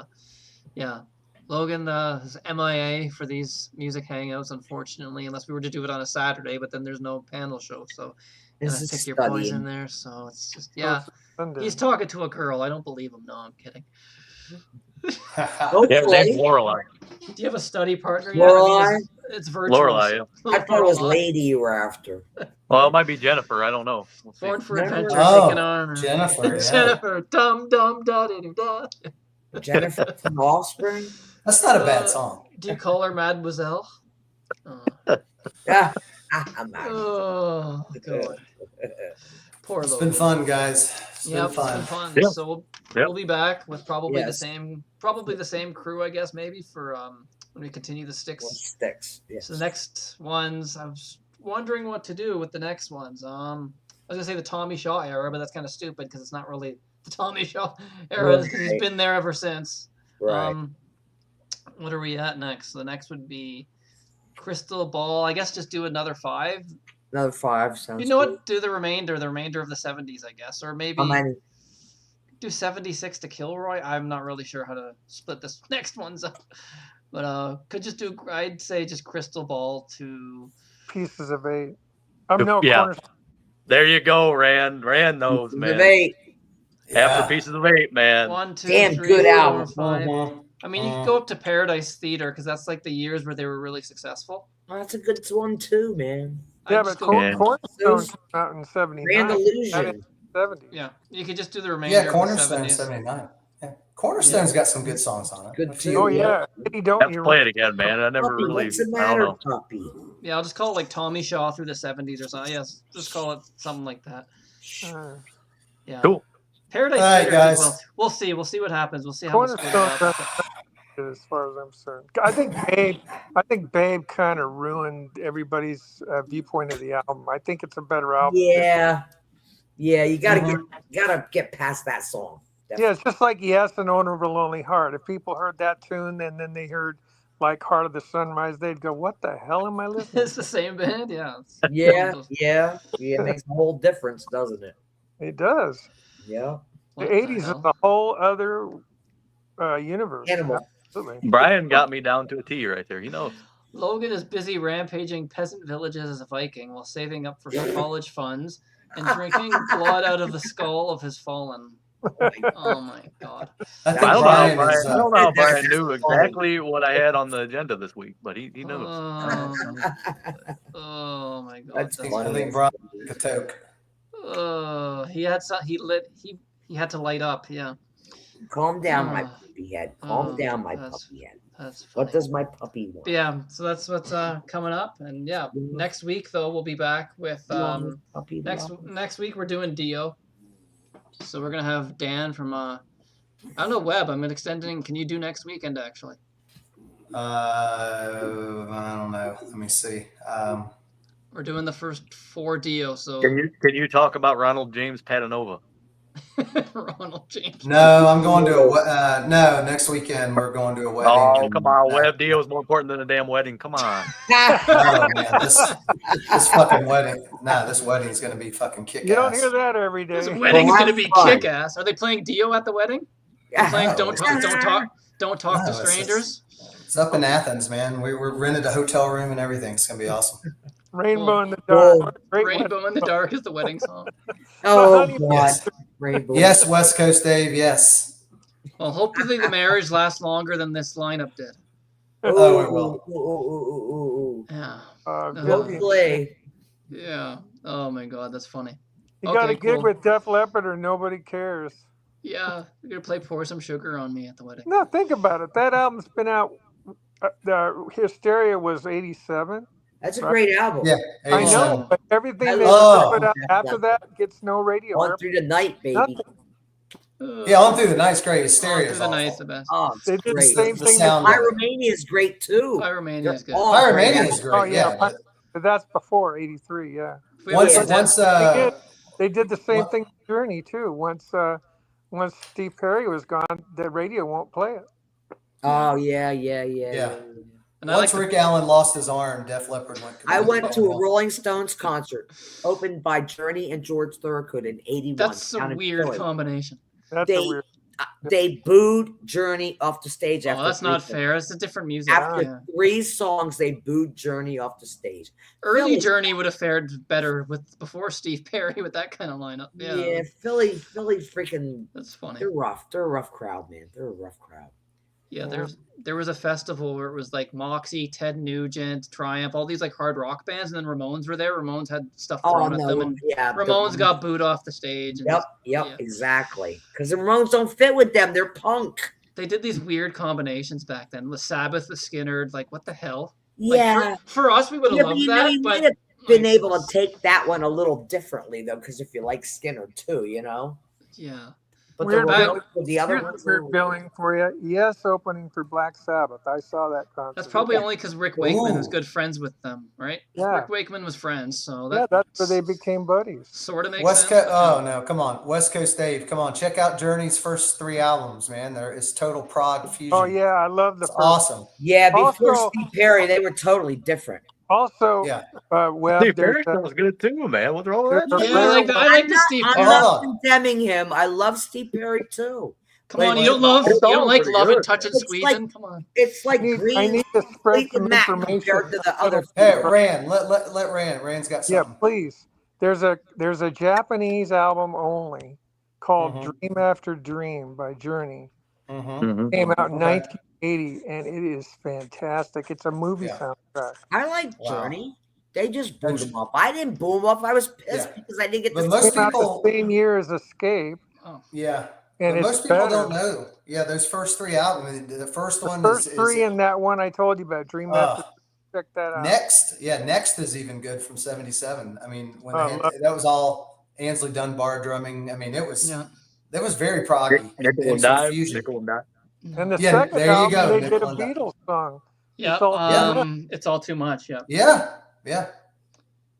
yeah, Logan is MIA for these music hangouts, unfortunately, unless we were to do it on a Saturday. But then there's no panel show, so This is pick your studying. poison there. So it's just Sunday. he's talking to a girl. I don't believe him. No, I'm kidding. Don't Yeah, his name's play. Lorelai. Do you have a study partner yet? I mean, Lorelai? It's virtual. Lorelai. Yeah. I thought it was Lady you were after. Well, it might be Jennifer. I don't know. We'll see. Born for Jennifer. Adventure, Oh, taking on her. Jennifer, yeah. Jennifer, dum dum da da da. Jennifer from Offspring. That's not a bad song. Do you call her Mademoiselle? Yeah. I'm out. Oh God. Poor It's Logan. been fun, guys. It's Yep, been fun. it's been fun. Yep. So Yep. we'll be back with probably Yes. the same crew, I guess, maybe for when we continue the Styx. Sticks. Yes. So the next ones, I was wondering what to do with the next ones. I was gonna say the Tommy Shaw era, but that's kind of stupid because it's not really the Tommy Shaw era because he's Right. been there ever since. Right. What are we at next? So the next would be Crystal Ball. I guess just do another 5. Another 5 sounds. You know good. what? Do the remainder of the 70s, I guess, or maybe How many? do 76 to Kilroy. I'm not really sure how to split this next ones up, but could just do. I'd say just Crystal Ball to. Pieces of 8. No, Yeah. corners. There you go, Rand. Rand knows, Pieces man. of 8. After Pieces of 8, man. 1, 2, Damn 3, good 4, album. 5. Mhm. I mean, you could go up to Paradise Theater because that's like the years where they were really successful. Oh, that's a good one too, man. Yeah, I'd but just go- Yeah. Cornerstone came out in 79. Grand That Illusion. is 70. yeah, you could just do the remainder. Yeah, of the Cornerstone 70s. 79. Yeah. Cornerstone's got some good songs on it. Good A few. too. Oh yeah, Eddie, don't Have to you? play it again, man. I never Puppy, really. what's the I don't matter, know. puppy? Yeah, I'll just call it like Tommy Shaw through the 70s or something. Yes, just call it something like that. Uh, Yeah. Cool. Paradise All right, Theater. guys. Well, we'll see. We'll see what happens. We'll see how this goes Cornerstone, out. as far as I'm concerned, I think Babe kind of ruined everybody's viewpoint of the album. I think it's a better album. Yeah. Yeah, you gotta Mhm. get past that song. Yeah, it's just like Yes and Owner of a Lonely Heart. If people heard that tune and then they heard like Heart of the Sunrise, they'd go, "What the hell am I listening It's the same band. Yeah. it's- Yeah, yeah. It makes a whole difference, doesn't it? to?" It does. Yeah. What The 80s is hell? a whole other universe. Animal. Absolutely. Brian got me down to a T right there. He knows. Logan is busy rampaging peasant villages as a Viking while saving up for college funds and drinking blood out of the skull of his fallen. Oh my God. I I think I don't know. Brian Brian, is. I don't know how That's Brian knew funny. exactly what I had on the agenda this week, but he knows. Oh my God. That's I funny. think Brian Katoke. He had some. He had to light up. Yeah. Calm down, my Oh. puppy head. Calm down, my that's puppy head. That's funny. What does my puppy want? But yeah. So that's what's coming up, and yeah, next week though we'll be back with Puppy next week we're doing Dio. So we're gonna have Dan from I don't know, Webb. I'm extending. Can you do next weekend actually? I don't know. Let me see. We're doing the first 4 Dio. So Can you talk about Ronald James Patanova? Ronald James. No, I'm going to no, next weekend we're going to a wedding. Oh, come on, Webb. Dio is more important than a damn wedding. Come on. Oh man, this fucking wedding. Nah, this wedding is gonna be fucking kick You don't ass. hear that every This day. wedding's Well, gonna have be fun. kick ass. Are they playing Dio at the wedding? They're playing No, Don't Talk No, to it's- Strangers. It's up in Athens, man. We're rented a hotel room and everything. It's gonna be awesome. Rainbow in the Whoa. dark. Great Rainbow in the Dark is the wedding song. Oh honey- God. Yes. Rainbow. Yes, West Coast Dave. Yes. Well, hopefully the marriage lasts longer than this lineup did. Oh, it will. Ooh. Yeah. good. Hopefully. Yeah. Oh my God, that's funny. You got a Okay, gig cool. with Def Leppard or nobody cares. Yeah, you're gonna play Pour Some Sugar on Me at the wedding. No, think about it. That album's been out. The Hysteria was 87. That's a great album. Yeah. I 87. know, but everything I they love put out that after album. that gets no radio. On airplay. through the night, baby. Nothing. Yeah, on through the night's great. On Hysteria Through is the Night's awful. the best. Oh, it's They did the great. same The thing. sound that- of it. Pyromania is great too. Pyromania is good. They're all Pyromania great. is great. Oh yeah, Yeah. but that's before 83. Yeah, If we ever Once get that- once they did the same what- thing with Journey too. Once Steve Perry was gone, the radio won't play it. Oh yeah. and I like once the- Rick Allen lost his arm, Def Leppard went. I went to a Rolling Stones concert opened by Journey and George Thorogood in '81. that's down a in weird Philly. combination. That's They- a weird. They booed Journey off the stage Oh, after that's not 3 fair. It's a different music. After Yeah. 3 songs, they booed Journey off the stage. Early Philly- Journey would have fared better before Steve Perry with that kind of lineup. Yeah, Philly freaking that's funny. they're rough. They're a rough crowd, man. They're a rough crowd. Yeah, there was a festival where it was like Moxie, Ted Nugent, Triumph, all these like hard rock bands, and then Ramones were there. Ramones had stuff Oh thrown at them, no, and yeah. Ramones got booed off the stage. And Yep, exactly. Because the Ramones don't fit with them. They're punk. they did these weird combinations back then. The Sabbath, the Skinner, like what the hell? Yeah. Like, for us, we would have loved that. You But might have been able to take that one a little differently though, because if you like Skinner too, yeah. But Weird the other Here's ones weird billing for you. Yes, opening for Black Sabbath. I saw that concert. That's probably only because Rick Wakeman was Ooh. good friends with them, right? Yeah. Rick Wakeman was friends, so that's where they became buddies. Sort of makes West sense. Coast. but Oh no, come on, West Coast Dave, come on, check out Journey's first 3 albums, man. There is total prog fusion. Oh yeah, I love the It's first. awesome. Yeah, before Also- Steve Perry, they were totally different. Also, Yeah. Webb, Steve there's Perry was good too, man. What's wrong with that? there's Yeah, I like the Steve I'm Perry. Hold not on. condemning him. I love Steve Perry too. Come on, Wait, you don't love, it's you don't all like pretty loving, good, touching, It's squeezing. like- Come on. It's like I need Green to spread some Fleetwood Mac information. compared to the other. Hey, Rand, let Rand. Rand's got Yeah, something. please. There's a Japanese album only called Mhm. Dream After Dream by Journey. Mm-hmm. Came out in Okay. 1980, and it is fantastic. It's a movie Yeah. soundtrack. I like Wow. Journey. They just booed him up. I didn't boo him up. I was pissed Yeah. because I didn't get But to most Came out people- the same year as Escape, Oh, Yeah. and But it's most people better. don't know. Yeah, those first 3 albums. The first The one first is three and that one I told you about, Dream After. Check that out. Next. Yeah, Next is even good from '77. I mean, when Oh, they had, love- that was all Ansley Dunbar drumming. I mean, it was yeah. that was very proggy. Nickel and and some Dime. fusion. Nickel and Dime. And the Yeah, second there you album, go, they did a Nickel and Dime. Beatles song. Yeah, It's all too much. it's all too much. Yeah. Yeah.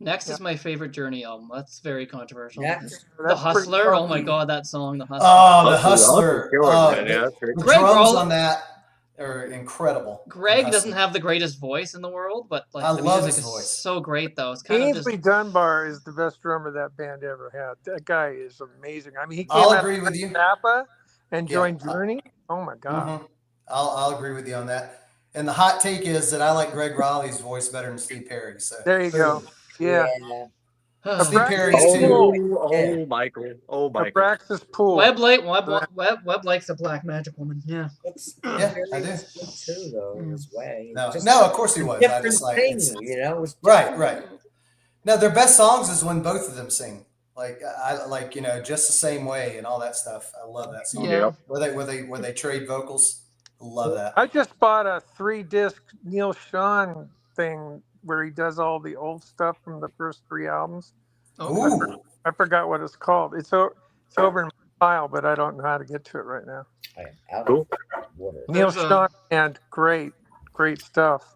Next is my favorite Journey album. That's very controversial. Next. The That's pretty Hustler. Oh my funky. god, that song, The Hustler. Oh, the Hustler. Killer, Oh, man. Yeah, that's great. the Greg drums Roll- on that are incredible. Greg Hustler. doesn't have the greatest voice in the world, but like I the love music his is voice. so great though. It's kind of Ainsley just Dunbar is the best drummer that band ever had. That guy is amazing. I mean, he came I'll out agree of with you. Napa and Yeah. joined Journey. Oh my god! Mhm. I'll agree with you on that. And the hot take is that I like Greg Raleigh's voice better than Steve Perry. So There you go. Yeah. Steve Abraxas Perry's Pool. too. Oh, Michael. Oh, Michael. Abraxas Pool. Webb likes a black magic woman. Yeah. Yeah, I do. Too, though, in his way. No, Just no, of course he was. I different just like thing, it's, It was right. No, their best songs is when both of them sing. Like I like just the same way and all that stuff. I love that song. Yeah. Where they trade vocals. Love that. I just bought a 3-disc Neil Sean thing where he does all the old stuff from the first 3 albums. Ooh, I forgot what it's called. It's over in my file, but I don't know how to get to it right now. out Cool. of water. Neil There's a- Sean and great stuff.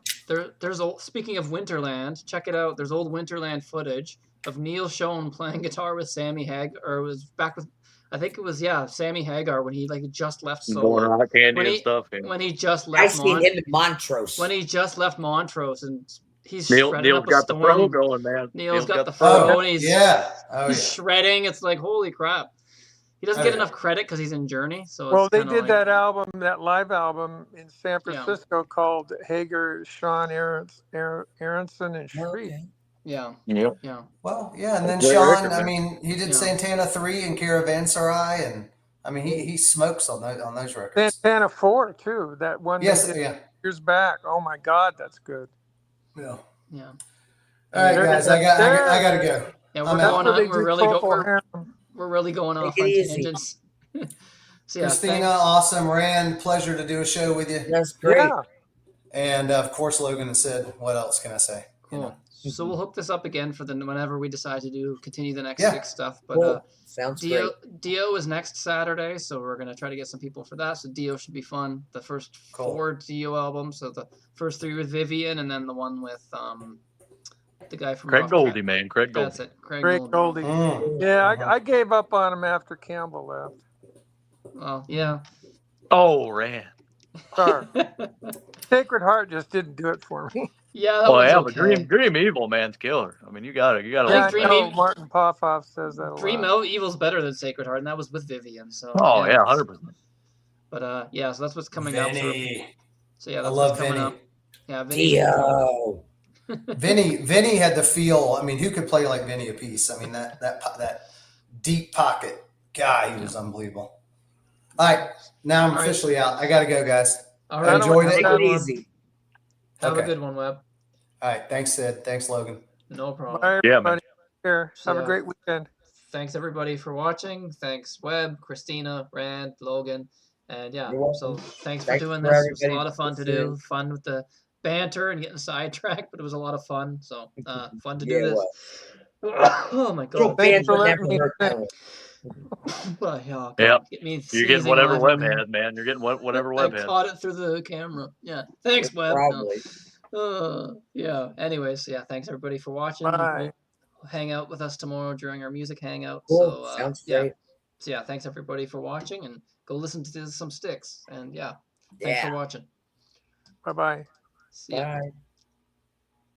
There's old. Speaking of Winterland, check it out. There's old Winterland footage of Neil Schon playing guitar with Sammy Hagar, or it was back with, I think it was Sammy Hagar when he like just left Going solo. rock candy When and he- stuff. Yeah. When he just I left seen him in Montrose. when he just left Montrose and he's Neil's shredding up a got the stone. pro going, man. Neil's got the Oh, fro and he's yeah. Oh, he's yeah. shredding. It's like holy crap. He doesn't Oh, get yeah. enough credit because he's in Journey. So Well, it's they kinda did like, that album, that live album in San Yeah. Francisco called Hager, Sean Aronson, and Shreve. Okay. Yeah, Yep. yeah. Well, yeah, and then Great Sean. record, I man. mean, he did Yeah. Santana 3 and Caravanserai, and I mean, he smokes on those records. Santana 4 too. That one Yes, they did yeah. years back. Oh my God, that's good. Yeah. Yeah. All right, guys, I got to go. Yeah, I'm we're out. going That's where they on. We're do really Purple going. Harem. We're really going off Take on it easy. tangents. So yeah, Christina, thanks. awesome. Rand, pleasure to do a show with you. That's great. Yeah. And of course, Logan said, what else can I say? You Cool. know. So we'll hook this up again for whenever we decide to continue the next Yeah. Styx stuff. But Cool. Sounds Dio great. Dio is next Saturday, so we're gonna try to get some people for that. So Dio should be fun. The first Cool. 4 Dio albums. So the first 3 with Vivian, and then the one with the guy from Craig Rough Goldie, Cut. man. Craig Goldie. That's it. Craig Great Goldie. Goldie. Mm. Yeah, I gave up on him after Campbell left. Well, yeah. Oh, Rand. Sorry. Sacred Heart just didn't do it for me. Yeah, that Oh, was yeah, okay. but Dream Evil, man's killer. I mean, you got to Yeah, Yeah, like Dream I know Evil- Martin Popoff says that a Dream lot. Evil's better than Sacred Heart, and that was with Vivian. So Oh, yeah, 100%. But yeah, so that's what's coming up. Vinny. So yeah, I that's love what's coming Vinny. up. Yeah, Vinny. Dio. Vinny had the feel. I mean, who could play like Vinny a piece? I mean, that deep pocket guy, he was unbelievable. All right, now I'm All right. officially out. I got to go, guys. All I right. enjoyed it. Take it easy. Have a Okay. good one, Webb. All right. Thanks, Sid. Thanks, Logan. No problem. Bye, Yeah, everybody. Here. Have Yeah. a great weekend. Thanks everybody for watching. Thanks Webb, Christina, Rand, Logan, and yeah. You're So welcome. thanks for Thanks doing for this. It was a everybody lot of fun to listening. do. Fun with the banter and getting sidetracked, but it was a lot of fun. So fun to do Yeah, this. well. Oh my Little god. Thanks for banter letting never me hurt in. anyone. Oh, God. Yep. Get me You're getting sneezing whatever live Webb on here. had, man. You're getting whatever I Webb had. caught it through the camera. Yeah. Thanks, Yeah, Webb. No. probably. Yeah. Anyways, yeah. Thanks everybody for watching. Bye. Hang out with us tomorrow during our music hangout. Cool. So Sounds yeah. great. So yeah, thanks everybody for watching, and go listen to some Styx. And yeah, thanks Yeah. for watching. Bye-bye. See ya. Bye.